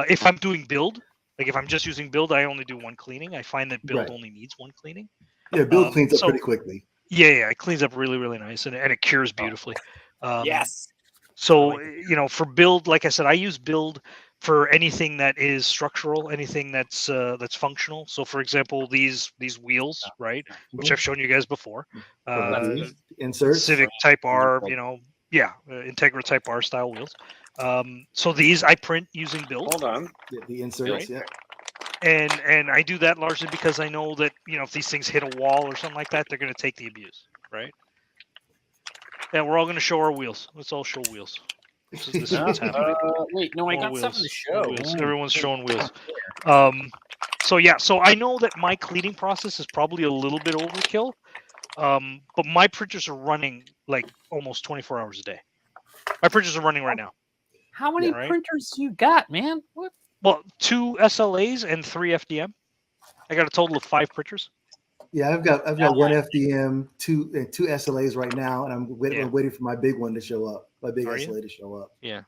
If I'm doing build, like if I'm just using build, I only do one cleaning. I find that build only needs one cleaning. Yeah, build cleans up pretty quickly. Yeah, it cleans up really, really nice, and it cures beautifully. Yes. So for build, like I said, I use build for anything that is structural, anything that's functional. So, for example, these wheels, right, which I've shown you guys before, inserts, Civic Type R, Integra Type R style wheels. So these I print using build. Hold on, the inserts, And I do that largely because I know that if these things hit a wall or something like that, they're going to take the abuse, right? Yeah, we're all going to show our wheels. Let's all show wheels. This is what's happening. Wait, no, I all got wheels. something to show. Everyone's showing wheels. So I know that my cleaning process is probably a little bit overkill, but my printers are running like almost 24 hours a day. My printers are running right now. How many printers you got, man? What? Well, 2 SLAs and 3 FDM. I got a total of 5 printers. Yeah, I've got 1 FDM, 2 SLAs right now, and I'm waiting for my big one to show up. My big SLA to show up. Yeah,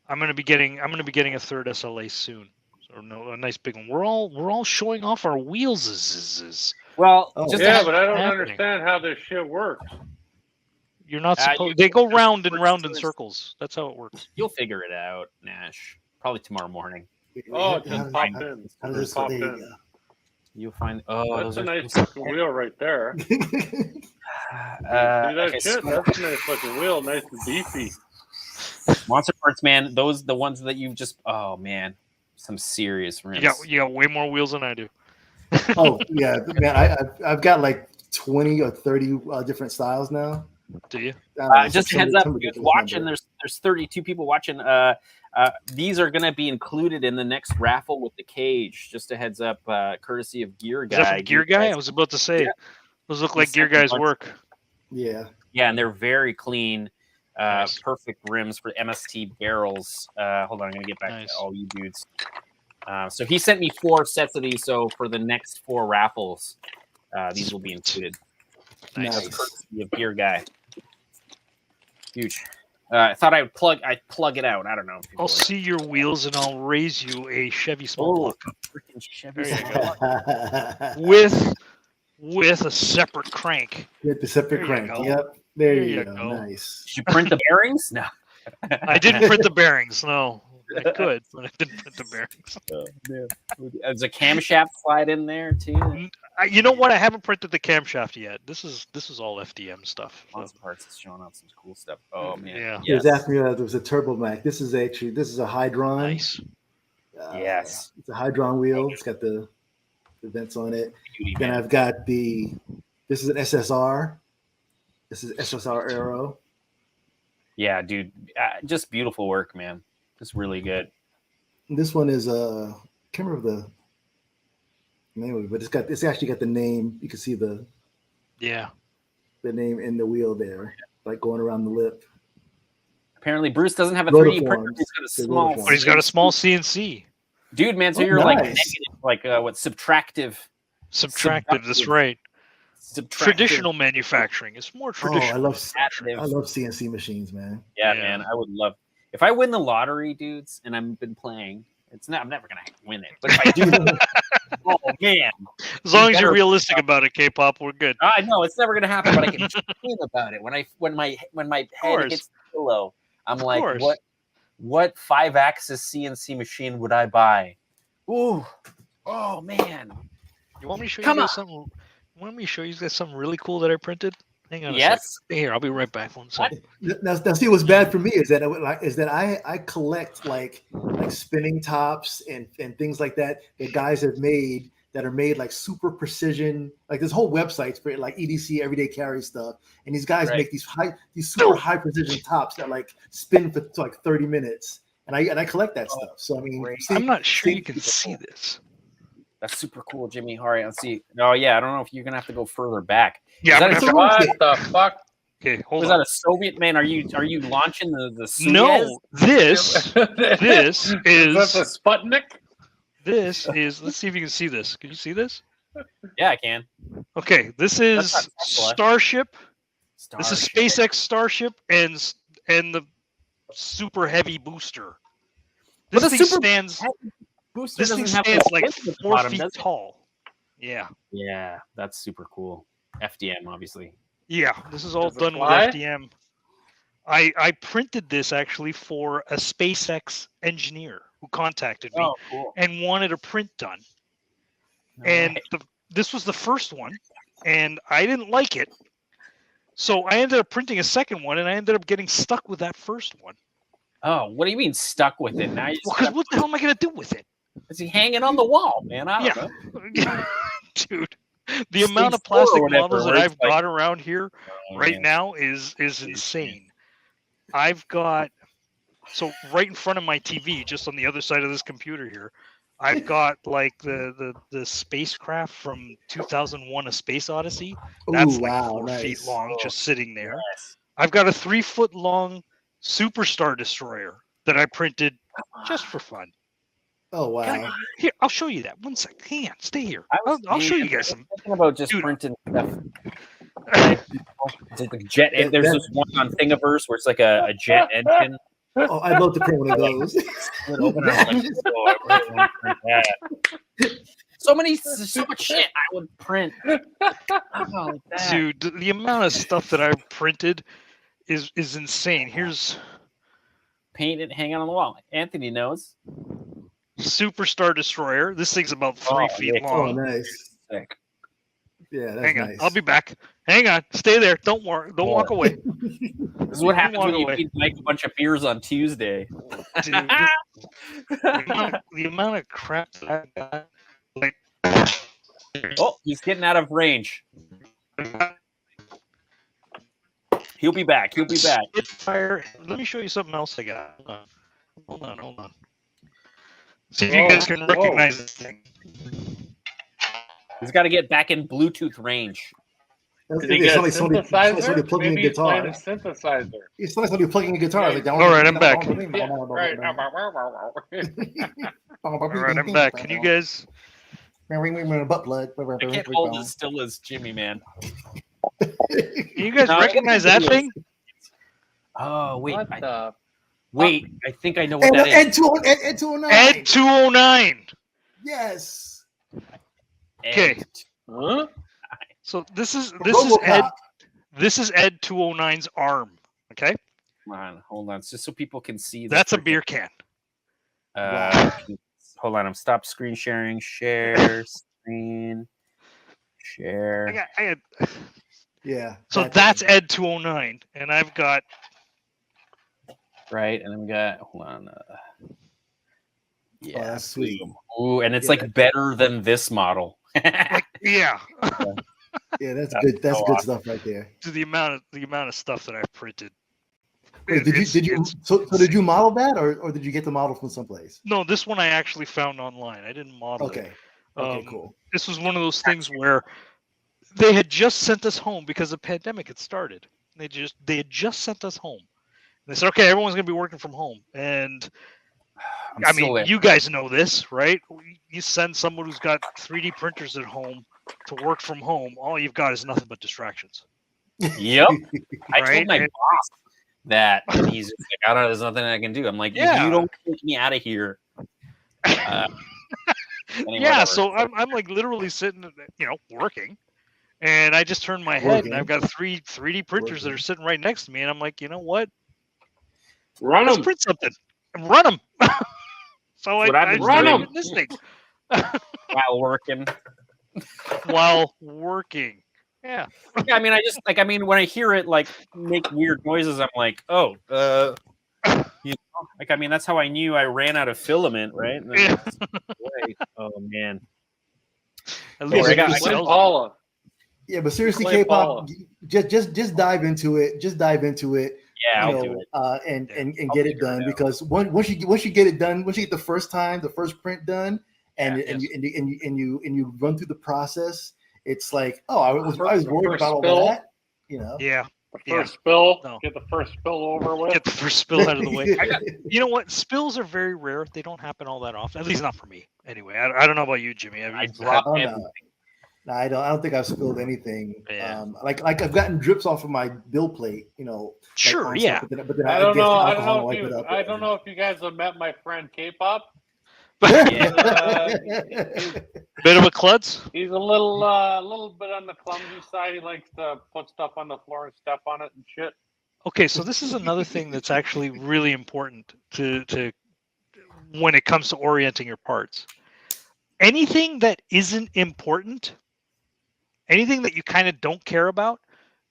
I'm gonna be getting a 3rd SLA soon. So a nice big one. We're all showing off our wheels. Well, but I don't understand how this shit works. You're not supposed. They go round and round in circles. That's how it works. You'll figure it out, Nash. Probably tomorrow morning. Oh, just pop in. Just pop in. You'll find. That's a nice looking wheel right there. See that shit? That's a nice looking wheel, nice and beefy. MonsterParts, man. Those the ones that you've just. Oh man, some serious rims. You got way more wheels than I do. Oh yeah, man. I've got like 20 or 30 different styles now. Do you? Just heads up, watching. There's 32 people watching. These are going to be included in the next raffle with the cage. Just a heads up, courtesy of Gear Guy. Is that from Gear Guy? I was about to say, those look like Gear Guy's work. Yeah, and they're very clean, perfect rims for MST barrels. Hold on, I'm going to get back to all you dudes. So he sent me 4 sets of these. So for the next 4 raffles, these will be included. Nice. Courtesy of Gear Guy. Huge. I thought I'd plug it out. I don't know. I'll see your wheels and I'll raise you a Chevy small block. Freaking Chevy small block. with a separate crank. With the separate crank. Yep. There you go. Nice. Did you print the bearings? No. I didn't print the bearings. No. I could, but I didn't print the bearings. There's a camshaft slide in there too. You know what? I haven't printed the camshaft yet. This is all FDM stuff. MonsterParts is showing off some cool stuff. Oh man, yeah. He was asking me if there was a turbo Mac. This is a Hydron. Nice. Yes, it's a Hydron wheel. It's got the vents on it. Then I've got this is an SSR. This is SSR Aero. Yeah, dude, just beautiful work, man. Just really good. This one is can't remember the name of it, but it's actually got the name. You can see the name in the wheel there, like going around the lip. Apparently, Bruce doesn't have a 3D printer. He's got a small CNC. Dude, man, so you're like negative, like what subtractive? Subtractive. That's right. Traditional manufacturing. It's more traditional. I love CNC machines, man. Yeah, man, I would love. If I win the lottery, dudes, and I've been playing, I'm never gonna win it. But if I do, oh man! As long as you're realistic about it, K-pop, we're good. I know it's never gonna happen, but I can dream about it. When my head hits the pillow, I'm like, what 5-axis CNC machine would I buy? Ooh, oh man! You want me to show you guys something? Want me to show you guys something really cool that I printed? Hang on a Yes. second. Here, I'll be right back. 1 second. Now see what's bad for me is that I collect like spinning tops and things like that guys have made that are made like super precision. Like this whole website's for like EDC everyday carry stuff, and these guys make these super high precision tops that like spin for like 30 minutes, and I collect that stuff. So I mean, I'm not sure you can see this. That's super cool, Jimmy. Hurry, let's see. Oh yeah, I don't know if you're gonna have to go further back. Yeah, is that What the fuck? okay, hold was on. that a Soviet man? Are you launching the Suez? No, this Is that the Sputnik? this is. Let's see if you can see this. Can you see this? Yeah, I can. Okay, this is That's not Tesla. Starship. This is Starship. SpaceX Starship and the super heavy booster. But This the thing super stands. booster This thing doesn't have stands a like width at the 4 bottom, feet does it? tall. Yeah. Yeah, that's super cool. FDM, obviously. Yeah, this is all Does it done with fly? FDM. I printed this actually for a SpaceX engineer who contacted me Oh, cool. and wanted a print done. No And way. this was the first one, and I didn't like it. So I ended up printing a second one, and I ended up getting stuck with that first one. Oh, what do you mean stuck with it? Now you Well, just because what the hell am I going to do with it? is he hanging on the wall, man? I don't know. Dude, the Stage amount of 4 or plastic whatever, models that where I've it's like- got around here Oh, right man. now is insane. I've got, so right in front of my TV, just on the other side of this computer here, I've got like the spacecraft from 2001: A Space Odyssey. That's Ooh, like wow, 4 feet nice. long, Oh, just sitting there. Yes. I've got a 3 foot long Superstar Destroyer that I printed just for fun. Oh wow. Here, I'll show you that. 1 sec. Hang on, stay here. I was I'll show you guys some. thinking about just Dude. printing stuff. It's like the jet. That- There's that- this one on Thingiverse where it's like a jet engine. Oh, I'd love to print one of those. Split open, and I'm like, "Oh, I really want to print that." So much shit I would print. Oh, like that. Dude, the amount of stuff that I've printed is insane. Here's Paint it, hang it on the wall. Anthony knows. Superstar Destroyer. This thing's about 3 Oh, feet yeah. Oh, long. nice. Sick. Yeah, that's Hang on, nice. I'll be back. Hang on, stay there. Don't worry. Don't walk away. This is what happens when you away. feed Mike a bunch of beers on Tuesday. Dude, the amount of crap that I've got. Like, Oh, he's getting out of range. He'll be back. He'll be back. Fire. Let me show you something else I got. Hold on. See if you guys can recognize this thing. He's got to get back in Bluetooth range. Did he get a somebody synthesizer? plugging a Maybe he's playing guitar. a synthesizer. It's like somebody plugging a guitar. Like, All right, I'm back. Yeah, right. All right, I'm back. Can you guys? Butt plug. I can't hold as still as Jimmy, man. Can you guys No, recognize that thing? Oh, wait. What the? Wait, I think I know what that is. Ed 209. Ed 209. Yes. Okay. Huh? So this is RoboCop. Ed 209's arm. Okay, Come on, hold on. It's just so people can see. that's a freaking- beer can. Hold on. I'm stop screen sharing. Share screen. Share. I got, Yeah. so that's Ed 209, and I've got Right, and then we got. Hold on. Yeah, that's sweet. Ooh, and it's Yeah. like better than this model. yeah. Yeah, that's That's good. That's so good awesome. stuff right there. To the amount of stuff that I've printed. Wait, did you so did you model that or did you get the model from someplace? No, this one I actually found online. I didn't model it. Okay. Okay, Um, cool. This was one of those things where they had just sent us home because the pandemic had started. They had just sent us home. They said, okay, everyone's going to be working from home. And I mean, you guys know this, right? You send someone who's got 3D printers at home to work from home, all you've got is nothing but distractions. Yep. I Right? told my boss that, and he's just like, I don't know, there's nothing I can do. I'm like, Yeah. if you don't take me out of here. Then Yeah, whatever. so I'm like literally sitting, working, and I just turned my head, and I've got 3D printers that are sitting right next to me, and I'm like, you know what? Run Let's him. print something and run them. So What I I've been started doing. this thing while working. while working. Yeah. Yeah, I mean, I just like, I mean, when I hear it like make weird noises, I'm like, oh, you know, like, I mean, that's how I knew I ran out of filament, right? And then Yeah. it's away. Oh man. At Yeah, least I it got- sells them. Paula. Yeah, but seriously, Clay K-pop, just dive into it. Just dive into it. Yeah, I'll you do know, it. and I'll get it figure it done out. because once you get it done, once you get the first print done, and Yeah, you run through the process, it's like, oh, I was worried about all spill. that, you know. Yeah. The first spill. No. Get the first spill over with. Get the first spill out of the way. You know what? Spills are very rare. They don't happen all that often. At least not for me. Anyway, I don't know about you, Jimmy. Have I you dropped Oh, it. no, I don't think I've spilled anything. Yeah. Like I've gotten drips off of my bill plate, you know. Sure, on yeah. stuff, but then I don't get know. the I alcohol don't and wipe it know. up. I don't know if you guys have met my friend K-pop. Bit of a klutz? He's a little bit on the clumsy side. He likes to put stuff on the floor and step on it and shit. Okay, so this is another thing that's actually really important to when it comes to orienting your parts. Anything that isn't important, anything that you kind of don't care about,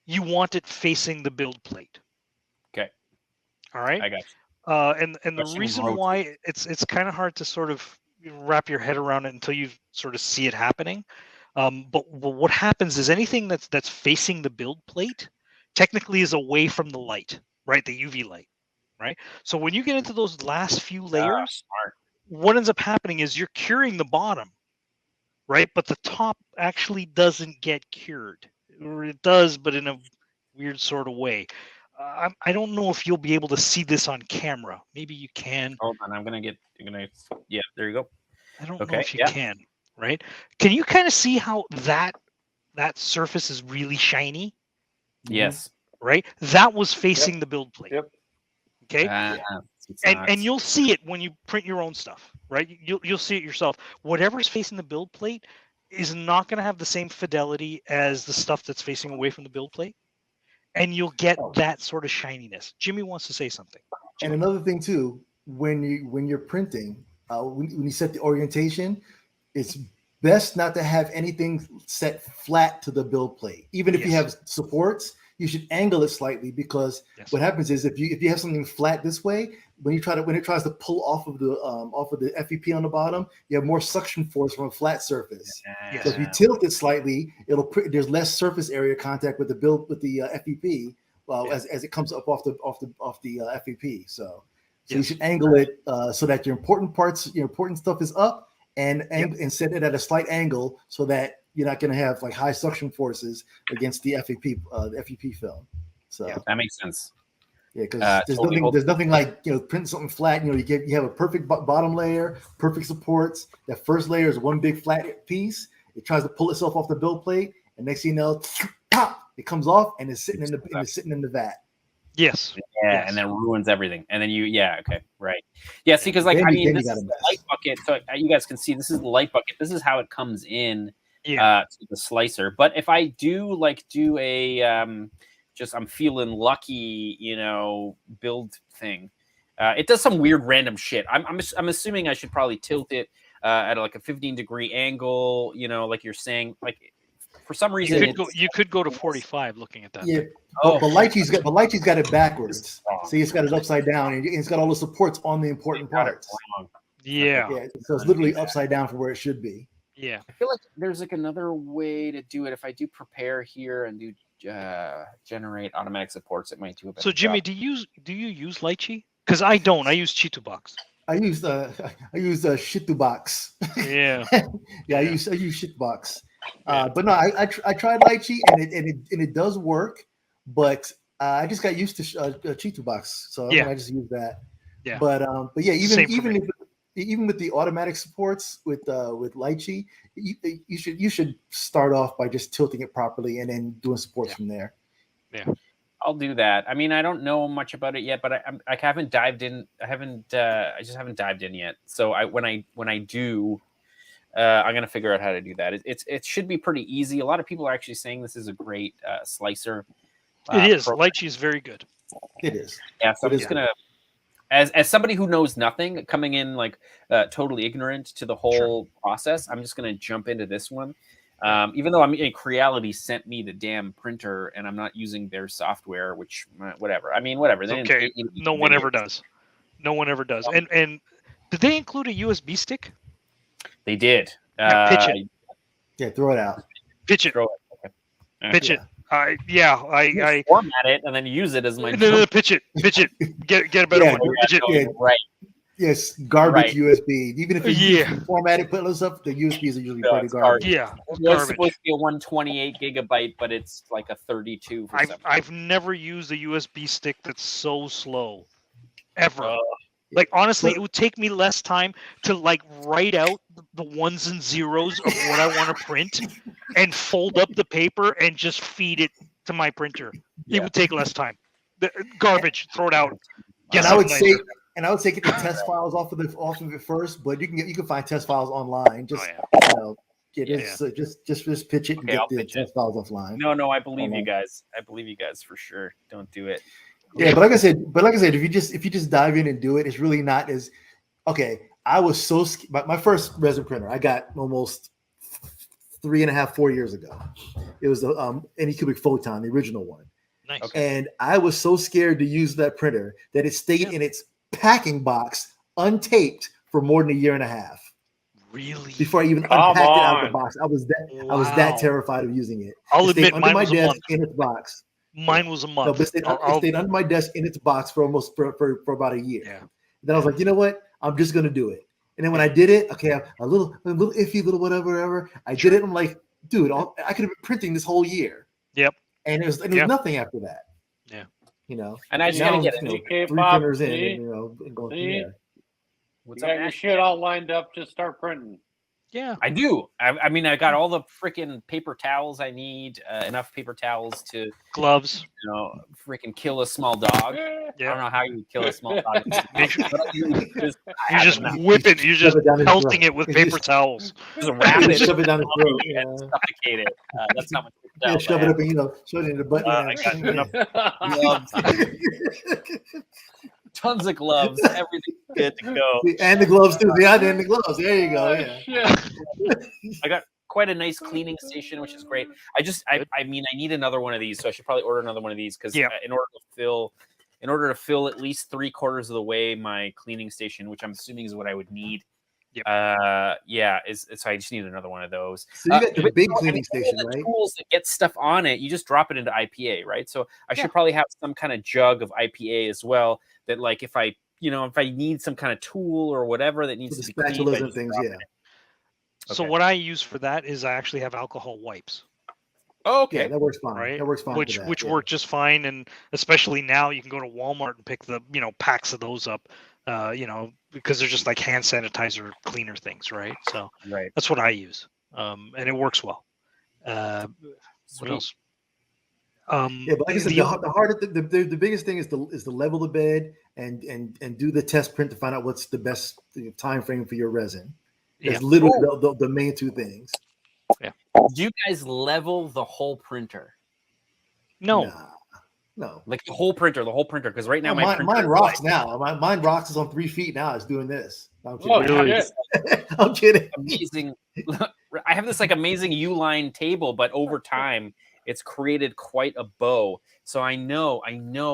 you want it facing the build plate. Okay. All right. I got you. And the Especially reason rotate. why it's kind of hard to sort of wrap your head around it until you sort of see it happening. But what happens is anything that's facing the build plate technically is away from the light, right? The UV light, right? So when you get into those last few layers, Smart. what ends up happening is you're curing the bottom, right? But the top actually doesn't get cured, or it does, but in a weird sort of way. I don't know if you'll be able to see this on camera. Maybe you can. Hold on, yeah, there you go. I don't know Okay, if you yeah. can, right? Can you kind of see how that surface is really shiny, Yes. right? That was facing the build plate. Yep. Okay. It's And not- and you'll see it when you print your own stuff, right? You'll see it yourself. Whatever's facing the build plate is not going to have the same fidelity as the stuff that's facing away from the build plate, and you'll get that sort of shininess. Jimmy wants to say something. And another thing too, when you're printing, when you set the orientation, it's best not to have anything set flat to the build plate. Even if you have supports, you should angle it slightly, because what happens is if you have something flat this way, when it tries to pull off of the FEP on the bottom, you have more suction force from a flat surface. Yes. So if you tilt it slightly, there's less surface area contact with the FEP as it comes up off the FEP. So you should angle it so that your important parts, your important stuff is up, and set it at a slight angle so that you're not going to have like high suction forces against the FEP film. So that makes sense. yeah, because there's nothing like, you know, print something flat. You know, you have a perfect bottom layer, perfect supports. That first layer is one big flat piece. It tries to pull itself off the build plate, and next thing you know, pop, it comes off and it's sitting in the vat. Yes. Yeah, Yes. and then ruins everything. And then okay, right. Yeah, see, because like, Then I you mean, this got is a the mess. light bucket. So you guys can see this is the light bucket. This is how it comes in to the slicer. But if I do a I'm feeling lucky, you know, build thing, it does some weird random shit. I'm assuming I should probably tilt it at like a 15-degree angle, you know, like you're saying, like for some reason You could go to 45 looking at that. Yeah, thing. but Lychee's got it backwards. See, it's got it upside down, and it's got all the supports on the important parts. Yeah. Yeah, so it's literally upside down from where it should be. Yeah. I feel like there's like another way to do it. If I do prepare here and do generate automatic supports, it might do a better So Jimmy, job. do you use Lychee? Because I don't. I use Cheeto I use Shitubox. Yeah. I use Shitbox. But no, I tried Lychee, and it does work, but I just got used to Cheeto-Box, so I just use that. Yeah. But yeah, even with the automatic supports with Lychee, you should start off by just tilting it properly and then doing supports from there. Yeah. I'll do that. I mean, I don't know much about it yet, but I haven't dived in. I just haven't dived in yet. So when I do, I'm gonna figure out how to do that. It should be pretty easy. A lot of people are actually saying this is a great slicer. It is. Lychee is very good. It is. Yeah. So I'm just gonna, as somebody who knows nothing, coming in like totally ignorant to the whole process, I'm just gonna jump into this one. Even though Creality sent me the damn printer and I'm not using their software, which whatever. I mean, whatever. Okay. No one ever does. No one ever does. And did they include a USB stick? They did. Pitch it. Yeah, throw it out. Pitch it. Throw it. Okay. Pitch it. I format it and then use it as my. No, pitch it. Get a better one. Pitch it. Yeah. Right. Yes, garbage Right. USB. Even if you format it, put those up, the USBs are usually pretty garbage. Yeah, it's supposed to be a 128 gigabyte, but it's like a 32. I've never used a USB stick that's so slow, ever. Like honestly, it would take me less time to like write out the ones and zeros of what I want to print, and fold up the paper and just feed it to my printer. It would take less time. Garbage, throw it out. And I would say get the test files off of it first, but you can find test files online. Just just pitch it and get the test files offline. No, I believe you guys. I believe you guys for sure. Don't do it. Yeah, but like I said, if you just dive in and do it, it's really not as okay. I was so my first resin printer I got almost 3.5-4 years ago. It was the Anycubic Photon, the original one. Nice. And I was so scared to use that printer that it stayed in its packing box untaped for more than 1.5 years. Really? Before I even unpacked it out of the box. I was that terrified of using it. I'll admit under my was desk in its box. Mine was a month. No, it stayed under my desk in its box for about a year. Yeah. Then I was like, you know what? I'm just gonna do it. And then when I did it, okay, I'm a little iffy, little whatever. I did it. I'm like, dude, I could have been printing this whole year. Yep. And it was nothing after that. Yeah. You know. And I just gotta get it. 3 printers in, and go from there. What's you got your shit all lined up to start printing. Yeah, I do. I mean, I got all the freaking paper towels I need. Enough paper towels to gloves. Freaking kill a small dog. Yeah. I don't know how you would kill a small dog. You just whip it. You're just pelting it with paper towels. Just wrap it. Shove it down the throat. And suffocate it. That's not much. Yeah, shove it up and shove it in the butt. I got enough gloves. Tons of gloves. Everything's good to go. And the gloves too. And the gloves. There you go. Yeah. I got quite a nice cleaning station, which is great. I mean, I need another one of these, so I should probably order another one of these because in order to fill at least 3/4 of the way my cleaning station, which I'm assuming is what I would need. Yep. So I just need another one of those. So you got the big cleaning station, right? Tools that get stuff on it, you just drop it into IPA, right? So I should probably have some kind of jug of IPA as well. That like if I need some kind of tool or whatever that needs to be cleaned, and things, So what I use for that is I actually have alcohol wipes. Oh, okay. Yeah, that works fine. Right? That works fine. Which work just fine, and especially now you can go to Walmart and pick the packs of those up. Because they're just like hand sanitizer cleaner things, right? So that's what I use, and it works well. What else? But like I said, the biggest thing is to level the bed and do the test print to find out what's the best time frame for your resin. That's literally the main two things. Yeah. Do you guys level the whole printer? No. No, like the whole printer, because right now mine rocks now. Mine rocks is on 3 feet now. It's doing this. I'm kidding. I'm kidding. Amazing. I have this like amazing U-line table, but over time, it's created quite a bow. So I know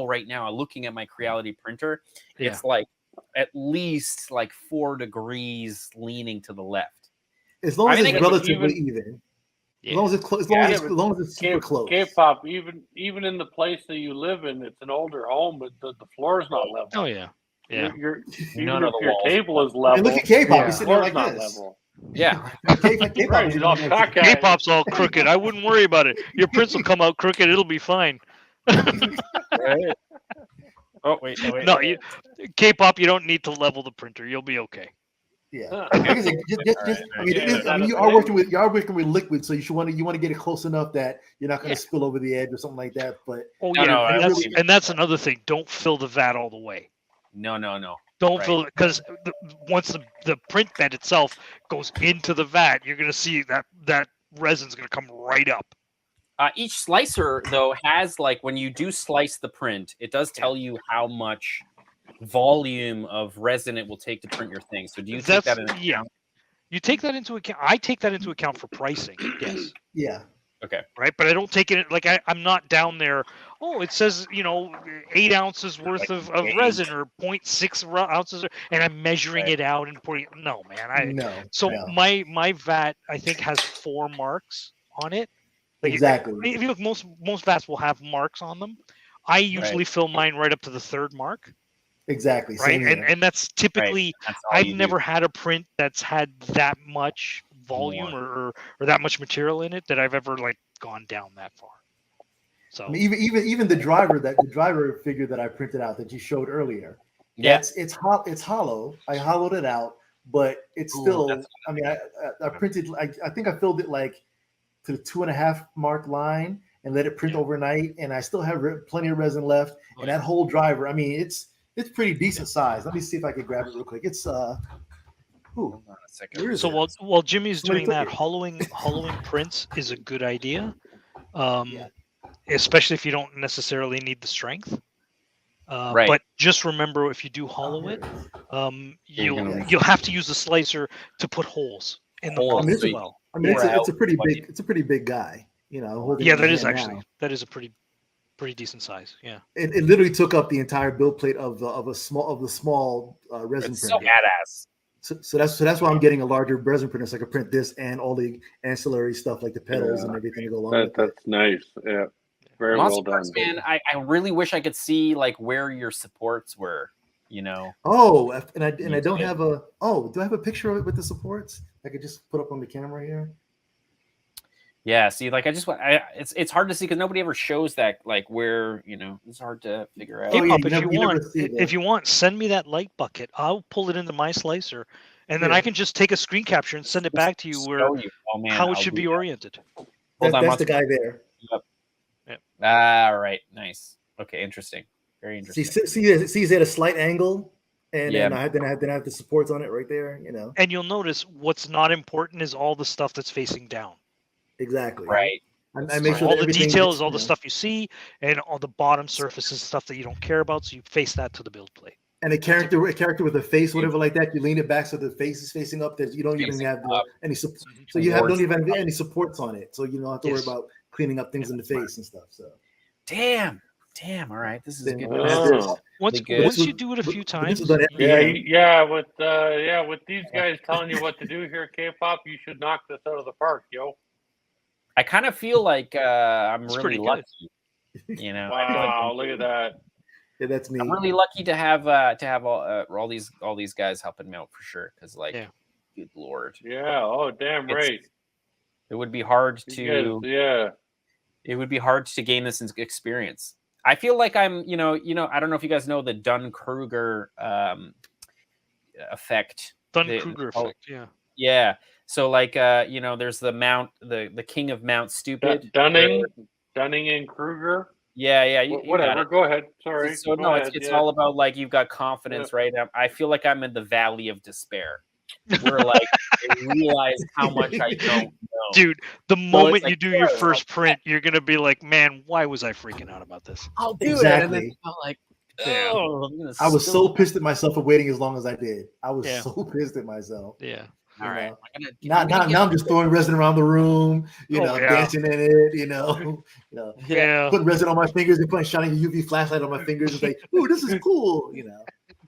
right now, looking at my Creality printer, it's like at least like 4 degrees leaning to the left. As long as it's relatively even. Yeah. As long as it's super close. K-pop, even in the place that you live in, it's an older home, but the floor is not level. Oh yeah. Your table is level. And look at K-pop. He's sitting there like this. Level. Yeah. K-pop's all crooked. I wouldn't worry about it. Your prints will come out crooked. It'll be fine. Right. Oh wait. No, K-pop. You don't need to level the printer. You'll be okay. Yeah, you are working with liquid, so you want to get it close enough that you're not going to spill over the edge or something like that. But that's another thing. Don't fill the vat all the way. No. Don't fill it, because once the print bed itself goes into the vat, you're going to see that resin's going to come right up. Each slicer though has when you do slice the print, it does tell you how much volume of resin it will take to print your thing. So do you take that in account? You take that into account. I take that into account for pricing. Yes. Yeah. Okay. Right, but I don't take it like I'm not down there. Oh, it says 8 ounces worth of resin or 0.6 ounces, and I'm measuring it out and putting. No, man. My vat I think has 4 marks on it. Like Exactly. If you look, most vats will have marks on them. I usually fill mine right up to the 3rd mark. Exactly. Right, and that's typically. That's I've never had a print that's had that much volume or that much material in it that I've ever like gone down that far. So I mean, even the driver figure that I printed out that you showed earlier. Yeah, it's hollow. I hollowed it out, but it's still. I mean, I printed. I think I filled it like to the 2.5 mark line and let it print overnight, and I still have plenty of resin left. And that whole driver, I mean, it's pretty decent size. Let me see if I can grab it real quick. It's hold on a second. So while Jimmy's doing that, hollowing prints is a good idea, especially if you don't necessarily need the strength. But just remember, if you do hollow it, you'll have to use the slicer to put holes in the bottom as well. I mean, it's a pretty big guy. That is a pretty decent size. Yeah. It literally took up the entire build plate of the small resin it's printer. So badass. So that's why I'm getting a larger resin printer, so I can print this and all the ancillary stuff like the pedals and everything to go along with it. That's nice. Yeah. Very well done. Man, I really wish I could see like where your supports were, Oh, and I don't have do I have a picture of it with the supports? I could just put up on the camera here. Yeah, see, like it's hard to see because nobody ever shows that, like where it's hard to figure out. If you want, send me that light bucket. I'll pull it into my slicer, and then I can just take a screen capture and send it back to you how it should be oriented. That's the guy there. Yep. All right, nice. Okay, interesting. Very interesting. See, it's at a slight angle, and then I have the supports on it right there. And you'll notice what's not important is all the stuff that's facing down. Exactly. Right. I make sure all the details, all the stuff you see, and all the bottom surfaces, stuff that you don't care about. So you face that to the build plate. And a character with a face, whatever like that, you lean it back so the face is facing up. That you don't even have any support. So you don't even have any supports on it. So you don't have to worry about cleaning up things in the face and stuff. So. Damn. All right. This is good. Once you do it a few times. With these guys telling you what to do here at K-pop, you should knock this out of the park, yo. I kind of feel like I'm really lucky. Wow, look at that. Yeah, that's me. I'm really lucky to have all these guys helping me out for sure. Because good lord. Yeah. Oh, damn right. It would be hard to. It would be hard to gain this experience. I feel like I'm, I don't know if you guys know the Dunn-Kruger effect. Dunn-Kruger effect, yeah. Yeah. So there's the king of Mount Stupid. Dunning and Kruger. Yeah. Whatever. Go ahead. Sorry. So it's all about like you've got confidence, right? I feel like I'm in the valley of despair. Where like I realize how much I don't know. Dude, the moment you do your first print, you're gonna be like, man, why was I freaking out about this? I'll do it. And then I'm like, I was so pissed at myself for waiting as long as I did. I was so pissed at myself. Yeah. All right. Now I'm just throwing resin around the room, dancing in it, putting resin on my fingers and shining a UV flashlight on my fingers and say, "Ooh, this is cool,"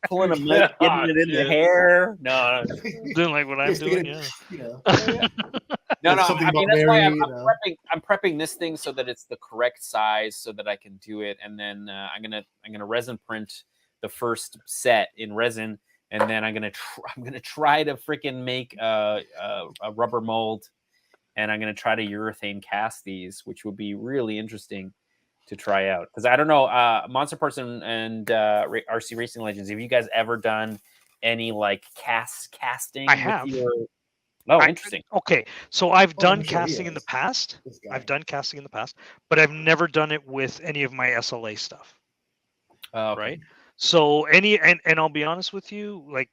Pulling a mic, getting it in the hair. No, doing like what I'm doing. No. I mean, that's why I'm prepping this thing so that it's the correct size, so that I can do it, and then I'm gonna resin print the first set in resin. And then I'm gonna try to freaking make a rubber mold, and I'm gonna try to urethane cast these, which would be really interesting to try out. Because I don't know, MonsterParts and RC Racing Legends, have you guys ever done any like casting? I have. Interesting. Okay, so I've done casting in the past. But I've never done it with any of my SLA stuff. Okay. Right. So and I'll be honest with you, like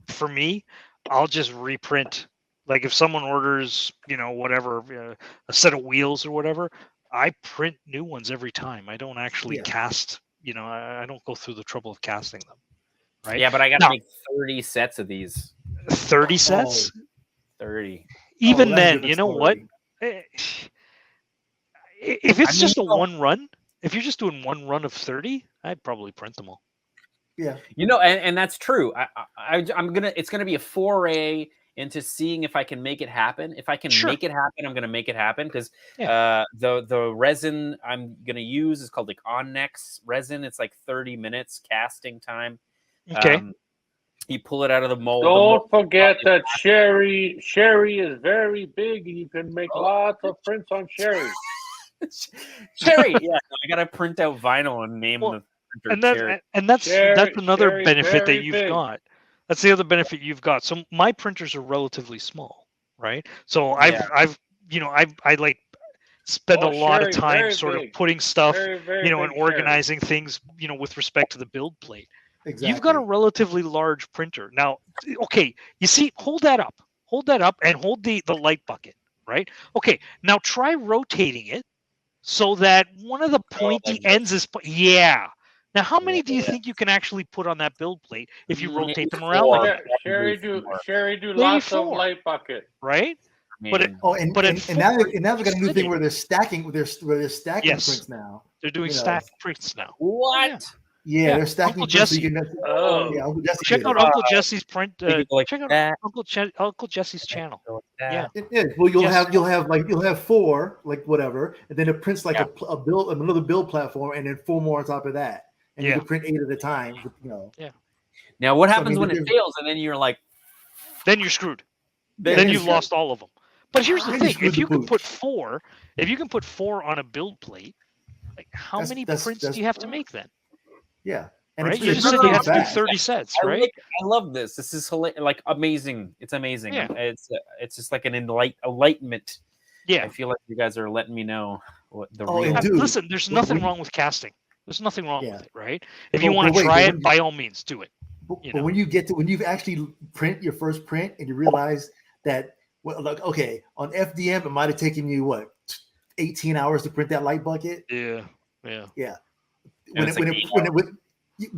for me, I'll just reprint. Like if someone orders, whatever, a set of wheels or whatever, I print new ones every time. I don't actually cast, I don't go through the trouble of casting them. Right? Yeah, but I got to make 30 sets of these. 30 sets? 30. Even that's a then, different you know what? story. If it's just a no. one run, if you're just doing one run of 30, I'd probably print them all. Yeah. You know, and that's true. It's gonna be a foray into seeing if I can make it happen. If I can make it happen, I'm gonna make it happen because the resin I'm gonna use is called like Onyx resin. It's like 30 minutes casting time. Okay. You pull it out of the mold. Don't forget that sherry is very big, and you can make lots of prints on sherry. Cherry, yeah. I gotta print out vinyl and name the printer that's another Cherry, benefit that very you've big. got. That's the other benefit you've got. So my printers are relatively small, right? So I like spend a lot of time sort of putting stuff, and organizing things, with respect to the build plate. Exactly. You've got a relatively large printer. Now, okay, you see, hold that up and hold the light bucket, right? Okay, now try rotating it so that one of the pointy ends is, Now, how many do you think you can actually put on that build plate if you rotate them around like that? Sherry do lots of light bucket, right? But now they've got a new thing where they're stacking prints now. They're doing stacked prints now. What? Yeah, they're stacking Uncle prints. Jesse. Uncle Jesse. Check out Uncle Jesse's print. Check out Uncle Jesse's channel. Yeah. It is. Well, you'll have 4, like whatever, and then it prints like a build, another build platform, and then 4 more on top of that, and you can print 8 at a time. Yeah. Now, what happens when it fails, and then you're like, then you're screwed. Then you've lost all of them. But here's the thing: if you can put 4 on a build plate, like how many prints do you have to make then? Yeah. And right? You just said you have to do 30 sets, right? I love this. This is like amazing. It's amazing. Yeah. It's just like an enlightenment. Yeah. I feel like you guys are letting me know what the Listen, there's nothing wrong with casting. There's nothing wrong with it, right? If you want to try it, by all means, do it. But when you've actually print your first print and you realize that, okay, on FDM it might have taken you 18 hours to print that light bucket. Yeah. When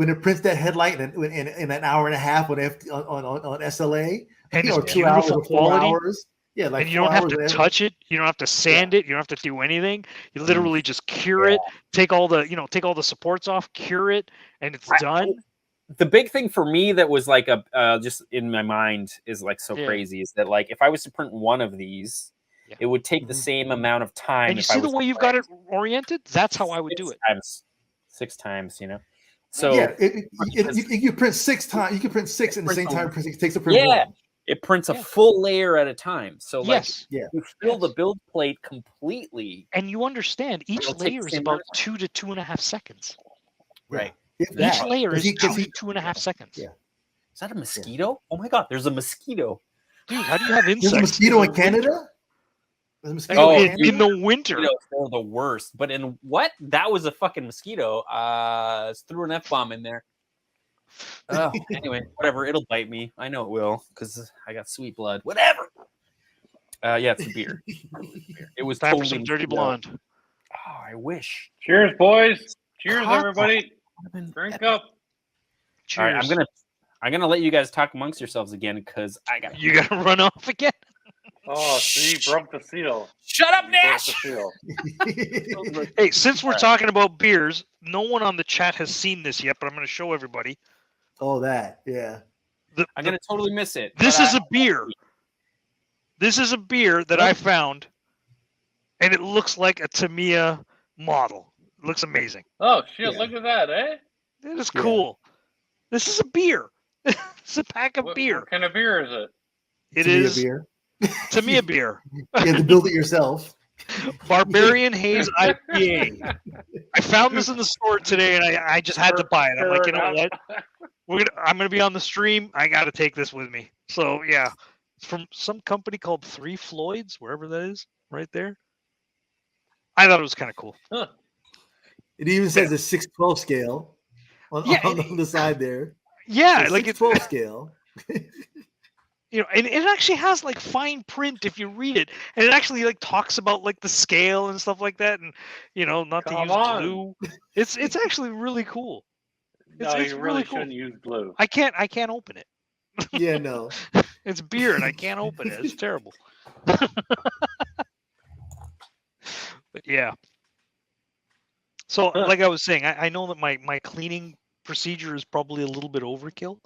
it prints that headlight in an hour and a half on SLA, and 2 hours or 4 hours. Yeah, and you don't have to touch it. You don't have to sand it. You don't have to do anything. You literally just cure it. Take all the supports off, cure it, and it's done. The big thing for me that was like just in my mind is like so crazy is that like if I was to print one of these, it would take the same amount of time. And you see the way you've got it oriented? That's how I would do it. 6 times, So you print 6 times. You can print 6 in the same time. It takes a print. Yeah, it prints a full layer at a time. So you fill the build plate completely, and you understand each layer is about 2 to 2.5 seconds. Right. Each layer is 2 to 2.5 seconds. Yeah. Is that a mosquito? Oh my God, there's a mosquito. Dude, how do you have insects? There's a mosquito in Canada? In the winter. They're the worst. But in what? That was a fucking mosquito. Threw an F-bomb in there. Oh, anyway, whatever. It'll bite me. I know it will because I got sweet blood. Whatever. Yeah, it's a beer. It was time totally for some dirty blonde. Oh, I wish. Cheers, boys. Cheers, everybody. Drink up. Cheers. All right, I'm gonna let you guys talk amongst yourselves again because you gotta run off again. Oh, see, broke the seal. Shut up, Nash. Hey, since we're talking about beers, no one on the chat has seen this yet, but I'm going to show everybody. Oh, that, yeah. I'm going to totally miss it. This is a beer. This is a beer that I found, and it looks like a Tamiya model. It looks amazing. Oh, shit, look at that, eh? It is cool. This is a beer. It's a pack of beer. What kind of beer is it? It is beer. Tamiya beer. You have to build it yourself. Barbarian Haze IPA. I found this in the store today, and I just had to buy it. I'm like, you know what? I'm gonna be on the stream. I got to take this with me. So yeah, it's from some company called Three Floyds, wherever that is, right there. I thought it was kind of cool. Huh. It even says a 612 scale on the side there. Yeah, like it's 12 scale. And it actually has like fine print if you read it, and it actually like talks about like the scale and stuff like that, and not to use glue. It's actually really cool. No, you really shouldn't use glue. I can't open it. Yeah, no. It's beer, and I can't open it. It's terrible. But yeah. So, like I was saying, I know that my cleaning procedure is probably a little bit overkill.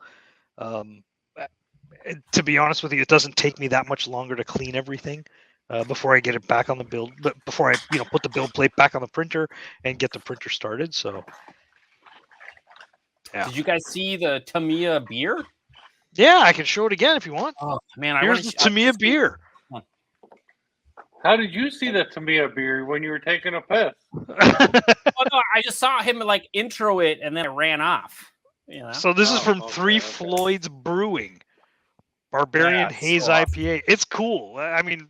To be honest with you, it doesn't take me that much longer to clean everything before I get it back on the build. But before I, put the build plate back on the printer and get the printer started. So, yeah. Did you guys see the Tamiya beer? Yeah, I can show it again if you want. Oh man, here's the Tamiya beer. How did you see the Tamiya beer when you were taking a piss? Oh, no, I just saw him like intro it and then it ran off. So this is from Three Floyds Brewing, Barbarian Haze IPA. It's cool. I mean,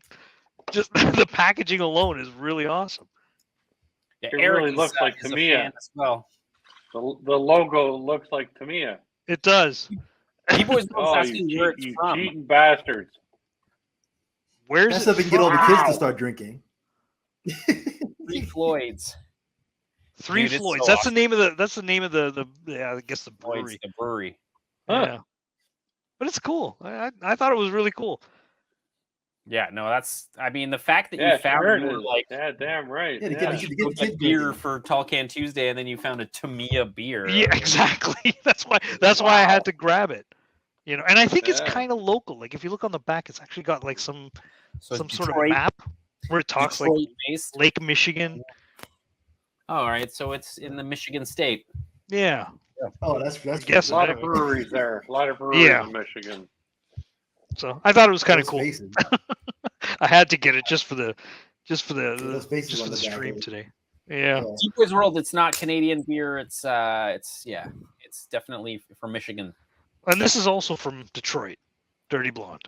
just the packaging alone is really awesome. Yeah, it Eric really looks like Tamiya as well. The logo looks like Tamiya. It does. People always asking where it's from. Cheating bastards. Where's That's so they can get all the kids to start drinking. Three Floyds. Three Floyds. That's the name of the. That's the name of the I guess the brewery. Floyd's the brewery. Huh. Yeah. But it's cool. I thought it was really cool. Yeah, no, that's. I mean, the fact that you found like, yeah, damn right. Yeah, to get beer for Tall Can Tuesday, and then you found a Tamiya beer. Yeah, exactly. That's why I had to grab it. And I think it's kind of local. Like if you look on the back, it's actually got like some sort of map where it talks like Lake Michigan. Oh, all right, so it's in the Michigan state. Yeah. Oh, that's a lot of breweries there. A lot of breweries in Michigan. So I thought it was kind of cool. I had to get it just for the stream today. Yeah. Deep Boys World. It's not Canadian beer. It's definitely from Michigan. And this is also from Detroit, Dirty Blonde.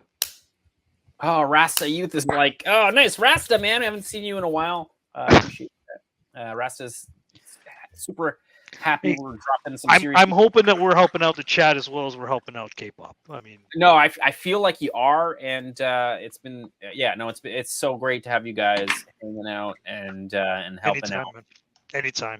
Oh, Rasta Youth is like, oh, nice, Rasta man. I haven't seen you in a while. Appreciate that. Rasta's super happy we're dropping some serious. I'm hoping that we're helping out the chat as well as we're helping out K-pop. I mean, no, I feel like you are, and it's been it's so great to have you guys hanging out and helping out. Anytime,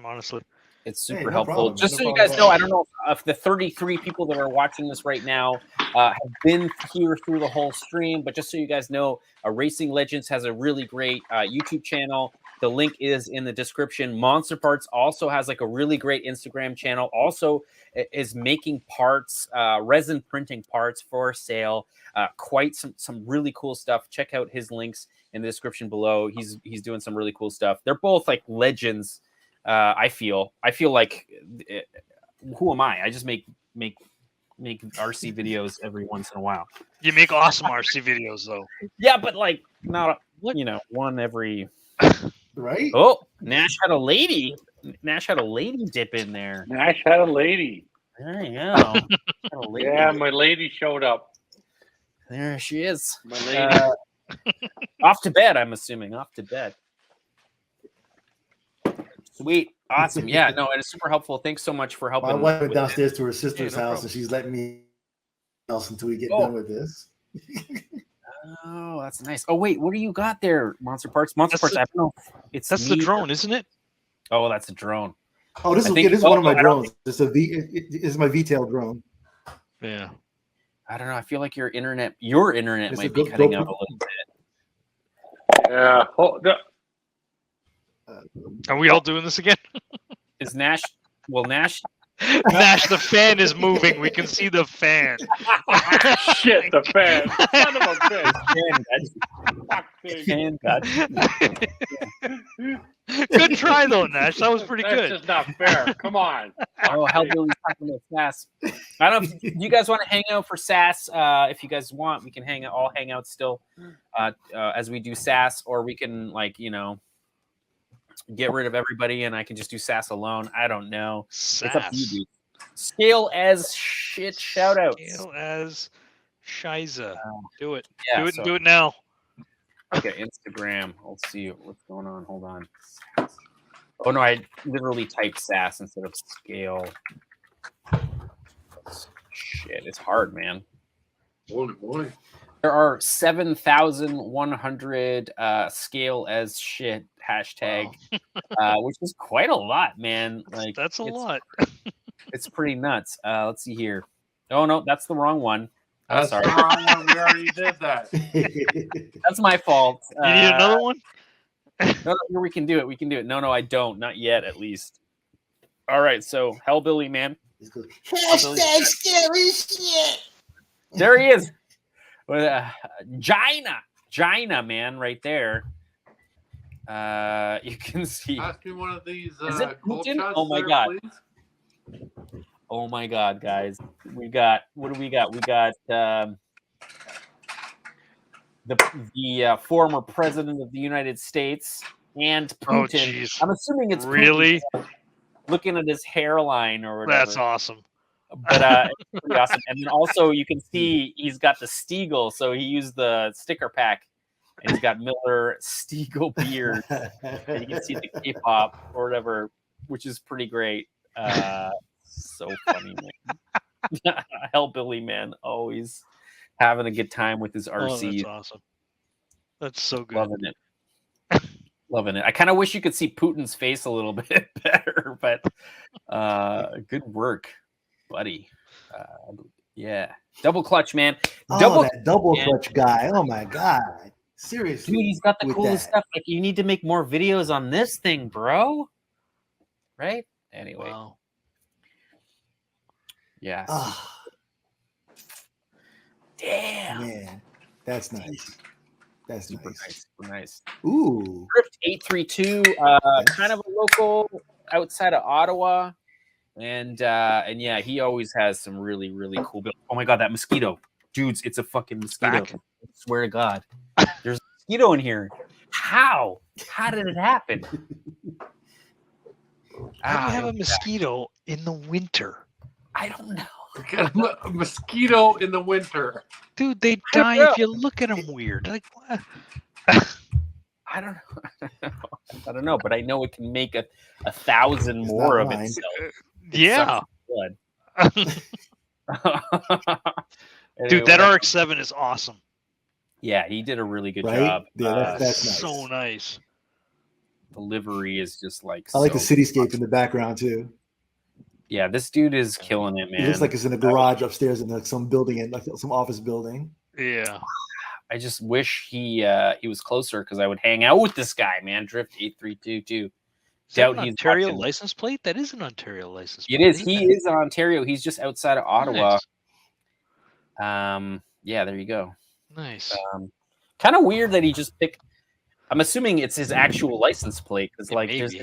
honestly. It's super helpful. Just so you guys know, I don't know if the 33 people that are watching this right now have been here through the whole stream, but just so you guys know, Racing Legends has a really great YouTube channel. The link is in the description. MonsterParts also has like a really great Instagram channel. Also is making parts, resin printing parts for sale. Quite some really cool stuff. Check out his links in the description below. He's doing some really cool stuff. They're both like legends. I feel like who am I? I just make RC videos every once in a while. You make awesome RC videos though. Yeah, but like not one every. Right? Oh, Nash had a lady dip in there. Nash had a lady. There you go. Yeah, my lady showed up. There she is. My lady. Off to bed, I'm assuming. Off to bed. Sweet. Awesome. Yeah, no, it is super helpful. Thanks so much for helping. My wife went downstairs to her sister's house, and she's letting me else until we get done with this. Oh, that's nice. Oh, wait, what do you got there, MonsterParts? MonsterParts, I don't know. That's the drone, isn't it? Oh, that's a drone. Oh, this is one of my drones. It's it's my V-tail drone. Yeah. I don't know. I feel like your internet might be cutting out a little bit. Yeah. Are we all doing this again? Is Nash? Well, Nash, the fan is moving. We can see the fan. Shit, the fan. Son of a bitch. Good try, though, Nash. That was pretty good. That's just not fair. Come on. Oh, Hellbilly's talking about SAS. I don't know if you guys want to hang out for SAS. If you guys want, we can all hang out still as we do SAS, or we can, get rid of everybody and I can just do SAS alone. I don't know. SAS. It's up to you, dude. Scale as shit. Shout out. Scale as Shiza. Do it. Yeah, Do it now. Okay, Instagram. Let's see what's going on. Hold on. Oh no, I literally typed SAS instead of scale. Shit, it's hard, man. Boy. There are 7,100 scale as shit hashtag, which is quite a lot, man. Like that's a lot. It's pretty nuts. Let's see here. Oh no, that's the wrong one. I'm That's sorry. the wrong one. We already did that. That's my fault. You need another one? No, we can do it. We can do it. No, I don't. Not yet, at least. All right, so Hellbilly, man. Hashtag scary shit. There he is. Gina, man, right there. You can see. Ask me one of these Is it cold Putin? shots Oh my there, God. please. Oh my God, guys. We got, what do we got? We got the former president of the United States and Oh, Putin. jeez. I'm assuming it's Really? Putin, looking at his hairline or whatever. That's awesome. But it's pretty awesome. And then also you can see he's got the Stiegel, so he used the sticker pack, and he's got Miller Stiegel beard. And you can see the K-pop or whatever, which is pretty great. So funny, man. Hellbilly, man, always having a good time with his RC. Oh, that's awesome. That's so good. Loving it. Loving it. I kind of wish you could see Putin's face a little bit better, but good work, buddy. Yeah. Double clutch, man. That double clutch guy. Oh my God. Seriously. Dude, he's got the coolest stuff. Like, you need to make more videos on this thing, bro. Right? Anyway. Wow. Yeah. Damn. Man, that's nice. That's Super nice. nice. Super nice. Ooh. Drift 832, kind of a local outside of Ottawa. And yeah, he always has some really, really cool builds. Oh my God, that mosquito. Dudes, it's a fucking mosquito. Back. I swear to God. There's a mosquito in here. How? How did it happen? How do you have a mosquito in the winter? I don't know. We got a mosquito in the winter. Dude, they die if you look at them weird. Like, what? I don't know. I don't know, but I know it can make a 1,000 more of mine. itself. Yeah. Blood. Dude, that RX-7 is awesome. Yeah, he did a really good Right? job. Yeah, that's nice. So nice. The livery is just like I like the so cityscape awesome. in the background too. Yeah, this dude is killing it, man. It looks like it's in a garage upstairs in like some building, in like some office building. Yeah. I just wish he was closer because I would hang out with this guy, man. Drift 8322. Is that an Ontario license plate? That is an Ontario license plate. It is. He is in Ontario. He's just outside of Ottawa. Nice. Yeah, there you go. Nice. Kind of weird that he just picked. I'm assuming it's his actual license plate because, like, there's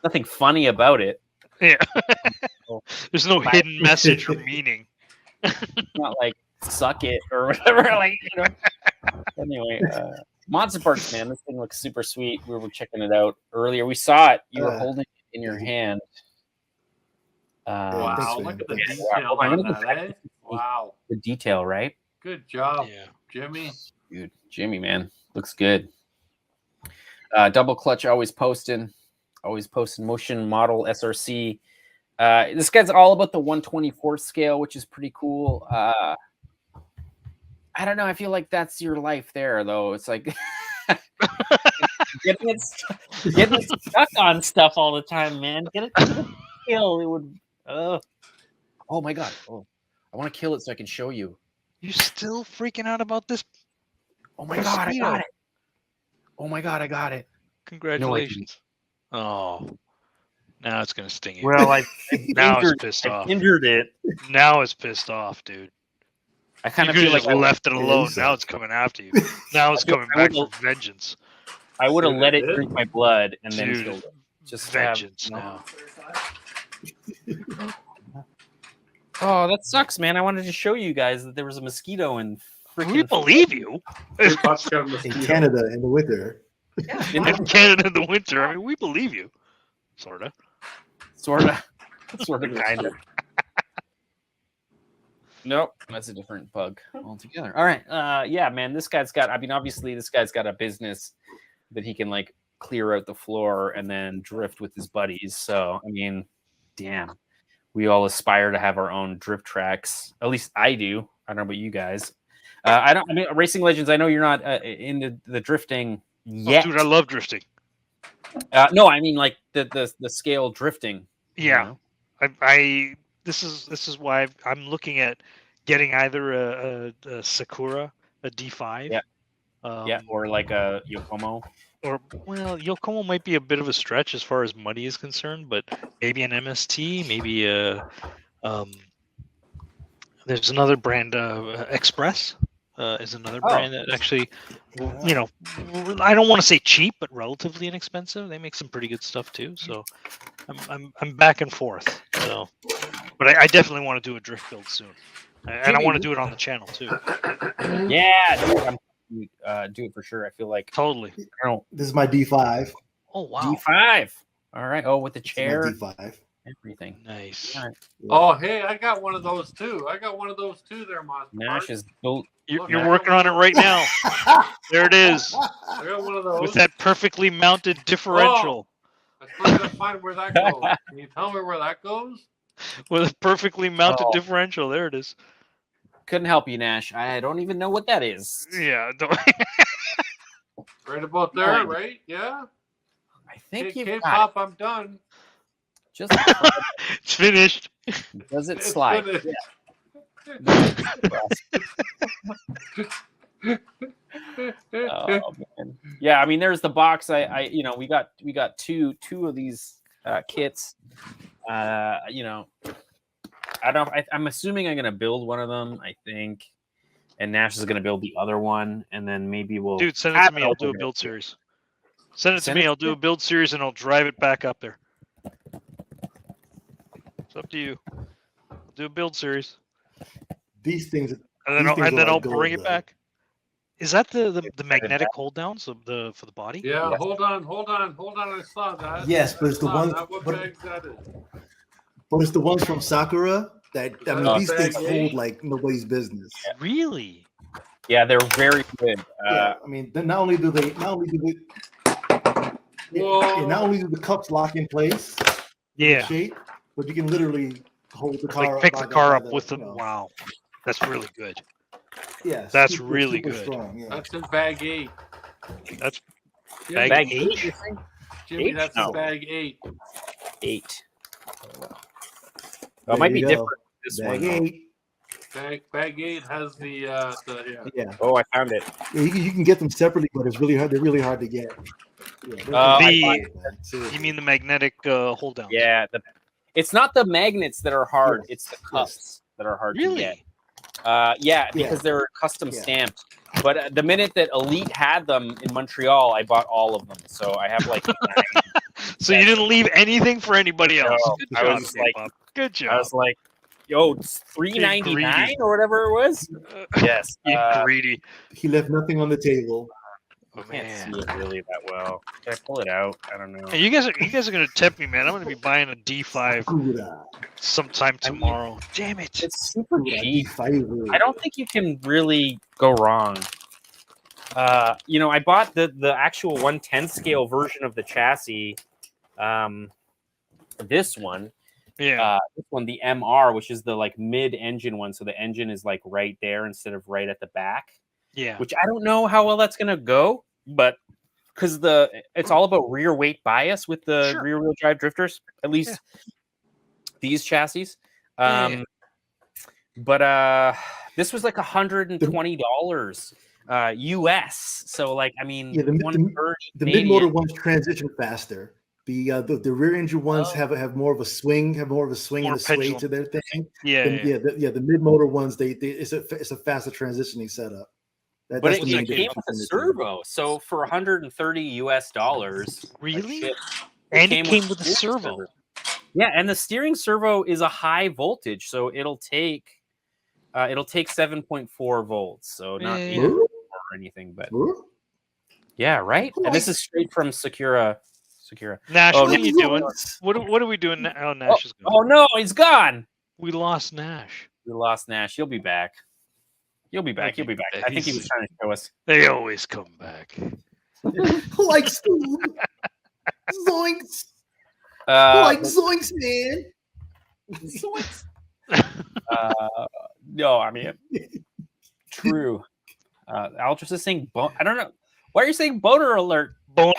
nothing funny about it. Yeah. There's no hidden message or meaning. It's not like suck it or whatever. Like, you know. Anyway, MonsterParts, man, this thing looks super sweet. We were checking it out earlier. We saw it. You were holding it in your hand. Wow, look at the detail on that, eh? Wow. The detail, right? Good job, Yeah. Jimmy. Dude, Jimmy, man, looks good. Double clutch, always posting motion model SRC. This guy's all about the 1/24 scale, which is pretty cool. I don't know. I feel like that's your life there, though. It's like getting it stuck on stuff all the time, man. Get it to the scale. It would. Oh my God. Oh, I want to kill it so I can show you. You still freaking out about this? Oh my God, I got it. Oh my God, I got it. Congratulations. Oh, now it's gonna sting you. Well, now it's pissed off. Injured it. Now it's pissed off, dude. I kind of You feel could like have left it alone. Now it's coming after you. Now it's coming back for vengeance. I would have let it drink my blood and then Dude, killed it. Just vengeance now. Oh, that sucks, man. I wanted to show you guys that there was a mosquito in freaking. We believe you. In Canada in the winter. Yeah, In Canada in the winter. I mean, we believe you. Sorta. Sorta, kind of. Nope, that's a different bug altogether. All right, yeah, man. This guy's got. I mean, obviously, this guy's got a business that he can like clear out the floor and then drift with his buddies. So, I mean, damn. We all aspire to have our own drift tracks. At least I do. I don't know about you guys. I mean, Racing Legends. I know you're not into the drifting yet. Oh, dude, I love drifting. No, I mean like the scale drifting. Yeah, You know? this is why I'm looking at getting either a Sakura, a D5. Yeah. Or like a Yokomo. Or, well, Yokomo might be a bit of a stretch as far as money is concerned, but maybe an MST, maybe a there's another brand, Express is another brand that actually, you know, I don't want to say cheap, but relatively inexpensive. They make some pretty good stuff too. So I'm back and forth. So, but I definitely want to do a drift build soon, and I want to do it on the channel too. Yeah, dude, do it for sure. I feel like Totally. This is my D5. Oh wow. D5. All right. Oh, with the chair. D5. Everything. Nice. All right. Oh, hey, I got one of those too. I got one of those too there, MonsterParts. Nash is built. You're working on it right now. There it is. I got one of those. With that perfectly mounted differential. I still gotta find where that goes. Can you tell me where that goes? With a perfectly mounted differential. There it is. Couldn't help you, Nash. I don't even know what that is. Yeah. Don't... Right about there, right? Yeah. I think you've K-pop, I'm done. Just it's finished. Does it slide? Yeah. Oh, man. Yeah, I mean, there's the box. We got two of these kits. I'm assuming I'm gonna build one of them. I think, and Nash is gonna build the other one, and then maybe we'll. Dude, send it to me. I'll do a build series. Send it to me. I'll do a build series, and I'll drive it back up there. It's up to you. I'll do a build series. These things. And then I'll bring it back. Is that the magnetic hold downs for the body? Yeah, yes. Hold on. I saw that. Yes, but it's the ones. But it's the ones from Sakura that these things hold like nobody's business. Really? Yeah, they're very good. I mean, not only do the cups lock in place, shape, but you can literally hold the car up. Pick the car up with them. Wow, that's really good. Yeah, that's really good. Strong, yeah. That's in bag 8. That's bag 8. Jimmy, that's in bag 8. 8. It might be different. This bag one. 8. Bag 8 has the yeah. Oh, I found it. Yeah, you can get them separately, but it's really hard. They're really hard to get. You mean the magnetic hold down? Yeah, it's not the magnets that are hard. It's the cups that are hard to get. Because they're custom stamped. But the minute that Elite had them in Montreal, I bought all of them. So I have like 9. So you didn't leave anything for anybody else. No, Good job, good job. I was like, yo, it's $3.99 or whatever it was. Yes. Greedy. He left nothing on the table. I can't see it really that well. Can I pull it out? I don't know. Hey, you guys are gonna tempt me, man. I'm gonna be buying a D5 sometime tomorrow. Damn it! It's super cheap. I don't think you can really go wrong. I bought the actual 1/10 scale version of the chassis. This one. Yeah. This one, the MR, which is the like mid-engine one, so the engine is like right there instead of right at the back. Yeah. Which I don't know how well that's gonna go, but because it's all about rear weight bias with the rear wheel drive drifters, at least these chassis. But this was like $120 US. So like, I mean, the mid-motor ones transition faster. The rear engine ones have more of a swing, and a sway to their thing. The mid-motor ones it's a faster transitioning setup. But it came with a servo, so for $130 US. Really? And it came with a servo. Yeah, and the steering servo is a high voltage, so it'll take 7.4 volts, so not 8 or anything, but yeah, right. And this is straight from Sakura. Nash, what are you doing? What are we doing now? Oh, Nash is gone. Oh no, he's gone. We lost Nash. He'll be back. He'll be back. I think he was trying to show us. They always come back. Like Scoob. Zoinks. Zoinks, man. Zoinks. No, I mean, true. Altrus is saying bone. I don't know. Why are you saying boner alert? Boner.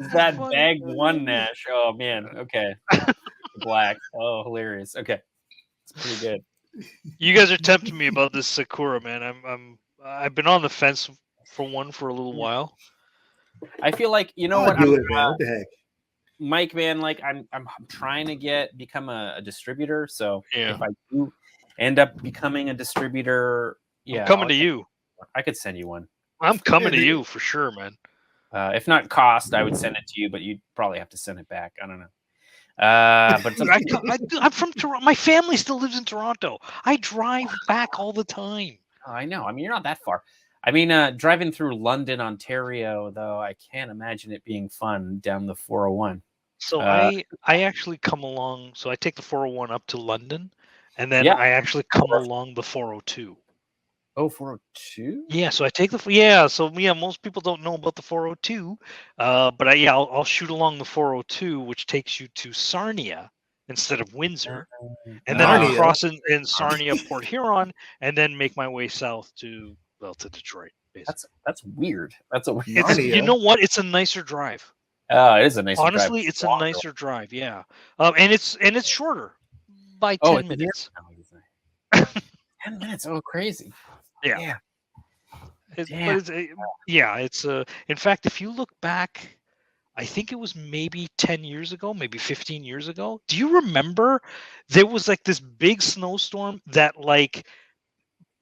Is that bag one Nash? Oh man. Okay. Black. Oh, hilarious. Okay. It's pretty good. You guys are tempting me about this Sakura, man. I've been on the fence for one for a little while. I feel like you know I'll what? do it, man. What the heck? Mike, man, like I'm trying to become a distributor. So Yeah. if I do end up becoming a distributor, I'm coming to you. I could send you one. I'm coming to you for sure, man. If not cost, I would send it to you, but you'd probably have to send it back. I don't know. But I'm from Toronto. My family still lives in Toronto. I drive back all the time. Oh, I know. I mean, you're not that far. I mean, driving through London, Ontario, though, I can't imagine it being fun down the 401. So I actually come along. So I take the 401 up to London, and then I actually come along the 402. Oh, 402? Yeah, so I take most people don't know about the 402, but I'll shoot along the 402, which takes you to Sarnia instead of Windsor, and then I'll cross in Sarnia, Port Huron, and then make my way south to Detroit. Basically. That's weird. That's a weird. You know what? It's a nicer drive. It is a nicer drive. Honestly, it's a nicer drive. Yeah, and it's shorter by 10 minutes. 10 minutes. Oh, crazy. Yeah. It's in fact, if you look back, I think it was maybe 10 years ago, maybe 15 years ago. Do you remember there was like this big snowstorm that like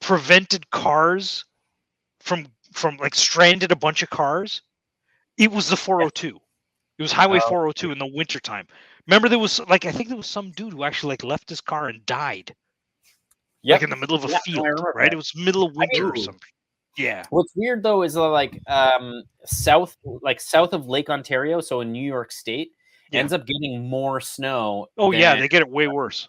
prevented cars from like stranded a bunch of cars? It was the 402. It was Highway 402 in the wintertime. Remember there was like, I think there was some dude who actually like left his car and died. Yep. Like in the middle of a field, right? That. It was middle of winter or something. Yeah. What's weird though is like south of Lake Ontario, so in New York State, ends up getting more snow. Oh yeah, they get it way worse.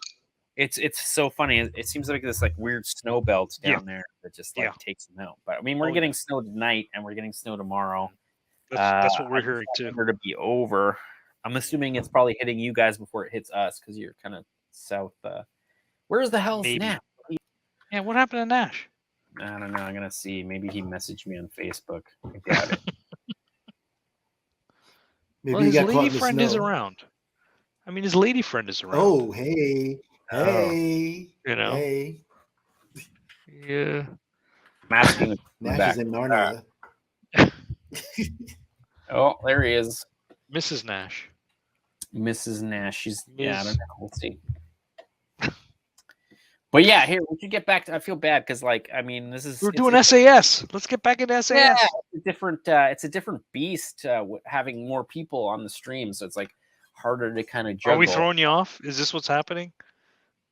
It's so funny. It seems like this like weird snow belt down there that just like takes them out. But I mean, we're getting snow tonight and we're getting snow tomorrow. That's what we're hearing too. To be over. I'm assuming it's probably hitting you guys before it hits us because you're kind of south. Where's the hell Snap? Yeah, what happened to Nash? I don't know. I'm gonna see. Maybe he messaged me on Facebook. I got it. Well, his lady friend is around. I mean, his lady friend is around. Oh, hey. You know. Hey. Yeah. I'm asking. Nash is in Narnia. Oh, there he is. Mrs. Nash. Mrs. Nash. She's I don't know. We'll see. But yeah, here we should get back to. I feel bad because, like, I mean, we're doing SAS. Let's get back into SAS. Yeah, it's a different beast having more people on the stream, so it's like harder to kind of juggle. Are we throwing you off? Is this what's happening?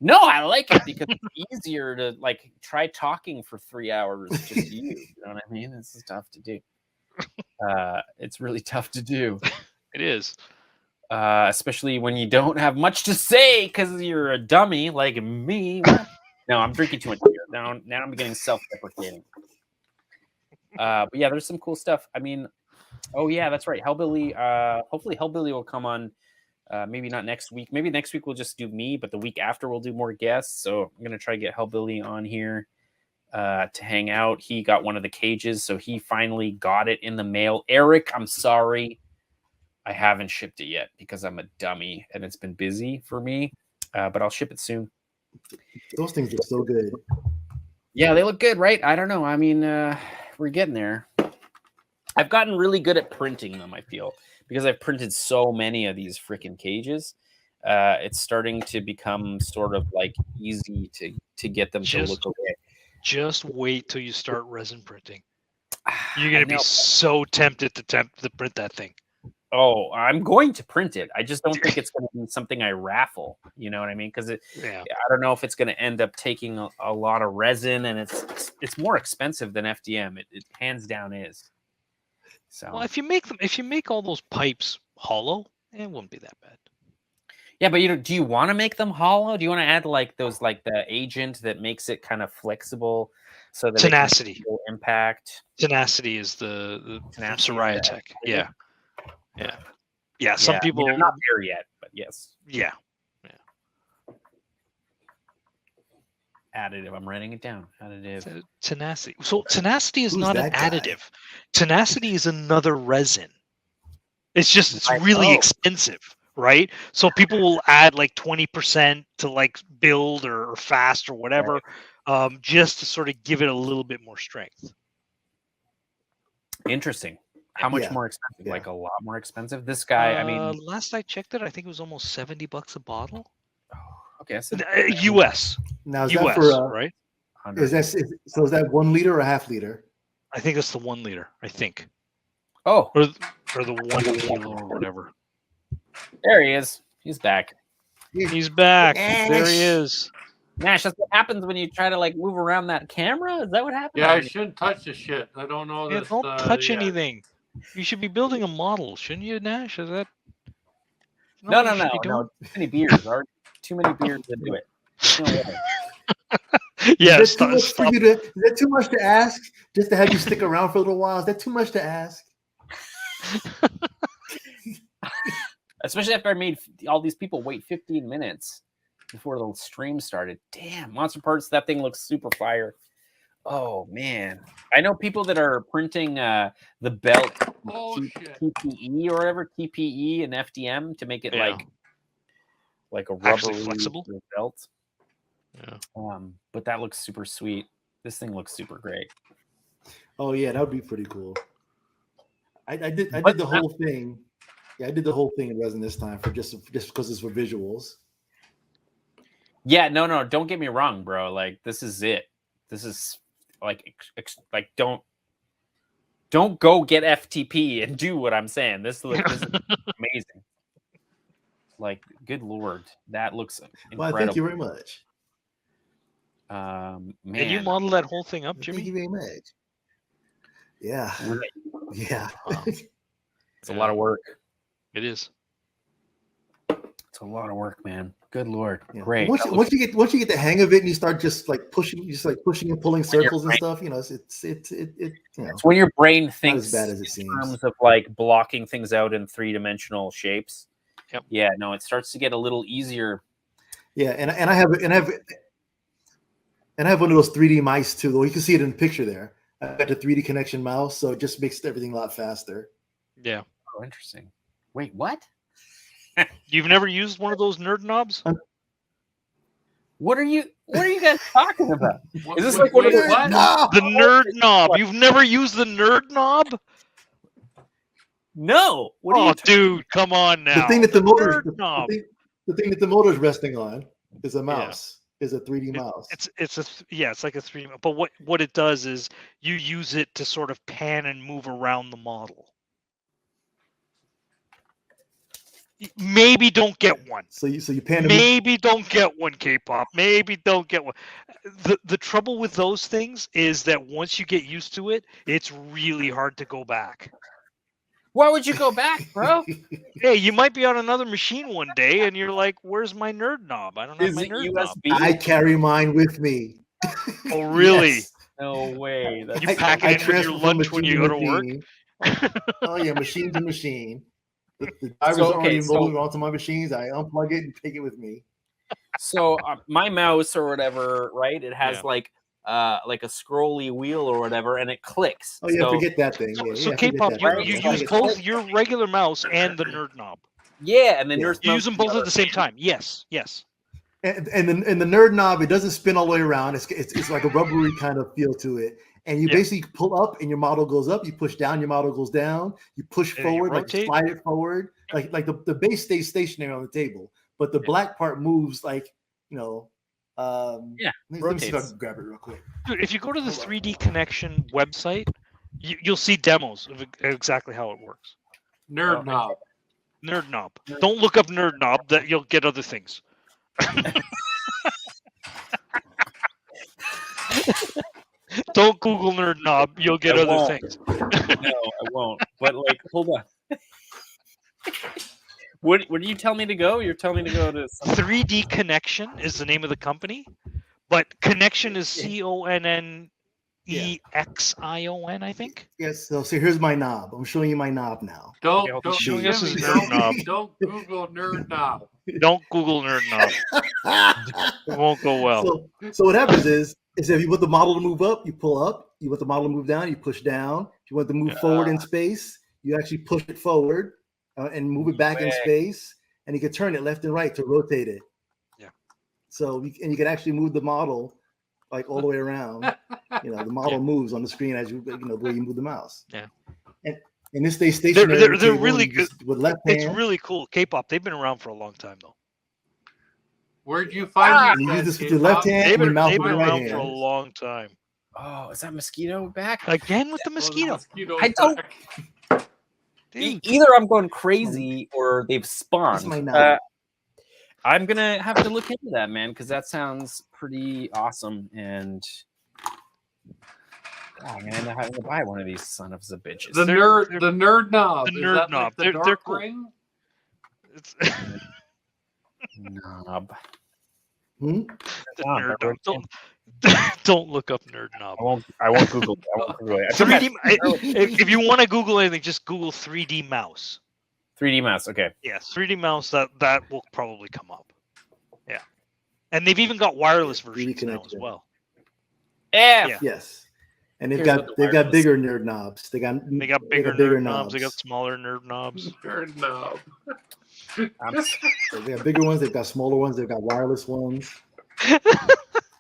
No, I like it because it's easier to like try talking for 3 hours. Just you know what I mean? This is tough to do. It's really tough to do. It is. Especially when you don't have much to say because you're a dummy like me. No, I'm drinking too much beer. Now I'm getting self-deprecating. But yeah, there's some cool stuff. I mean, oh yeah, that's right. Hellbilly. Hopefully Hellbilly will come on. Maybe not next week. Maybe next week we'll just do me, but the week after we'll do more guests. So I'm gonna try to get Hellbilly on here to hang out. He got one of the cages, so he finally got it in the mail. Eric, I'm sorry. I haven't shipped it yet because I'm a dummy and it's been busy for me, but I'll ship it soon. Those things look so good. Yeah, they look good, right? I don't know. I mean, we're getting there. I've gotten really good at printing them, I feel, because I've printed so many of these freaking cages. It's starting to become sort of like easy to get them to look okay. Just wait till you start resin printing. You're going to be so tempted to print that thing. Oh, I'm going to print it. I just don't think it's going to be something I raffle. You know what I mean? Because I don't know if it's going to end up taking a lot of resin, and it's more expensive than FDM. It hands down is. So well, if you make all those pipes hollow, it wouldn't be that bad. Yeah, but do you want to make them hollow? Do you want to add like those like the agent that makes it kind of flexible so that tenacity it can impact? Tenacity is the Soraya Tech. Yeah. Some people are not there yet, but yes. Yeah. Additive. I'm writing it down. Additive. Tenacity. So tenacity is not an additive. Tenacity is another resin. It's really expensive, right? So people will add like 20% to like build or fast or whatever, just to sort of give it a little bit more strength. Interesting. How much more expensive? Like a lot more expensive. This guy, I mean, last I checked it, I think it was almost $70 a bottle. Okay, that's US. Now is US, that for right? Is that 1 liter or half liter? I think it's the 1 liter. I think. Oh, or the 1 kilo or whatever. There he is. He's back. He's back. Nash. There he is. Nash, that's what happens when you try to like move around that camera. Is that what happens? Yeah, I shouldn't touch the shit. I don't know Yeah, this. don't touch anything. You should be building a model, shouldn't you, Nash? Is that? No. Too many beers. Too many beers to do it. No way. Yeah, is that too much to ask? Just to have you stick around for a little while? Is that too much to ask? Especially after I made all these people wait 15 minutes before the stream started. Damn, MonsterParts, that thing looks super fire. Oh man, I know people that are printing the belt TPE or whatever, TPE and FDM to make it like a rubber flexible belt. Yeah. But that looks super sweet. This thing looks super great. Oh yeah, that would be pretty cool. I did the whole thing. Yeah, I did the whole thing in resin this time for just because it's for visuals. Yeah, no, don't get me wrong, bro. Like this is it. This is like don't go get FTP and do what I'm saying. This is amazing. Like, good Lord, that looks incredible. Well, thank you very much. Man, can you model that whole thing up, Jimmy? Thank you very much. Yeah, yeah. It's a lot of work. It is. It's a lot of work, man. Good Lord, great. Once you get the hang of it and you start just pushing and pulling circles and stuff, you know, it's it's when your brain thinks not as bad as it in seems. terms of like blocking things out in 3-dimensional shapes. Yep. Yeah, no, it starts to get a little easier. Yeah, and I have one of those 3D mice too. Though you can see it in the picture there. I got the 3D connection mouse, so it just makes everything a lot faster. Yeah. Oh, interesting. Wait, what? You've never used one of those nerd knobs? What are you guys talking about? Is this like one of those? The nerd knob. You've never used the nerd knob? No. What are you dude, come on now. The thing that the thing that the motor is resting on is a mouse. Is a 3D mouse. It's like a 3D. But what it does is you use it to sort of pan and move around the model. Maybe don't get one. So you pan. Maybe don't get one, K-pop. Maybe don't get one. The trouble with those things is that once you get used to it, it's really hard to go back. Why would you go back, bro? Hey, you might be on another machine one day and you're like, where's my nerd knob? I don't have my nerd USB? knob. I carry mine with me. Oh, really? Yes. No way. You pack it in with your lunch when you go to work? Oh, yeah, machine to machine. The drivers are already moving onto my machines. I unplug it and take it with me. So my mouse or whatever, right? It has like a scrolly wheel or whatever, and it clicks. Oh yeah, forget that thing. So K-pop, you use both your regular mouse and the nerd knob. Yeah, and the nerd. You use them both at the same time. Yes. And the nerd knob, it doesn't spin all the way around. It's like a rubbery kind of feel to it. And you basically pull up, and your model goes up. You push down, your model goes down. You push forward, like slide it forward, like the base stays stationary on the table, but the black part moves like Let me see if I can grab it real quick. Dude, if you go to the 3D Connection website, you'll see demos of exactly how it works. Nerd knob. Nerd knob. Don't look up nerd knob. That you'll get other things. Don't Google nerd knob. You'll get other things. No, I won't. But like, hold on. Where do you tell me to go? You're telling me to go to 3D Connection is the name of the company, but Connection is CONNEXION, I think. Yes. So here's my knob. I'm showing you my knob now. Don't Google nerd knob. Don't Google nerd knob. It won't go well. So what happens is if you want the model to move up, you pull up. You want the model to move down, you push down. If you want to move forward in space, you actually push it forward. and move it back in space, and you can turn it left and right to rotate it. Yeah. So you can actually move the model like all the way around. The model moves on the screen as the way you move the mouse. Yeah. And this stays stationary. They're really good with left hand. It's really cool. K-pop, they've been around for a long time though. Where'd you find you use this with your left hand and your mouse with your right hand. For a long time. Oh, is that mosquito back again with the mosquito? I don't. Either I'm going crazy or they've spawned. I'm gonna have to look into that, man, because that sounds pretty awesome. And I'm gonna end up having to buy one of these son of a bitches. The nerd knob. The nerd knob. Like they're cool. ring? It's knob. The nerd knob. Don't look up nerd knob. I won't Google it. I won't Google it. 3D, if you want to Google anything, just Google 3D mouse. 3D mouse, okay. Yes, 3D mouse. That will probably come up. Yeah, and they've even got wireless versions now as well. Yeah. Yes. And they've got bigger nerd knobs. They got bigger nerd knobs. They got smaller nerd knobs. Nerd knob. They got bigger ones. They've got smaller ones. They've got wireless ones.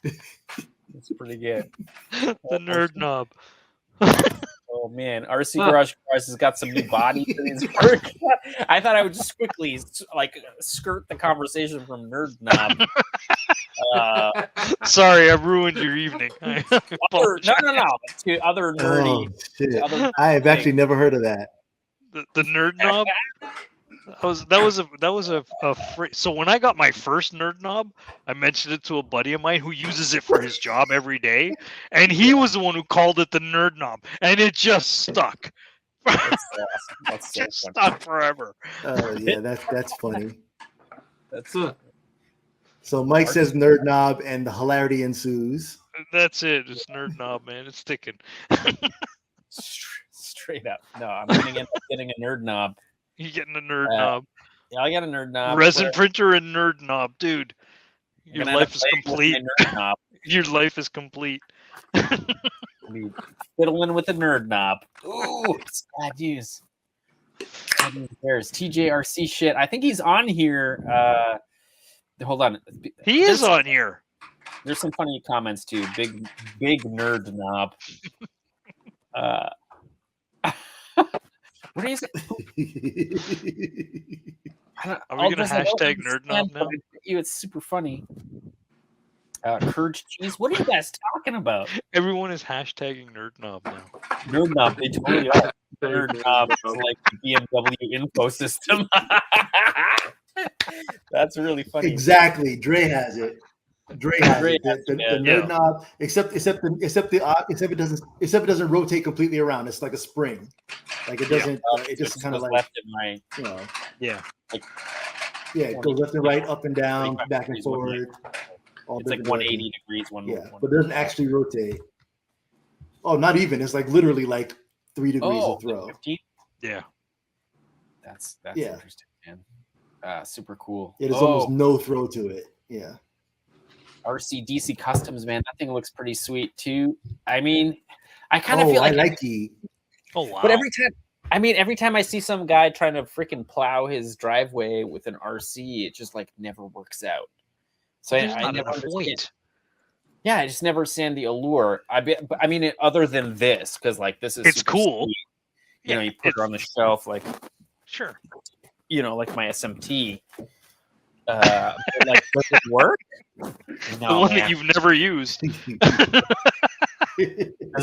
It's pretty good. The nerd knob. Oh man, RC Garage Cars has got some new bodies in his work. I thought I would just quickly skirt the conversation from nerd knob. Sorry, I ruined your evening. No. To other nerdy. Oh, I have actually never heard of that. The nerd knob. That was a so when I got my first nerd knob, I mentioned it to a buddy of mine who uses it for his job every day, and he was the one who called it the nerd knob, and it just stuck. That's so just stuck forever. Oh yeah, that's funny. That's so Mike says nerd knob, and the hilarity ensues. That's it. It's nerd knob, man. It's sticking. Straight up. No, I'm gonna end up getting a nerd knob. You getting a nerd knob? Yeah, I got a nerd knob. Resin printer and nerd knob, dude. Your life is complete. Your life is complete. Fiddling with a nerd knob. Ooh, it's bad news. There's TJRC shit. I think he's on here. Hold on. He is on here. There's some funny comments too. Big nerd knob. What is it? Are we gonna hashtag nerd knob now? It's super funny. Courage cheese. What are you guys talking about? Everyone is hashtagging nerd knob now. Nerd knob. They totally are. Nerd knob is like the BMW info system. That's really funny. Exactly. Dre has it. Dre has it. The nerd knob, except it doesn't rotate completely around. It's like a spring. Like it doesn't. It just kind of like left and right. It goes left and right, up and down, back and forward. It's like 180 degrees. But it doesn't actually rotate. Oh, not even. It's like literally like 3 degrees of throw. 15? Yeah. That's interesting, man. Super cool. There's almost no throw to it. Yeah. RCDC Customs, man. That thing looks pretty sweet too. I mean, I kind of feel like I like it. Oh wow! But every time I see some guy trying to freaking plow his driveway with an RC, it just like never works out. So I never understand. Yeah, I just never understand the allure. I mean, other than this, because like this is it's cool. Sweet. You know, you put it on the shelf, like sure. You know, like my SMT. But, like, does it work? No, the one that you've never used. Does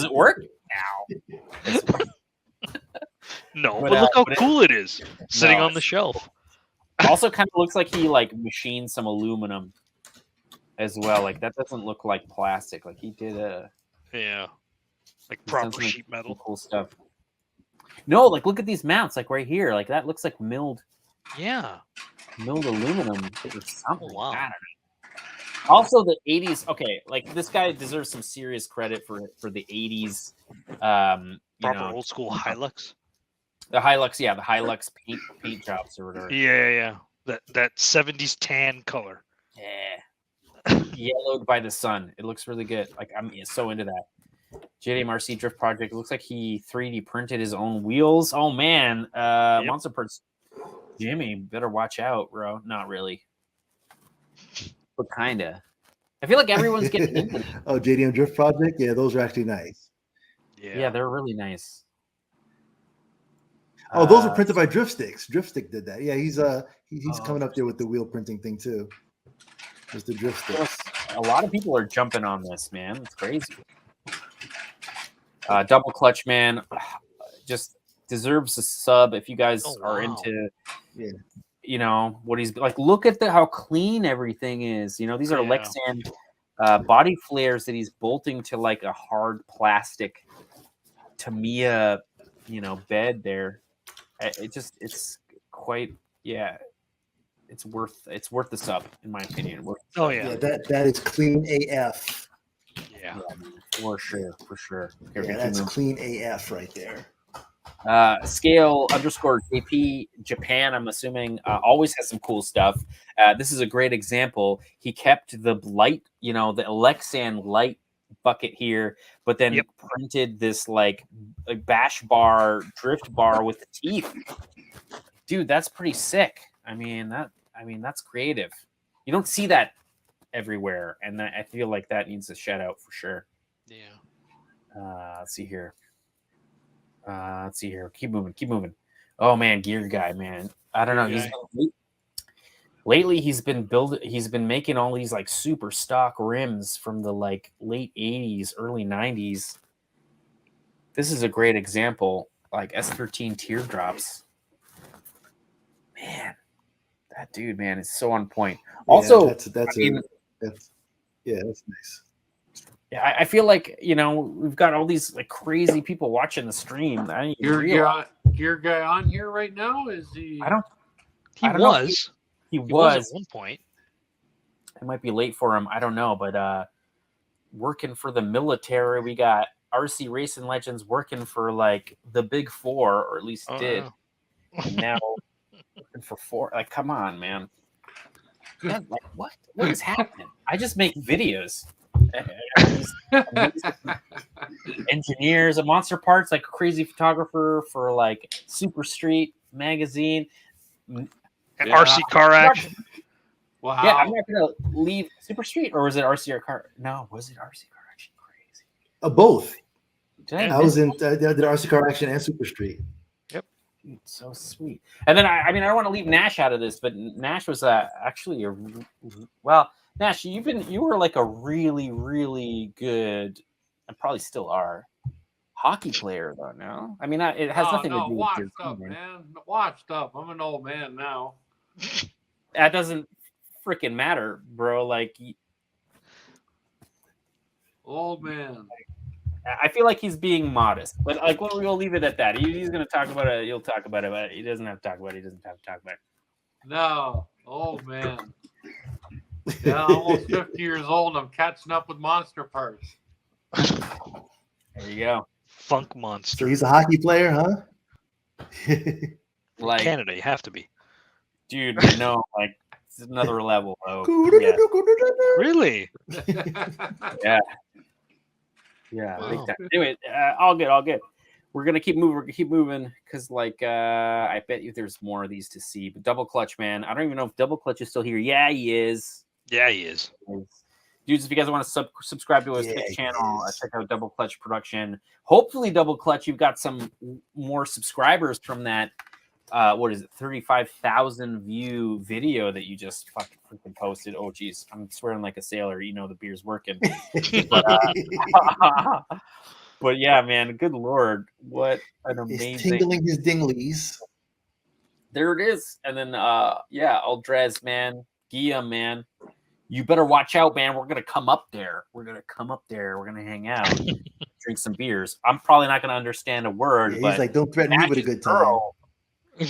it work? No. No, but look how cool it is sitting on the shelf. Also, kind of looks like he like machined some aluminum as well. Like that doesn't look like plastic. Like he did like proper sheet metal. Cool stuff. No, like look at these mounts. Like right here. Like that looks like milled. Yeah. Milled aluminum or something. Wow. I don't know. Also, the 80s. Okay, like this guy deserves some serious credit for the 80s. Proper old school Hilux. The Hilux, the Hilux paint jobs or whatever. Yeah. That 70s tan color. Yeah. Yellowed by the sun. It looks really good. Like I'm so into that. JDMRC Drift Project. It looks like he 3D printed his own wheels. Oh man, MonsterParts. Jimmy, better watch out, bro. Not really, but kinda. I feel like everyone's getting into them. Oh, JDM Drift Project. Yeah, those are actually nice. Yeah, they're really nice. Oh, those were printed by Drift Sticks. Drift Stick did that. Yeah, he's coming up there with the wheel printing thing too. Just the Drift Sticks. A lot of people are jumping on this, man. It's crazy. Double Clutch, man, just deserves a sub. If you guys are into, you know, what he's like, look at how clean everything is. You know, these are Lexan body flares that he's bolting to like a hard plastic Tamiya, you know, bed there. It's quite, it's worth the sub in my opinion. Yeah, that is clean AF. Yeah, for sure. Yeah, that's clean AF right there. Scale _KP Japan, I'm assuming, always has some cool stuff. This is a great example. He kept the light, you know, the Lexan light bucket here, but then printed this like a bash bar, drift bar with the teeth. Dude, that's pretty sick. I mean, that's creative. You don't see that everywhere, and I feel like that needs a shout out for sure. Let's see here. Keep moving. Oh man, Gear Guy, man. I don't know. Lately he's been making all these like super stock rims from the like late 80s, early 90s. This is a great example, like S13 teardrops. Man, that dude, man, is so on point. Also, that's nice. Yeah, I feel like, you know, we've got all these like crazy people watching the stream. Gear Guy on here right now? Is he? He was at one point. It might be late for him. I don't know, but working for the military, we got RC Racing Legends working for like the Big Four, or at least did. And now working for four. Like, come on, man. Man, like, what is happening? I just make videos. Engineers, a MonsterParts, like a crazy photographer for like Super Street magazine. And RC Car Action. Wow. Yeah, I'm not gonna leave Super Street, or was it RCR Car? No, was it RC Car Action? Crazy. Both. I was in did RC Car Action and Super Street. Yep. Dude, so sweet. And then I mean, I don't want to leave Nash out of this, but Nash was actually Nash, you were like a really, really good, and probably still are, hockey player though. No, I mean it has nothing to do with your team, man. Washed up. I'm an old man now. That doesn't freaking matter, bro. Like, old man. I feel like he's being modest, but like, we'll leave it at that. He's gonna talk about it. You'll talk about it, but he doesn't have to talk about it. He doesn't have to talk about it. No, old man. Yeah, almost 50 years old. I'm catching up with MonsterParts. There you go. Funk monster. So he's a hockey player, huh? Like Canada, you have to be. Dude, no, like it's another level. Oh, yeah. Really? Yeah. Wow. Big time. Anyway, all good. We're gonna keep moving because, like, I bet you there's more of these to see. But Double Clutch, man, I don't even know if Double Clutch is still here. Yeah, he is. Yeah, he is. Dudes, if you guys want to subscribe to his Twitch channel, check out Double Clutch Production. Hopefully, Double Clutch, you've got some more subscribers from that. What is it? 35,000 view video that you just fucking freaking posted. Oh, geez, I'm swearing like a sailor. You know the beer's working. But yeah, man, good Lord, what an amazing! He's tingling his dinglies. There it is, and then Aldrez, man, Gia, man, you better watch out, man. We're gonna come up there. We're gonna hang out, drink some beers. I'm probably not gonna understand a word. Yeah, but he's like, "Don't threaten me with a good time."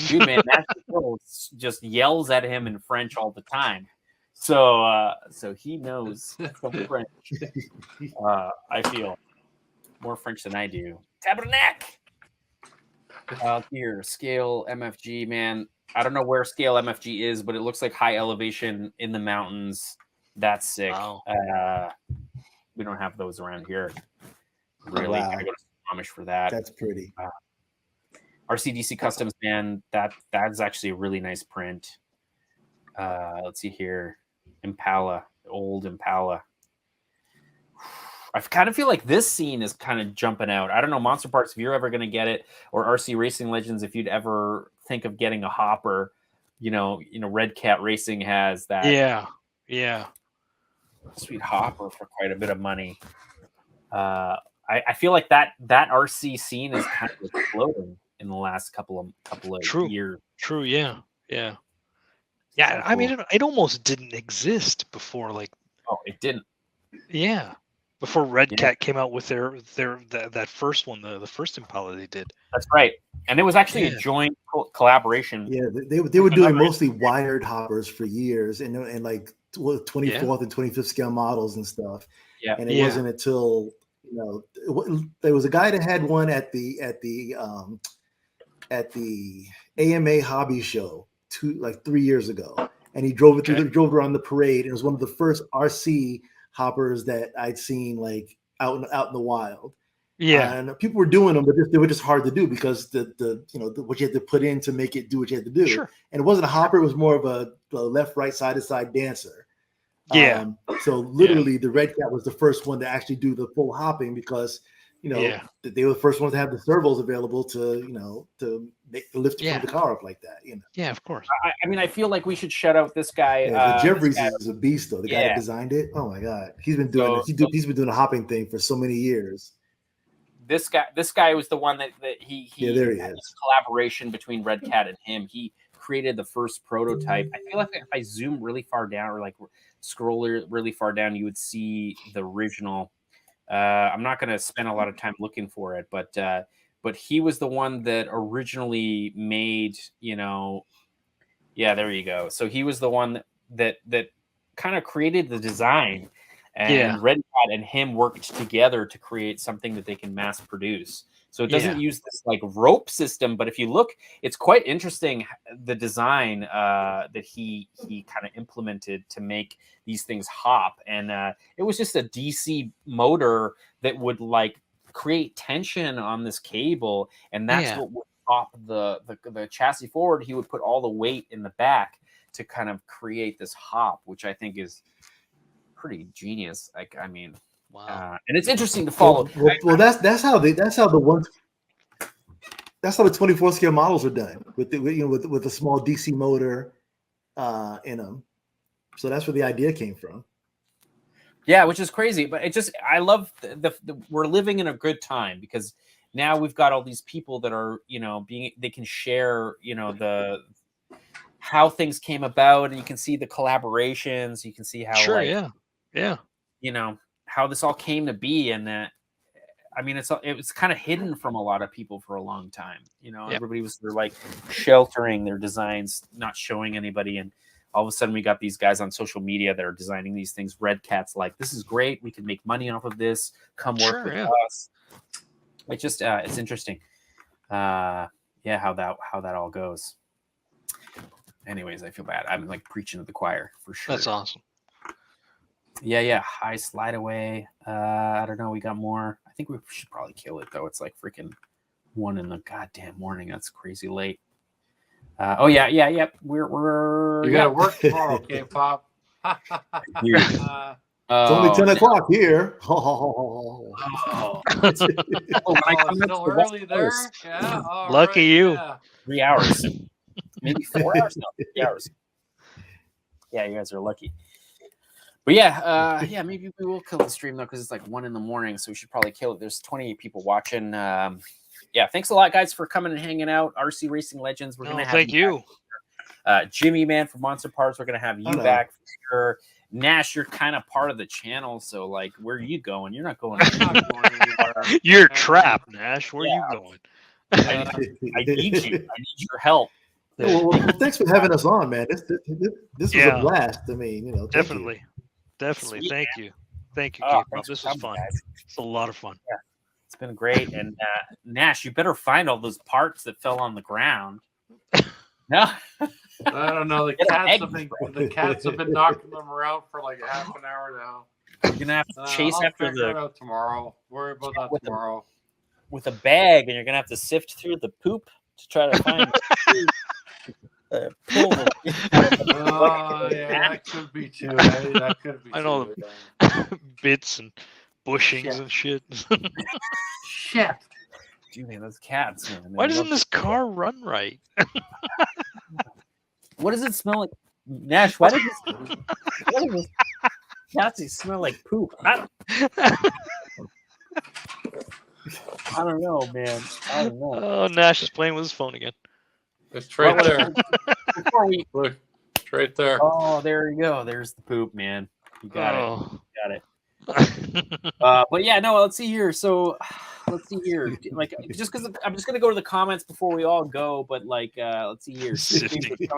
Dude, man, that girl just yells at him in French all the time. So he knows some French. I feel more French than I do. Tabernacle. Here, Scale MFG, man. I don't know where Scale MFG is, but it looks like high elevation in the mountains. That's sick. Wow. We don't have those around here. Really, wow. I go to Amish for that. That's pretty. RCDC Customs, man, that's actually a really nice print. Let's see here. Impala, old Impala. I kind of feel like this scene is kind of jumping out. I don't know, MonsterParts, if you're ever going to get it, or RC Racing Legends, if you'd ever think of getting a hopper, Red Cat Racing has that. Yeah. Sweet hopper for quite a bit of money. I feel like that RC scene is kind of exploding in the last couple of years. True, yeah. So I mean, it almost didn't exist before, like. Oh, it didn't. Yeah, before Red Cat came out with that first one, the first Impala they did. That's right, and it was actually a joint collaboration. Yeah, they were doing mostly wired hoppers for years, and like 24th and 25th scale models and stuff. Yeah, and it wasn't until there was a guy that had one at the AMA Hobby Show 3 years ago, and he drove it drove around the parade. It was one of the first RC hoppers that I'd seen like out in the wild. Yeah, and people were doing them, but they were just hard to do because the what you had to put in to make it do what you had to do. Sure. And it wasn't a hopper; it was more of a left, right, side to side dancer. Yeah. So literally, the Red Cat was the first one to actually do the full hopping because they were the first ones to have the servos available to make the lift from the car up like that. Yeah, of course. I mean, I feel like we should shout out this guy. Jeffries is a beast, though. The guy that designed it. Oh my God, he's been doing he's been doing a hopping thing for so many years. This guy was the one that he there he is. Collaboration between Red Cat and him. He created the first prototype. I feel like if I zoom really far down or like scroll really far down, you would see the original. I'm not going to spend a lot of time looking for it, but he was the one that originally made, there you go. So he was the one that kind of created the design, and Red Cat and him worked together to create something that they can mass produce. So it doesn't use this like rope system, but if you look, it's quite interesting the design that he kind of implemented to make these things hop. And it was just a DC motor that would like create tension on this cable, and that's what would pop the chassis forward. He would put all the weight in the back to kind of create this hop, which I think is pretty genius. Like, I mean. Wow. And it's interesting to follow. Well, that's how the 24 scale models are done with a small DC motor in them. So that's where the idea came from. Yeah, which is crazy, but I love we're living in a good time because now we've got all these people that are they can share how things came about, and you can see the collaborations, you can see how how this all came to be, and that it was kind of hidden from a lot of people for a long time. Everybody was like sheltering their designs, not showing anybody, and all of a sudden we got these guys on social media that are designing these things. Red Cat's like, this is great, we can make money off of this, come work with us. It's just it's interesting how that all goes. Anyways, I feel bad, I'm like preaching to the choir for sure. That's awesome. Yeah. High slide away. I don't know. We got more. I think we should probably kill it though. It's like freaking 1 in the goddamn morning. That's crazy late. We're you gotta work tomorrow, K-pop. It's only 10 o'clock here. It's still early there. Yeah, lucky you. Yeah. 3 hours, maybe 4 hours. No, 3 hours. Yeah, you guys are lucky. But maybe we will kill the stream though, because it's like 1 in the morning, so we should probably kill it. There's 28 people watching. Thanks a lot, guys, for coming and hanging out. RC Racing Legends. We're gonna have thank you. Jimmy, man, from MonsterParts. We're gonna have you back for sure. Nash, you're kind of part of the channel, so like, where are you going? You're not going. Anywhere. You're trapped, Nash. Where are you going? I need you. I need your help. Well, thanks for having us on, man. This was a blast. I mean, definitely. Sweet, thank you, K-pop. This was fun. Guys. It's a lot of fun. Yeah, it's been great. And Nash, you better find all those parts that fell on the ground. No, I don't know. The cats have been knocking them around for like half an hour now. You're gonna have to chase after the tomorrow. Worry about that tomorrow. With a bag, and you're gonna have to sift through the poop. to try to find. Pull. Oh, yeah, that could be too. That could be. I know too. bits and bushings and shit. Shit. Dude, man, those cats, man. Why doesn't this car run right? What does it smell like? Nash, why does this cats smell like poop? I don't know, man. I don't know. Oh, Nash is playing with his phone again. It's right there. Before we... Look, it's right there. Oh, there you go. There's the poop, man. You got it. You got it. But yeah, no, let's see here. So let's see here. Like, just because I'm just gonna go to the comments before we all go. But like, let's see here. Drink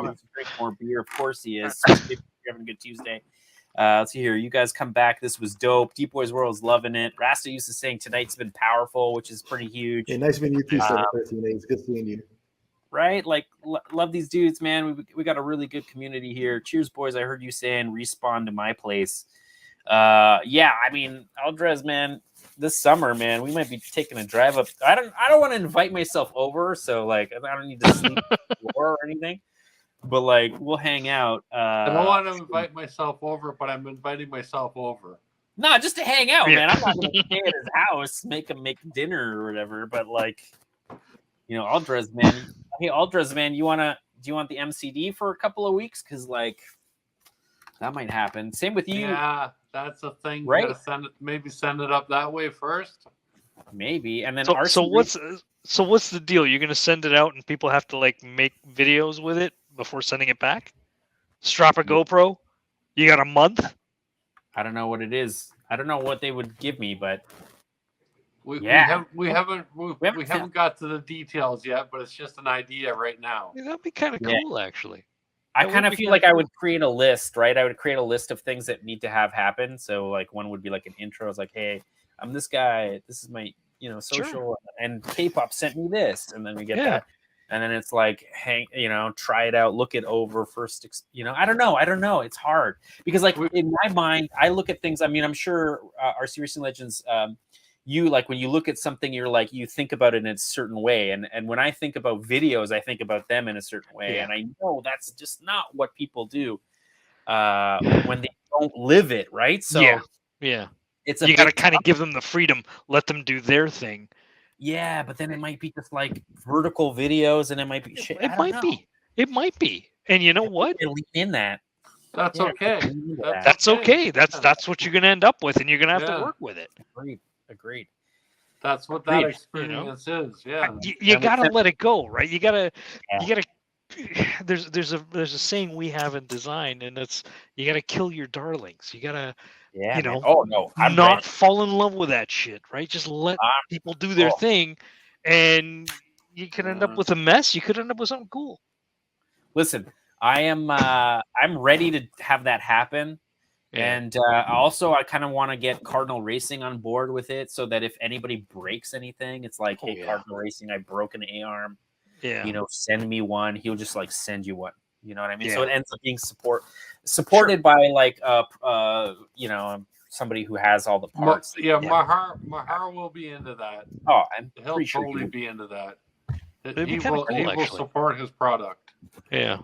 more beer. Of course he is. You're having a good Tuesday. Let's see here. You guys come back. This was dope. Deep Boys World is loving it. Rasta used to saying tonight's been powerful, which is pretty huge. Yeah, nice meeting you too, sir. It's good seeing you. Right? Like, love these dudes, man. We got a really good community here. Cheers, boys. I heard you saying respawn to my place. Yeah, I mean, Aldrez, man, this summer, man, we might be taking a drive up. I don't want to invite myself over, so like I don't need to sleep on the floor or anything. But like we'll hang out. I don't want to invite myself over, but I'm inviting myself over. No, just to hang out, man. I'm not gonna stay at his house, make him make dinner or whatever. But like, you know, Aldrez, man. Hey, Aldrez, man, do you want the MCD for a couple of weeks? Because like that might happen. Same with you. Yeah, that's a thing. Right? You gotta send it up that way first. Maybe, and then so what's the deal? You're gonna send it out and people have to like make videos with it before sending it back? Strap a GoPro? You got a month? I don't know what it is. I don't know what they would give me, but we haven't got to the details yet, but it's just an idea right now. Yeah, that'd be kind of cool, actually. I kind of feel like I would create a list, right? I would create a list of things that need to have happen. So like one would be like an intro. It's like, hey, I'm this guy. This is my, social. Sure. And K-pop sent me this, and then we get that. And then it's like, try it out, look it over first. I don't know. It's hard because like in my mind, I look at things. I mean, I'm sure RC Racing Legends, you like when you look at something, you're like, you think about it in a certain way. And when I think about videos, I think about them in a certain way. Yeah. And I know that's just not what people do when they don't live it. Right. So yeah. You got to kind of give them the freedom, let them do their thing. Yeah, but then it might be just like vertical videos, and it might be shit. It might be. And you know what? Lean in that. That's okay. That's okay. That's what you're gonna end up with, and you're gonna have to work with it. Agreed. That's what that experience is. Yeah. You gotta let it go, right? You gotta. There's a saying we have in design, and it's you gotta kill your darlings. You gotta. Not fall in love with that shit, right? Just let people do their thing, and you could end up with a mess. You could end up with something cool. Listen, I'm ready to have that happen, and also I kind of want to get Cardinal Racing on board with it, so that if anybody breaks anything, it's like, hey, Cardinal Racing, I broke an A-arm. Yeah, send me one. He'll just like send you one. You know what I mean? Yeah. So it ends up being supported by like somebody who has all the parts. Mahar will be into that. Oh, he'll totally be into that. He will support his product. Yeah,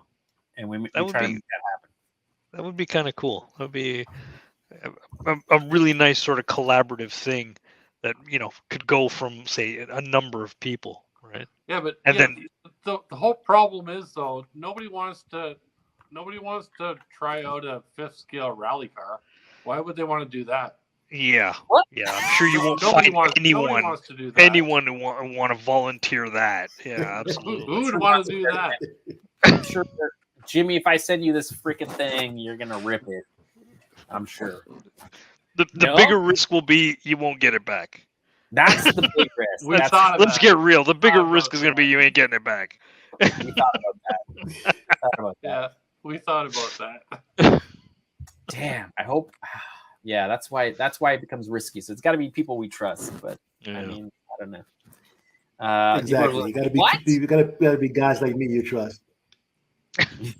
and we try to make that happen. That would be kind of cool. That would be a really nice sort of collaborative thing that could go from say a number of people. Right. Yeah, but then the whole problem is though nobody wants to try out a 5th scale rally car. Why would they want to do that? Yeah. What? Yeah, I'm sure you won't find anyone who want to volunteer that. Yeah, absolutely. Who would want to do that? I'm sure, Jimmy. If I send you this freaking thing, you're gonna rip it. I'm sure. The bigger risk will be you won't get it back. That's the big risk. Let's get real. The bigger risk is going to be you ain't getting it back. We thought about that. Yeah, we thought about that. Damn. I hope. Yeah, that's why it becomes risky. So it's got to be people we trust. But I mean, I don't know. Exactly. You got to be guys like me you trust.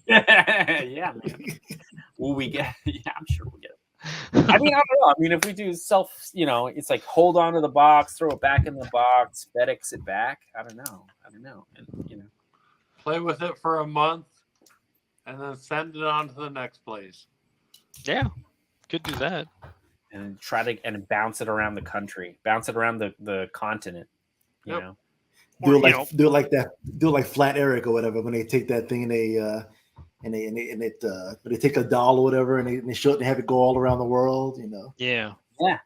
Yeah, man. Will we get? Yeah, I'm sure we'll get it. I mean, I don't know. I mean, if we do it's like hold on to the box, throw it back in the box, FedEx it back. I don't know. I know, and play with it for a month, and then send it on to the next place. Yeah, could do that. And try to bounce it around the country, bounce it around the continent. You know, do it like that. Do it like Flat Eric or whatever. When they take that thing and they take a doll or whatever and they show it and have it go all around the world. Yeah. Yeah.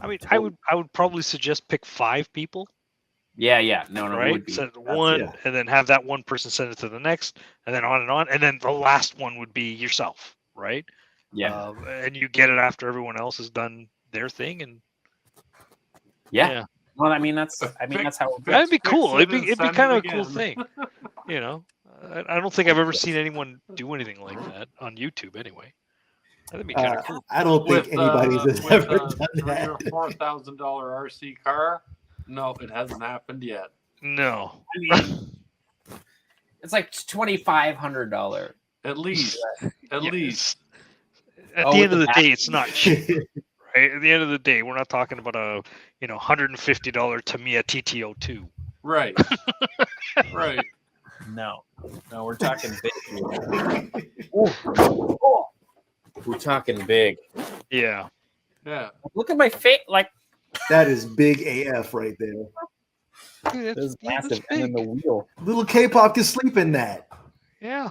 I mean, I would probably suggest pick 5 people. Yeah. No. It Right. would be. Send one, and then have that one person send it to the next, and then on, and then the last one would be yourself, right? Yeah. And you get it after everyone else has done their thing, and yeah. Well, I mean that's how that'd be cool. It'd be kind of a cool thing, I don't think I've ever seen anyone do anything like that on YouTube, anyway. That'd be kind of cool. I don't think anybody's ever done that. Your $4,000 RC car? No, it hasn't happened yet. No, I mean, it's like $2,500 at least. At least. At the end of the day, it's not cheap. Right? At the end of the day, we're not talking about a $150 Tamiya TT02. Right. Right. No, we're talking big. We're talking big. Yeah. Look at my face, like that is big AF right there. Dude, that's massive, and then the wheel. Little K-pop can sleep in that. Yeah.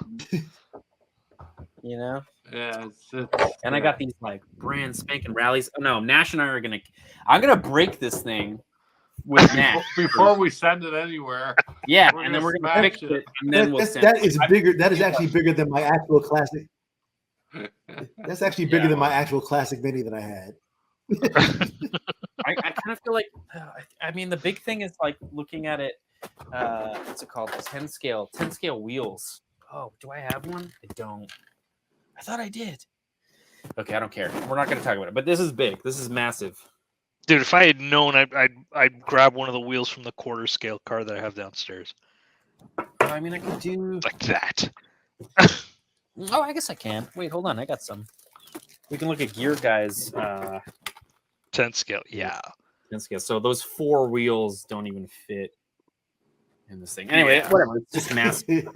Yeah. And I got these like brand spanking rallies. Oh no, Nash and I are I'm gonna break this thing with Nash before we send it anywhere. Yeah, and then we're gonna fix it, and then we'll send that it. is bigger. That is actually bigger than my actual classic. That's actually bigger than my actual classic mini that I had. I kind of feel like, I mean, the big thing is like looking at it. What's it called? 10 scale wheels. Oh, do I have one? I don't. I thought I did. Okay, I don't care. We're not going to talk about it. But this is big. This is massive. Dude, if I had known, I'd grab one of the wheels from the quarter scale car that I have downstairs. I mean, I could do like that. Oh, I guess I can. Wait, hold on. I got some. We can look at Gear Guys. 10 scale, yeah. 10 scale. So those 4 wheels don't even fit in this thing. Anyway, whatever. It's just massive.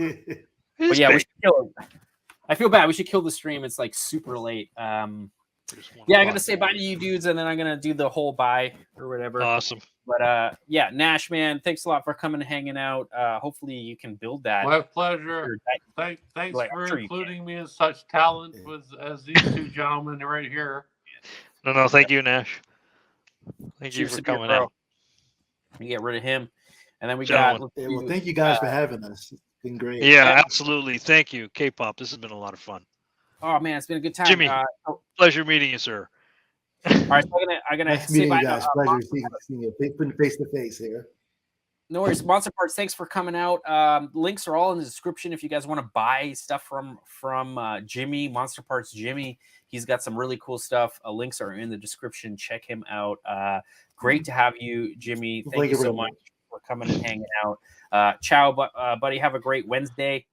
But yeah, we should kill it. I feel bad. We should kill the stream. It's like super late. Yeah, I'm gonna say bye to you dudes, and then I'm gonna do the whole bye or whatever. Awesome. But yeah, Nash, man, thanks a lot for coming and hanging out. Hopefully you can build that. My pleasure. Thanks for including me as such talent as these 2 gentlemen right here. No, thank you, Nash. Thank you for coming out. We get rid of him, and then we got. Well, thank you guys for having us. It's been great. Yeah, absolutely. Thank you, K-pop. This has been a lot of fun. Oh man, it's been a good time, Jimmy. Pleasure meeting you, sir. All right, so I'm gonna nice meeting you guys. Pleasure seeing you face to face here. No worries, MonsterParts. Thanks for coming out. Links are all in the description if you guys want to buy stuff from Jimmy, MonsterParts Jimmy. He's got some really cool stuff. Links are in the description. Check him out. Great to have you, Jimmy. Thank you so much for coming and hanging out. Ciao, buddy. Have a great Wednesday.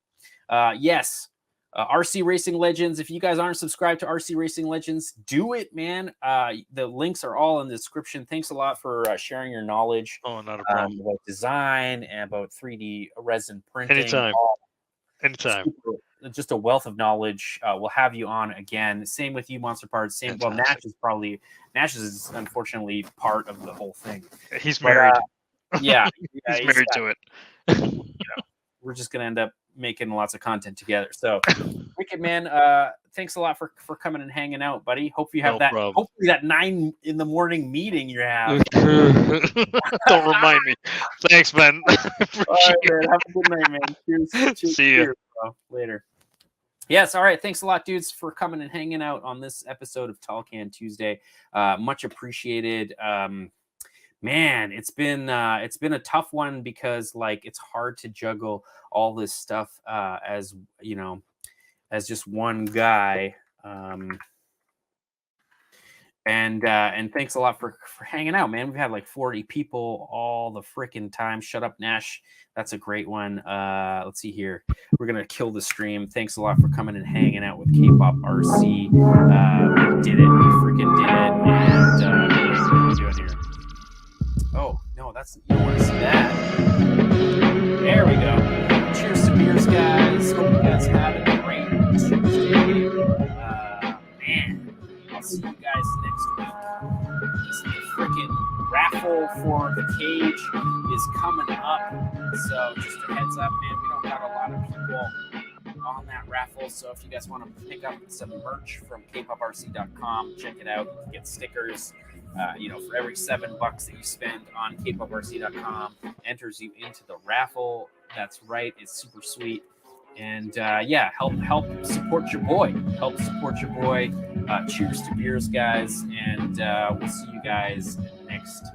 Yes. RC Racing Legends. If you guys aren't subscribed to RC Racing Legends, do it, man. The links are all in the description. Thanks a lot for sharing your knowledge. Oh, not a problem. About design and about 3D resin printing. Anytime. Just a wealth of knowledge. We'll have you on again. Same with you, MonsterParts. Same. Fantastic. Well, Nash is unfortunately part of the whole thing. He's married. Yeah, he's married to it. We're just gonna end up making lots of content together. So, wicked man. Thanks a lot for coming and hanging out, buddy. Hope you have problem. Hopefully that 9 a.m. meeting you have. Don't remind me. Thanks, man. All right, man. Have a good night, man. Cheers. See you later. Yes, all right. Thanks a lot, dudes, for coming and hanging out on this episode of Tall Can Tuesday. Much appreciated. Man, it's been a tough one because like it's hard to juggle all this stuff as as just one guy. And thanks a lot for hanging out, man. We've had like 40 people all the freaking time. Shut up, Nash. That's a great one. Let's see here. We're gonna kill the stream. Thanks a lot for coming and hanging out with kpopRC. We did it. We freaking did it. And what are we doing here? Oh no, you don't want to see that. There we go. Cheers to beers, guys. Hope you guys had a great Tuesday. Man, I'll see you guys next week. The freaking raffle for the cage is coming up. So just a heads up, man, we don't got a lot of people on that raffle. So if you guys want to pick up some merch from kpopRC.com, check it out. You can get stickers. For every $7 that you spend on kpopRC.com, enters you into the raffle. That's right. It's super sweet. And help support your boy. Help support your boy. Cheers to beers, guys. And we'll see you guys next